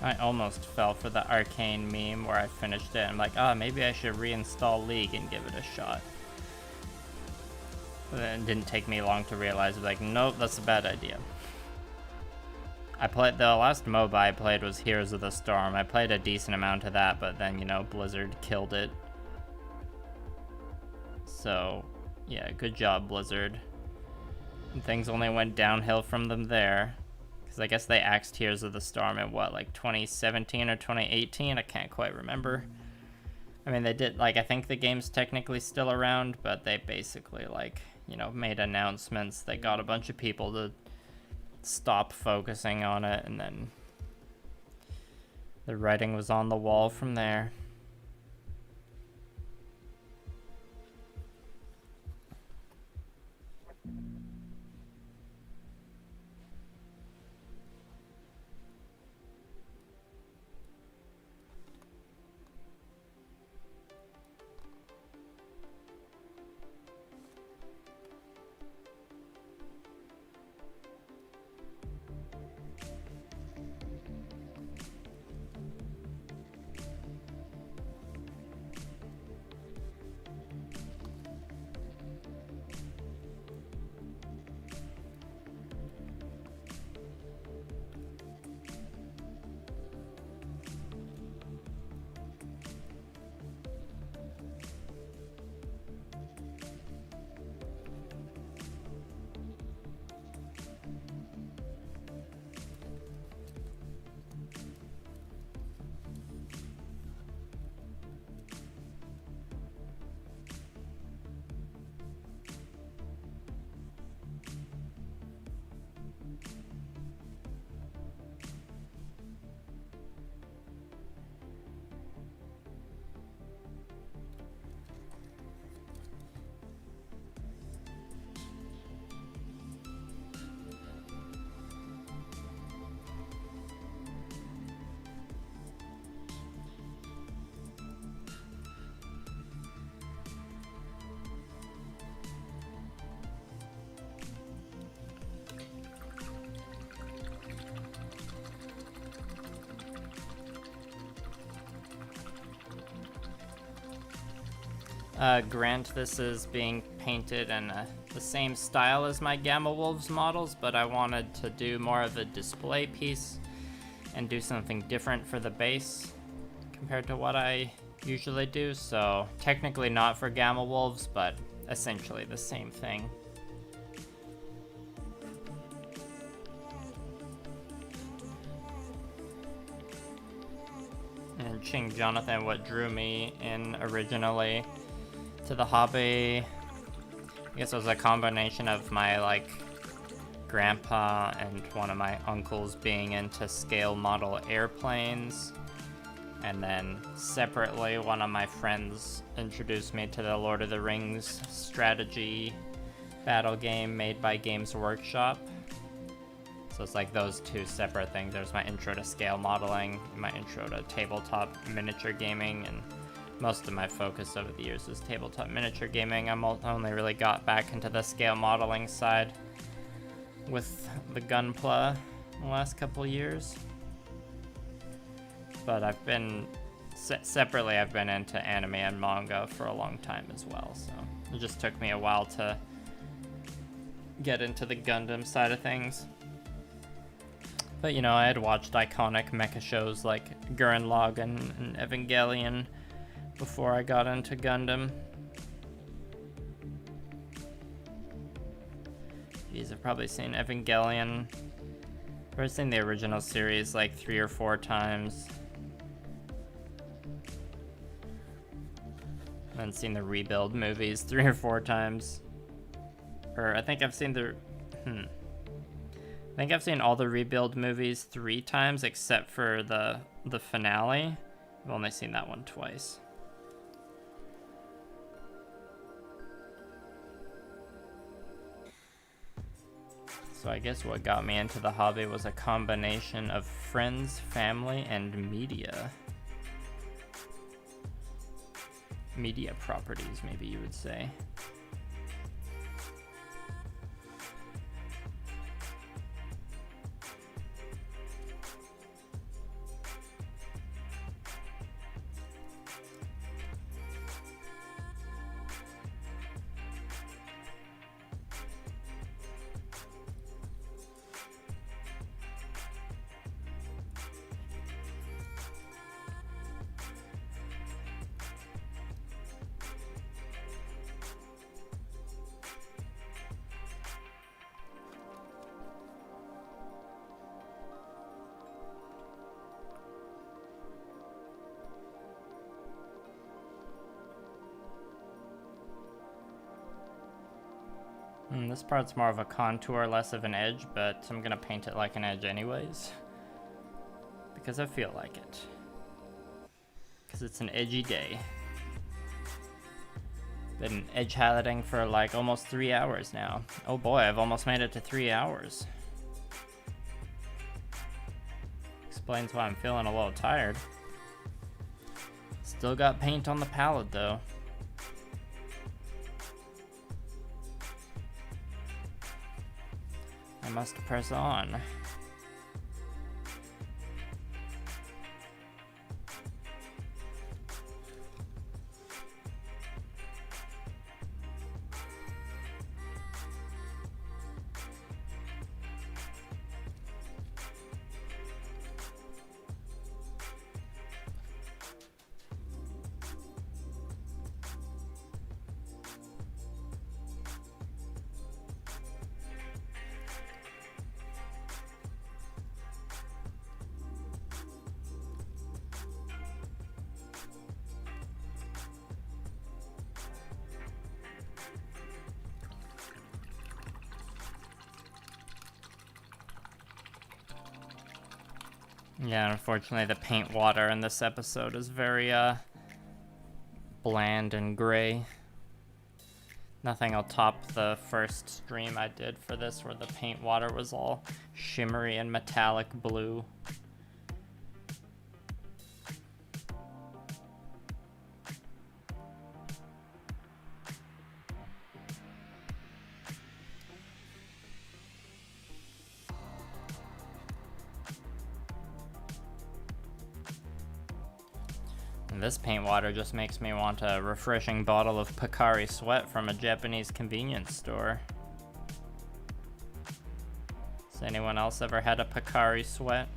I almost fell for the Arcane meme where I finished it and I'm like, oh, maybe I should reinstall League and give it a shot. But then it didn't take me long to realize, like, nope, that's a bad idea. I played, the last MOBA I played was Heroes of the Storm. I played a decent amount of that, but then, you know, Blizzard killed it. So, yeah, good job, Blizzard. And things only went downhill from them there. Because I guess they axed Heroes of the Storm in what, like 2017 or 2018? I can't quite remember. I mean, they did, like, I think the game's technically still around, but they basically, like, you know, made announcements. They got a bunch of people to stop focusing on it, and then the writing was on the wall from there. Grant, this is being painted in the same style as my Gamma Wolves models, but I wanted to do more of a display piece and do something different for the base compared to what I usually do. So technically not for Gamma Wolves, but essentially the same thing. And Ching Jonathan, what drew me in originally to the hobby, I guess it was a combination of my like grandpa and one of my uncles being into scale model airplanes, and then separately one of my friends introduced me to the Lord of the Rings strategy battle game made by Games Workshop. So it's like those two separate things. There's my intro to scale modeling, my intro to tabletop miniature gaming, and most of my focus over the years is tabletop miniature gaming. I'm only really got back into the scale modeling side with the gunpla the last couple years. But I've been, separately I've been into anime and manga for a long time as well, so it just took me a while to get into the Gundam side of things. But you know, I had watched iconic mecha shows like Gurren Lagann and Evangelion before I got into Gundam. Jeez, I've probably seen Evangelion. I've seen the original series like 3 or 4 times. And seen the rebuild movies 3 or 4 times. Or I think I've seen I think I've seen all the rebuild movies 3 times except for the finale. I've only seen that one twice. So I guess what got me into the hobby was a combination of friends, family, and media. Media properties, maybe you would say. This part's more of a contour, less of an edge, but I'm gonna paint it like an edge anyways. Because I feel like it. Because it's an edgy day. Been edge highlighting for like almost 3 hours now. Oh boy, I've almost made it to 3 hours. Explains why I'm feeling a little tired. Still got paint on the palette though. I must press on. Yeah, unfortunately the paint water in this episode is very bland and gray. Nothing will top the first stream I did for this where the paint water was all shimmery and metallic blue. this paint water just makes me want a refreshing bottle of Pocari Sweat from a Japanese convenience store. Has anyone else ever had a Pocari Sweat?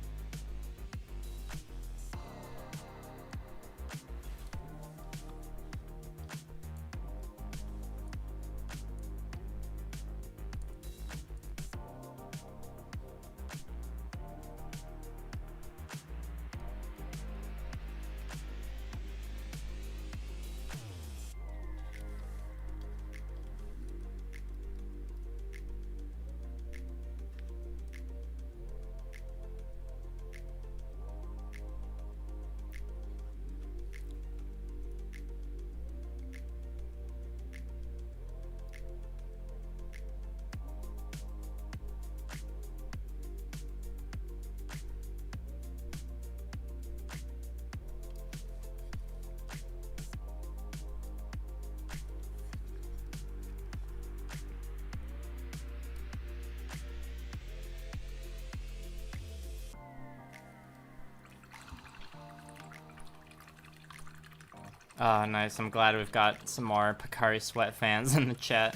Oh, nice. I'm glad we've got some more Pocari Sweat fans in the chat.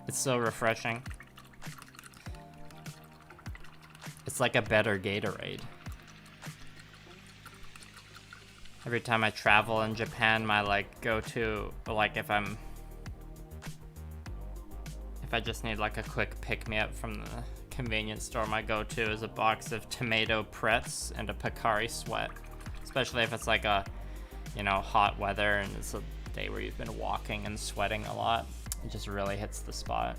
It's so refreshing. It's like a better Gatorade. Every time I travel in Japan, my go-to, if I just need a quick pick-me-up from the convenience store, my go-to is a box of tomato pretz and a Pocari Sweat. Especially if it's hot weather and it's a day where you've been walking and sweating a lot. It just really hits the spot.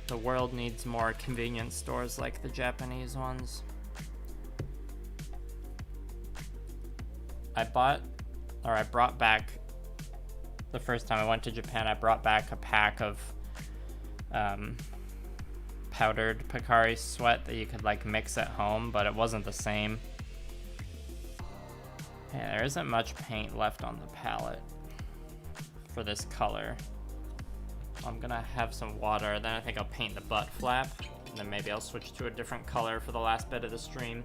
The world needs more convenience stores like the Japanese ones. I brought back, the first time I went to Japan, I brought back a pack of powdered Pocari Sweat that you could mix at home, but it wasn't the same. Yeah, there isn't much paint left on the palette for this color. I'm gonna have some water, then I think I'll paint the butt flap, and then maybe I'll switch to a different color for the last bit of the stream.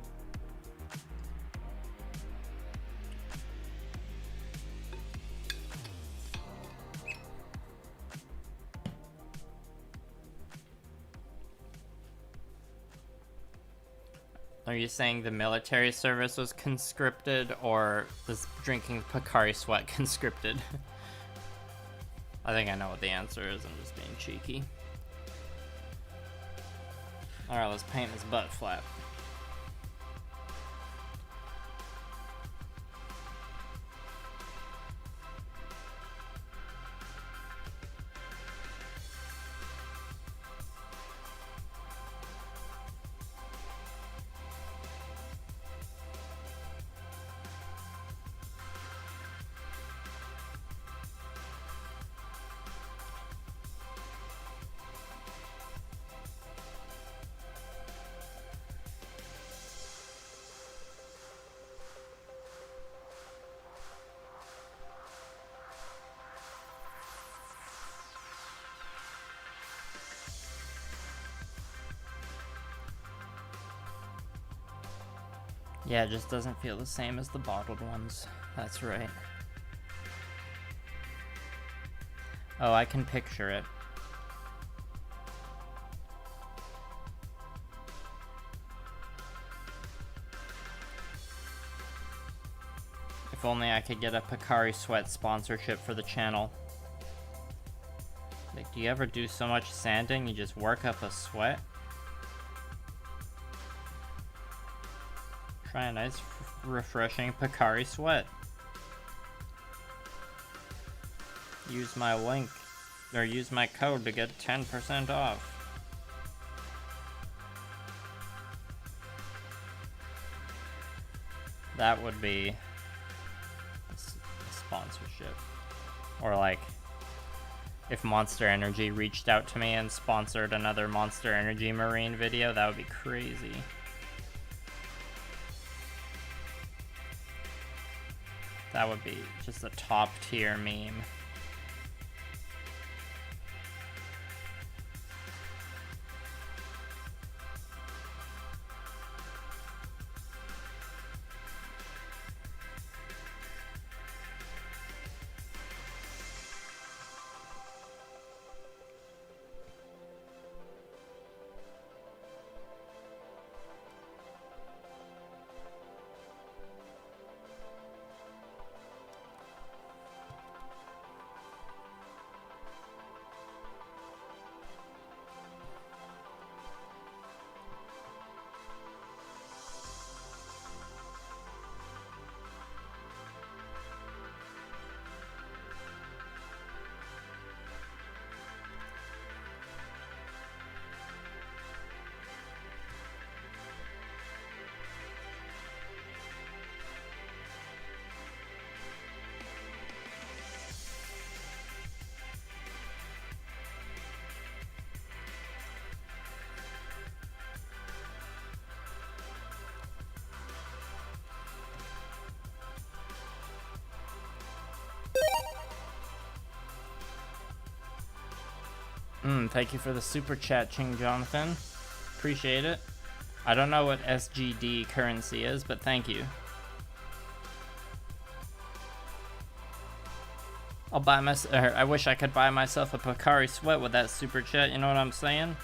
Are you saying the military service was conscripted, or was drinking Pocari Sweat conscripted? I think I know what the answer is, I'm just being cheeky. Alright, let's paint his butt flap. Yeah, it just doesn't feel the same as the bottled ones. That's right. Oh, I can picture it. If only I could get a Pocari Sweat sponsorship for the channel. Do you ever do so much sanding you just work up a sweat? Try a nice, refreshing Pocari Sweat. Use my link, or use my code to get 10% off. That would be a sponsorship. Or if Monster Energy reached out to me and sponsored another Monster Energy Marine video, that would be crazy. That would be just a top tier meme. Thank you for the super chat, Ching Jonathan. Appreciate it. I don't know what SGD currency is, but thank you. I'll buy I wish I could buy myself a Pocari Sweat with that super chat, you know what I'm saying?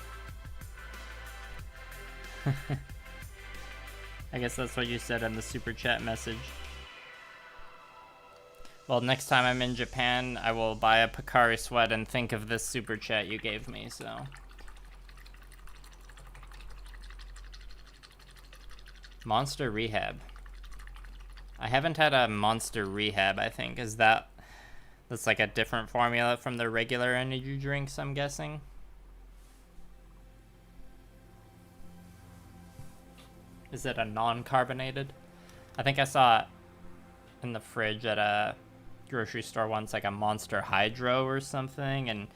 I guess that's what you said in the super chat message. Well, next time I'm in Japan, I will buy a Pocari Sweat and think of this super chat you gave me, so. Monster Rehab. I haven't had a Monster Rehab, I think. That's like a different formula from the regular energy drinks, I'm guessing? Is it a non-carbonated? I think I saw it in the fridge at a grocery store once, like a Monster Hydro or something, and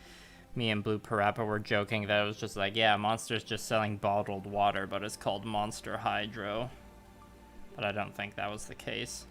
me and Blue Parappa were joking that it was just like, yeah, Monster's just selling bottled water, but it's called Monster Hydro. But I don't think that was the case.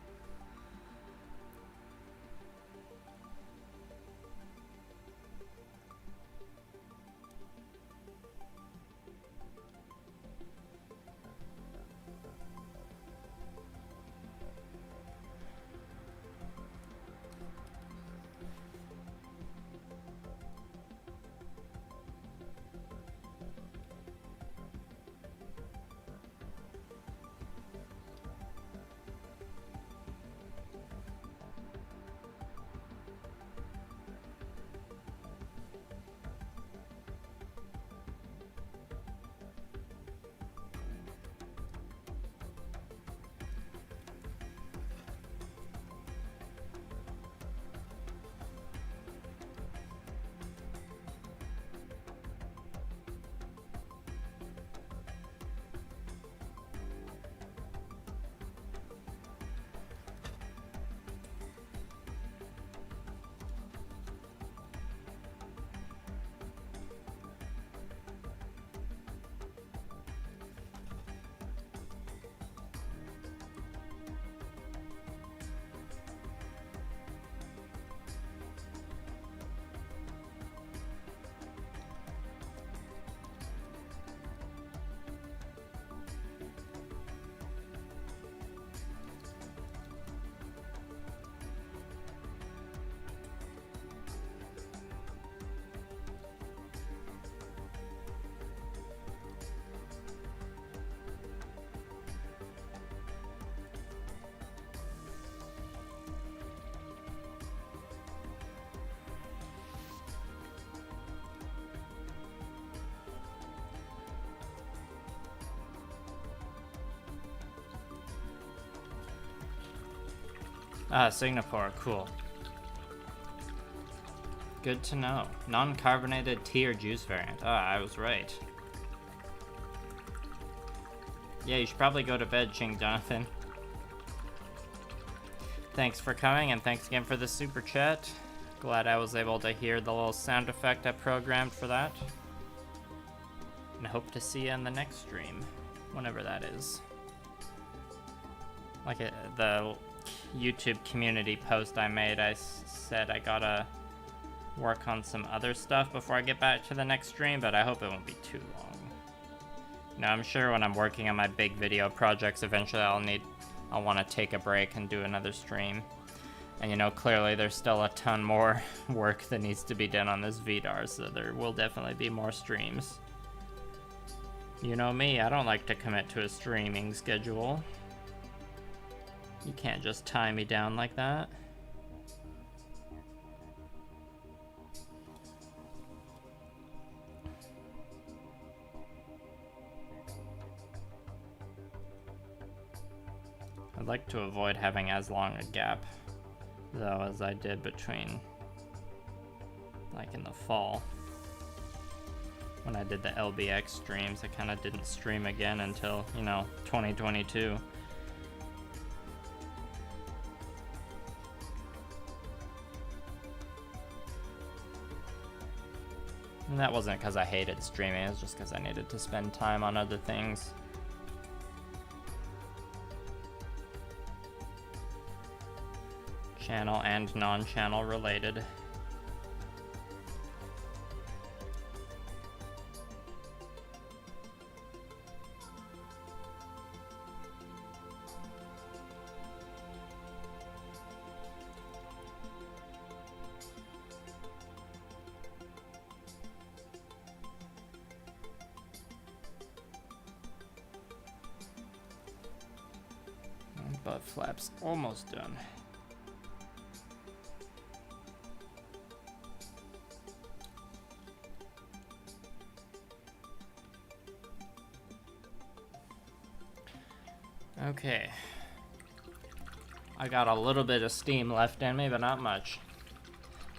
Ah, Singapore, cool. Good to know. Non-carbonated tea or juice variant. Ah, I was right. Yeah, you should probably go to bed, Ching Jonathan. Thanks for coming, and thanks again for the super chat. Glad I was able to hear the little sound effect I programmed for that. And I hope to see you in the next stream, whenever that is. Like the YouTube community post I made, I said I gotta work on some other stuff before I get back to the next stream, but I hope it won't be too long. You know, I'm sure when I'm working on my big video projects, eventually I'll want to take a break and do another stream. And you know, clearly there's still a ton more work that needs to be done on this Vidar, so there will definitely be more streams. You know me, I don't like to commit to a streaming schedule. You can't just tie me down like that. I'd like to avoid having as long a gap, though, as I did between, like, in the fall. When I did the LBX streams, I kind of didn't stream again until, you know, 2022. And that wasn't because I hated streaming, it was just because I needed to spend time on other things. Channel and non-channel related. Butt flaps almost done. Okay. I got a little bit of steam left in me, but not much.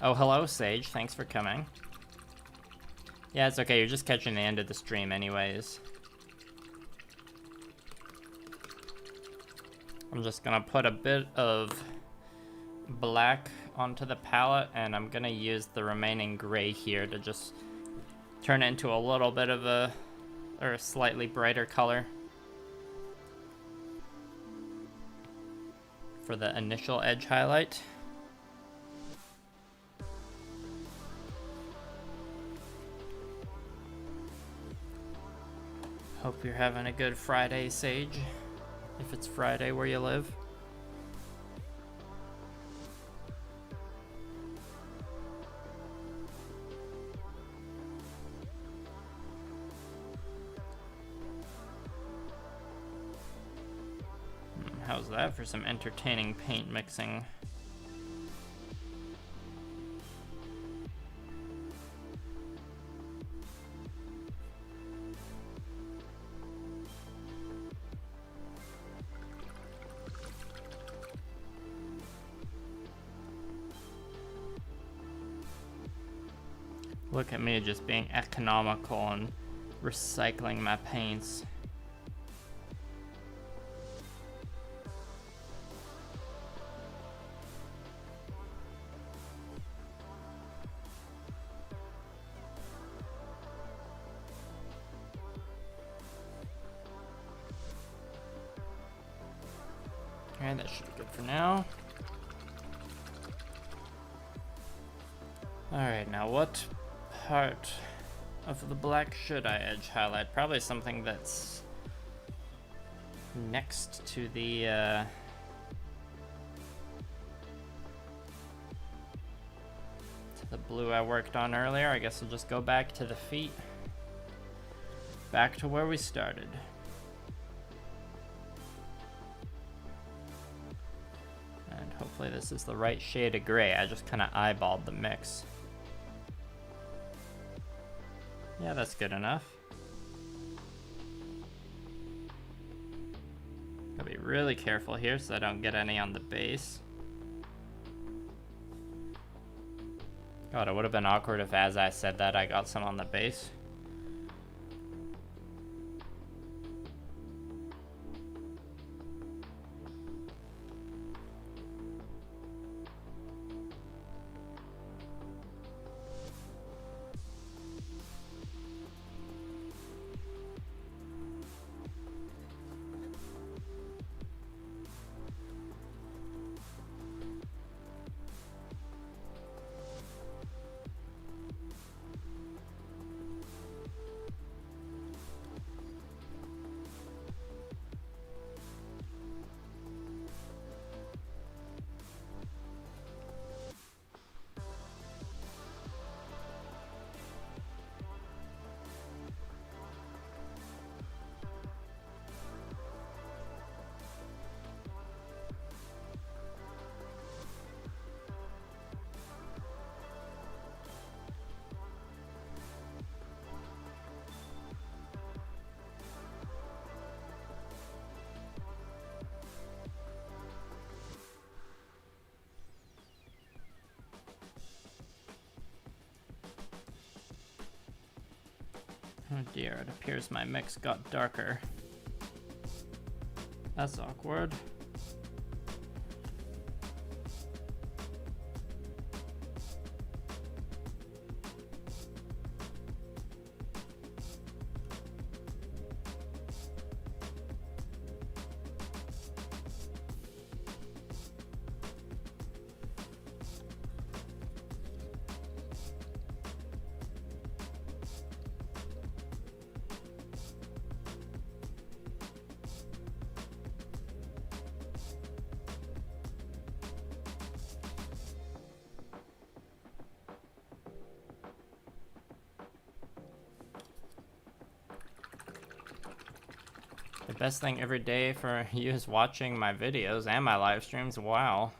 Oh, hello, Sage. Thanks for coming. Yeah, it's okay. You're just catching the end of the stream anyways. I'm just gonna put a bit of black onto the palette, and I'm gonna use the remaining gray here to just turn it into a little bit of a slightly brighter color for the initial edge highlight. Hope you're having a good Friday, Sage. If it's Friday where you live. How's that for some entertaining paint mixing? Look at me just being economical and recycling my paints. Okay, that should be good for now. Alright, now what part of the black should I edge highlight? Probably something that's next to the blue I worked on earlier. I guess I'll just go back to the feet. Back to where we started. And hopefully this is the right shade of gray. I just kind of eyeballed the mix. Yeah, that's good enough. Gotta be really careful here so I don't get any on the base. God, it would have been awkward if as I said that I got some on the base. Oh dear, it appears my mix got darker. That's awkward. The best thing every day for you is watching my videos and my live streams. Wow.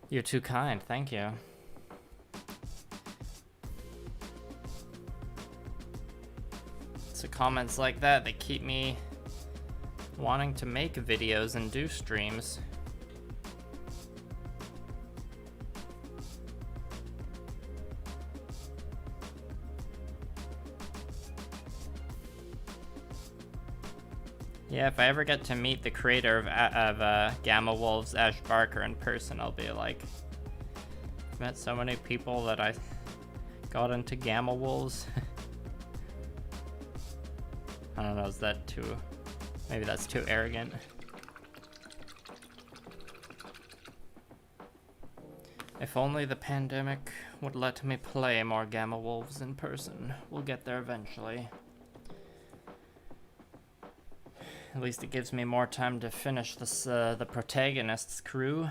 You're too kind. Thank you. So comments like that, they keep me wanting to make videos and do streams. Yeah, if I ever get to meet the creator of Gamma Wolves, Ash Barker, in person, I'll be like, I've met so many people that I got into Gamma Wolves. I don't know, is that too, maybe that's too arrogant. If only the pandemic would let me play more Gamma Wolves in person. We'll get there eventually. At least it gives me more time to finish this, the protagonist's crew.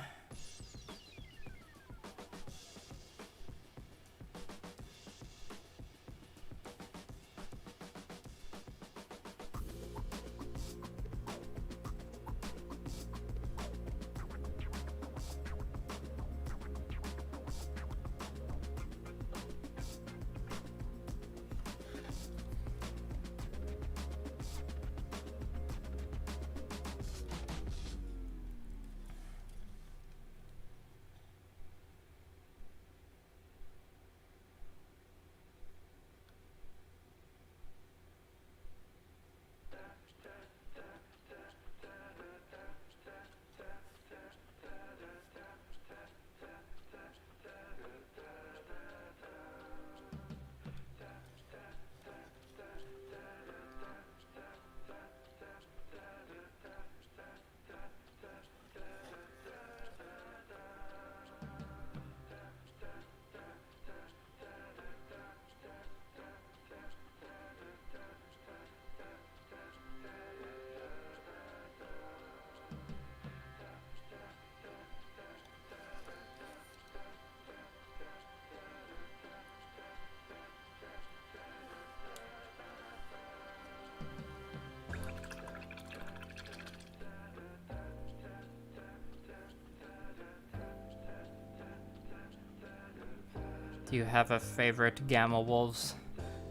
Do you have a favorite Gamma Wolves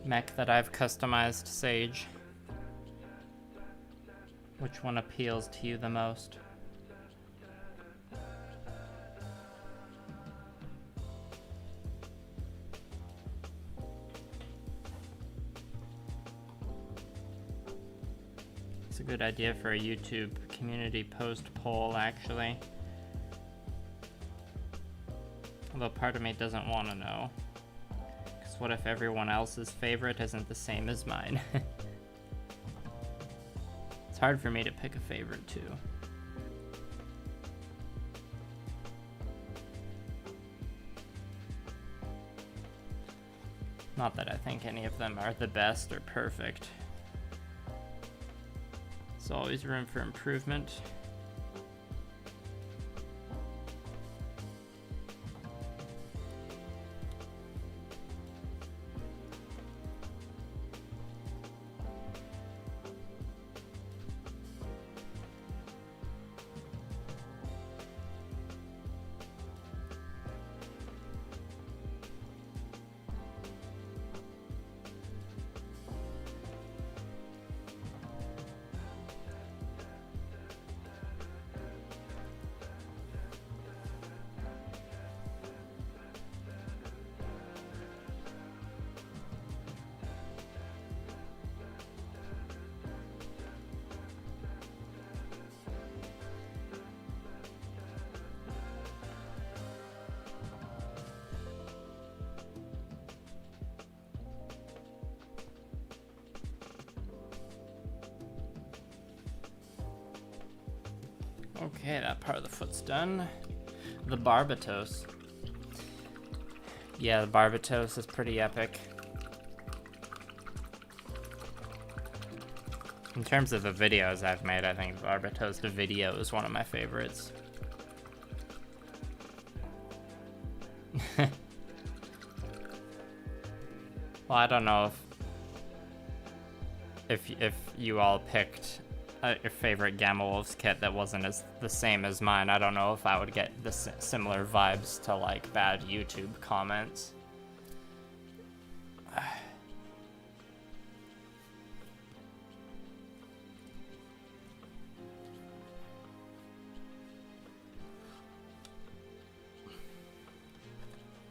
mech that I've customized, Sage? Which one appeals to you the most? It's a good idea for a YouTube community post poll, actually. Although part of me doesn't want to know. Because what if everyone else's favorite isn't the same as mine? It's hard for me to pick a favorite too. Not that I think any of them are the best or perfect. There's always room for improvement. Okay, that part of the foot's done. The barbatos. Yeah, the barbatos is pretty epic. In terms of the videos I've made, I think barbatos the video is one of my favorites. Well, I don't know if you all picked your favorite Gamma Wolves kit that wasn't the same as mine. I don't know if I would get the similar vibes to like bad YouTube comments.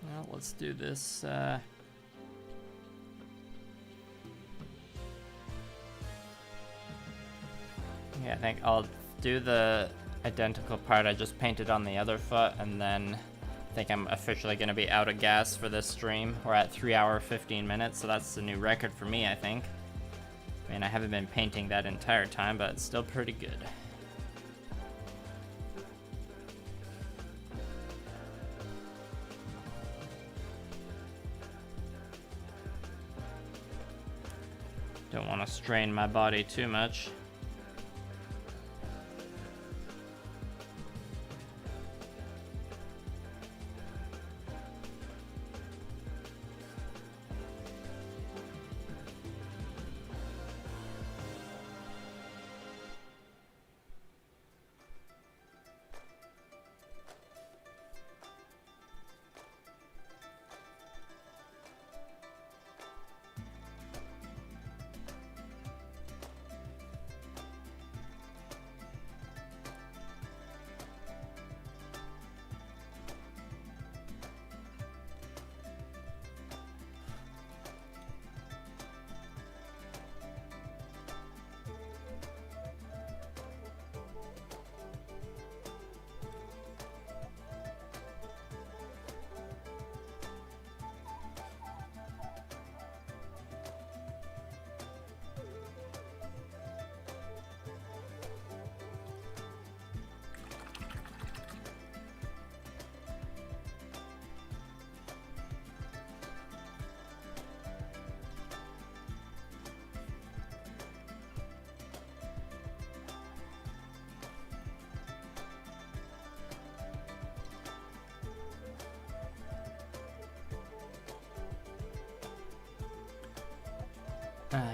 Well, let's do this. Yeah, I think I'll do the identical part I just painted on the other foot, and then I think I'm officially going to be out of gas for this stream. We're at 3 hours 15 minutes, so that's the new record for me, I think. I mean, I haven't been painting that entire time, but it's still pretty good. Don't want to strain my body too much.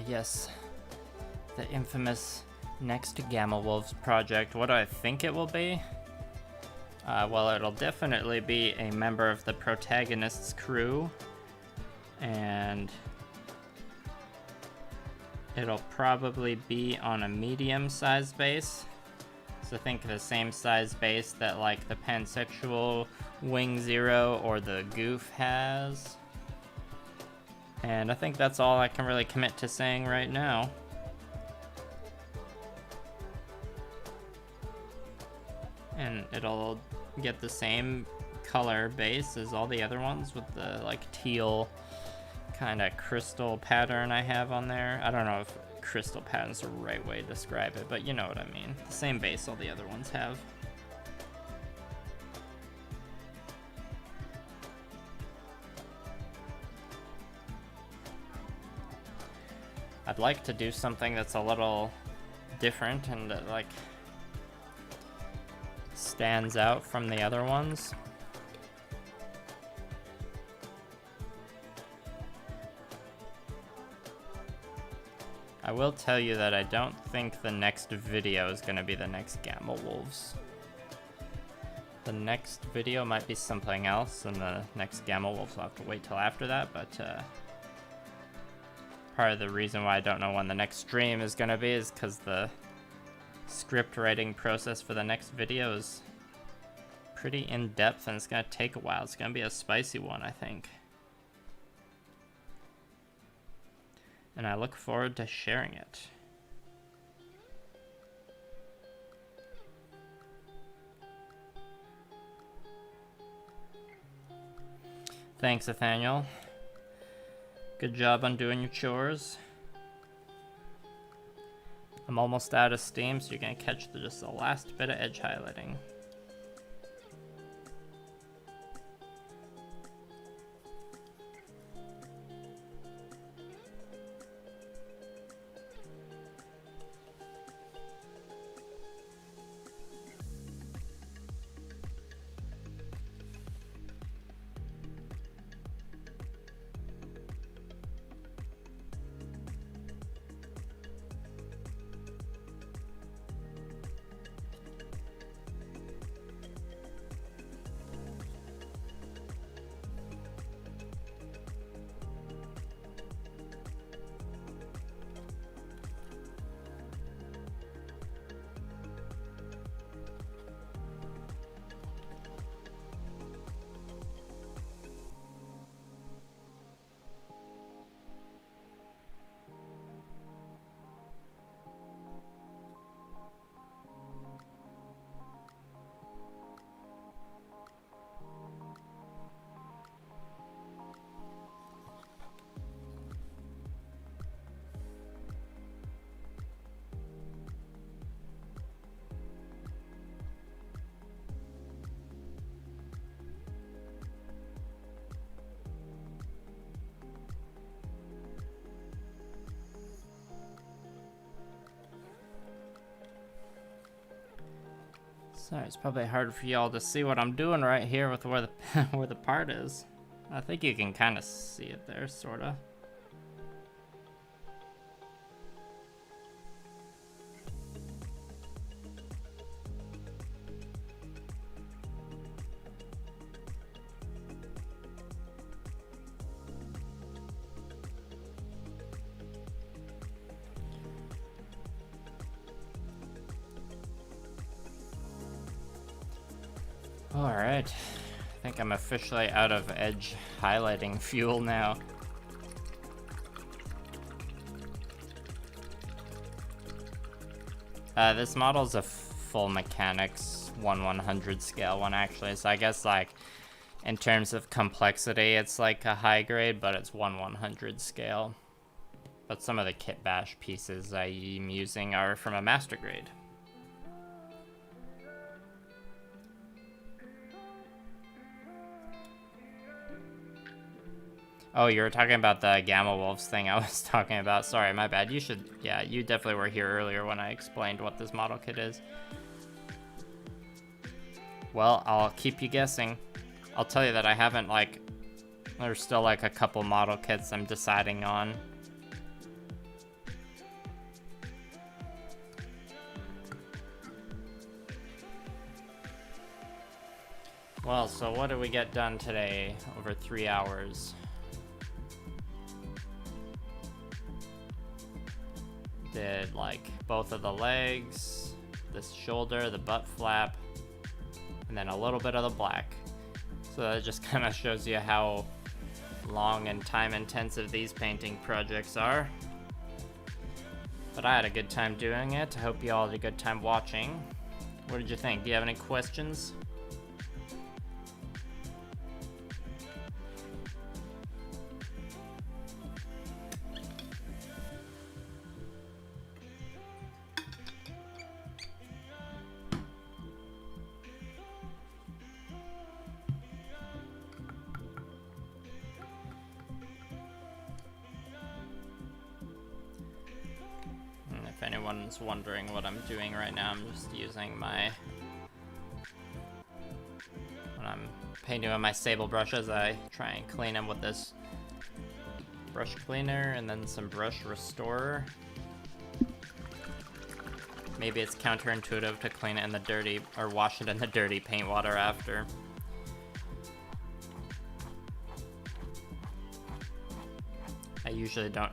Yes, the infamous next Gamma Wolves project. What do I think it will be? Well, it'll definitely be a member of the protagonist's crew, and it'll probably be on a medium-sized base. So think the same size base that like the pansexual Wing Zero or the Goof has. And I think that's all I can really commit to saying right now. And it'll get the same color base as all the other ones with the like teal kind of crystal pattern I have on there. I don't know if crystal pattern's the right way to describe it, but you know what I mean. The same base all the other ones have. I'd like to do something that's a little different and that like stands out from the other ones. I will tell you that I don't think the next video is going to be the next Gamma Wolves. The next video might be something else, and the next Gamma Wolves will have to wait till after that, but part of the reason why I don't know when the next stream is going to be is because the script writing process for the next video is pretty in-depth and it's going to take a while. It's going to be a spicy one, I think. And I look forward to sharing it. Thanks, Nathaniel. Good job on doing your chores. I'm almost out of steam, so you're gonna catch just the last bit of edge highlighting. Sorry, it's probably hard for y'all to see what I'm doing right here with where the where the part is. I think you can kind of see it there, sorta. Alright, I think I'm officially out of edge highlighting fuel now. This model's a full mechanics 1/100 scale one actually, so I guess like in terms of complexity it's like a high grade, but it's 1/100 scale. But some of the Kitbash pieces I'm using are from a master grade. Oh, you were talking about the Gamma Wolves thing I was talking about. Sorry, my bad. You should, yeah, you definitely were here earlier when I explained what this model kit is. Well, I'll keep you guessing. I'll tell you that I haven't, like, there's still like a couple model kits I'm deciding on. Well, so what did we get done today over 3 hours? Did like both of the legs, this shoulder, the butt flap, and then a little bit of the black. So that just kind of shows you how long and time intensive these painting projects are. But I had a good time doing it. I hope you all had a good time watching. What did you think? Do you have any questions? If anyone's wondering what I'm doing right now, I'm just using my, when I'm painting with my sable brushes, I try and clean them with this brush cleaner and then some brush restorer. Maybe it's counterintuitive to clean it in the dirty, or wash it in the dirty paint water after.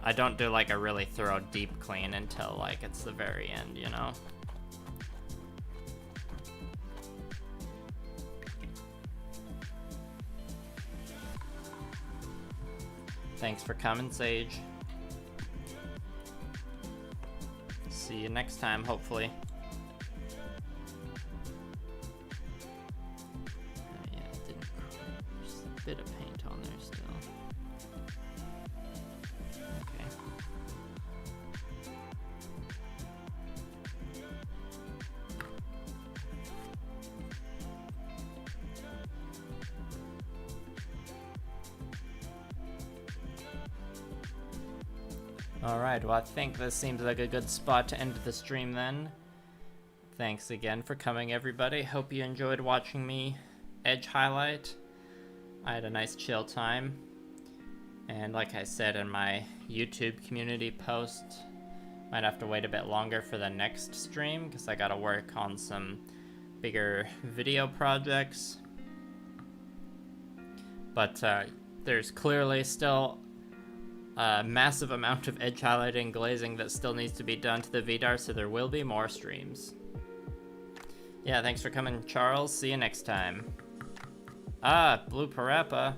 I don't do like a really thorough deep clean until like it's the very end, you know? Thanks for coming, Sage. See you next time, hopefully. Yeah, it didn't. There's a bit of paint on there still. Okay. Alright, well I think this seems like a good spot to end the stream then. Thanks again for coming, everybody. Hope you enjoyed watching me edge highlight. I had a nice chill time. And like I said in my YouTube community post, might have to wait a bit longer for the next stream because I gotta work on some bigger video projects. But there's clearly still a massive amount of edge highlighting and glazing that still needs to be done to the Vidar, so there will be more streams. Yeah, thanks for coming, Charles. See you next time. Ah, Blue Parappa.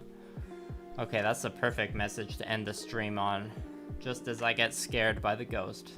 Okay, that's the perfect message to end the stream on, just as I get scared by the ghost.